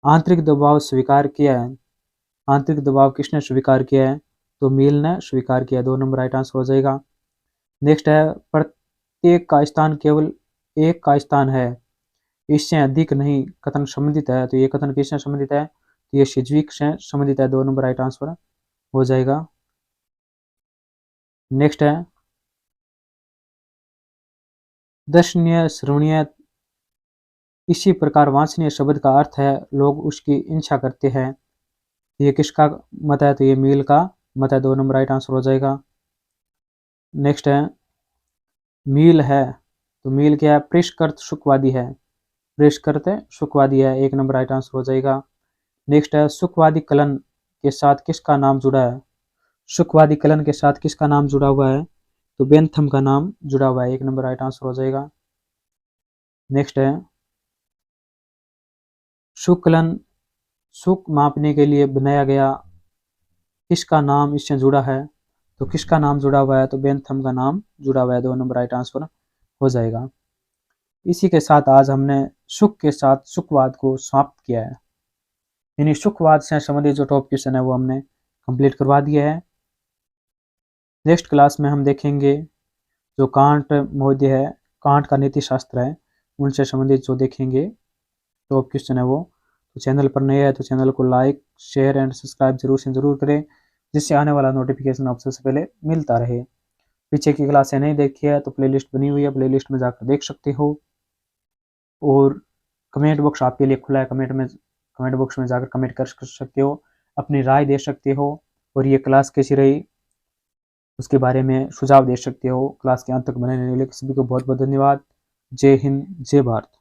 आंतरिक दबाव स्वीकार किया है। आंतरिक दबाव किसने स्वीकार किया है? तो मील ने स्वीकार किया। 2 नंबर राइट आंसर हो जाएगा। नेक्स्ट है, प्रत्येक का स्थान केवल एक का स्थान है, इससे अधिक नहीं कथन संबंधित है। तो ये कथन किससे संबंधित है? तो ये शिज्विक से संबंधित है। 2 नंबर राइट आंसर हो जाएगा। नेक्स्ट है, दर्शनीय श्रवणीय इसी प्रकार वांछनीय शब्द का अर्थ है लोग उसकी इच्छा करते हैं। ये किसका मत है? तो ये मील का मत है। 2 नंबर राइट आंसर हो जाएगा। नेक्स्ट है, मील है, तो मील क्या है? परिष्कृत सुखवादी है। परिष्कृत सुखवादी है। 1 नंबर राइट आंसर हो जाएगा। नेक्स्ट है, सुखवादी कलन के साथ किसका नाम जुड़ा है? सुखवादी कलन के साथ किसका नाम जुड़ा हुआ है? तो बेंथम का नाम जुड़ा हुआ है, 1 नंबर राइट आंसर हो जाएगा। नेक्स्ट है शुक्लन, सुख मापने के लिए बनाया गया किसका नाम इससे जुड़ा है, तो किसका नाम जुड़ा हुआ है, तो बेंथम का नाम जुड़ा हुआ है, 2 नंबर राइट आंसर हो जाएगा। इसी के साथ आज हमने सुख के साथ सुखवाद को समाप्त किया है, यानी सुखवाद से संबंधित जो टॉप क्वेश्चन है वो हमने कंप्लीट करवा दिया है। नेक्स्ट क्लास में हम देखेंगे जो कांट महोदय है, कांट का नीति शास्त्र है, उनसे संबंधित जो देखेंगे टॉप क्वेश्चन है वो। तो चैनल पर नए है तो चैनल को लाइक शेयर एंड सब्सक्राइब जरूर से जरूर करें, जिससे आने वाला नोटिफिकेशन आपसे सबसे पहले मिलता रहे। पीछे की क्लासें नहीं देखी है तो प्लेलिस्ट बनी हुई है, प्लेलिस्ट में जाकर देख सकते हो। और कमेंट बॉक्स आपके लिए खुला है, कमेंट बॉक्स में जाकर कमेंट कर सकते हो, अपनी राय दे सकते हो, और ये क्लास कैसी रही उसके बारे में सुझाव दे सकते हो। क्लास के अंत तक बने रहने के लिए सभी को बहुत बहुत धन्यवाद। जय हिंद, जय भारत।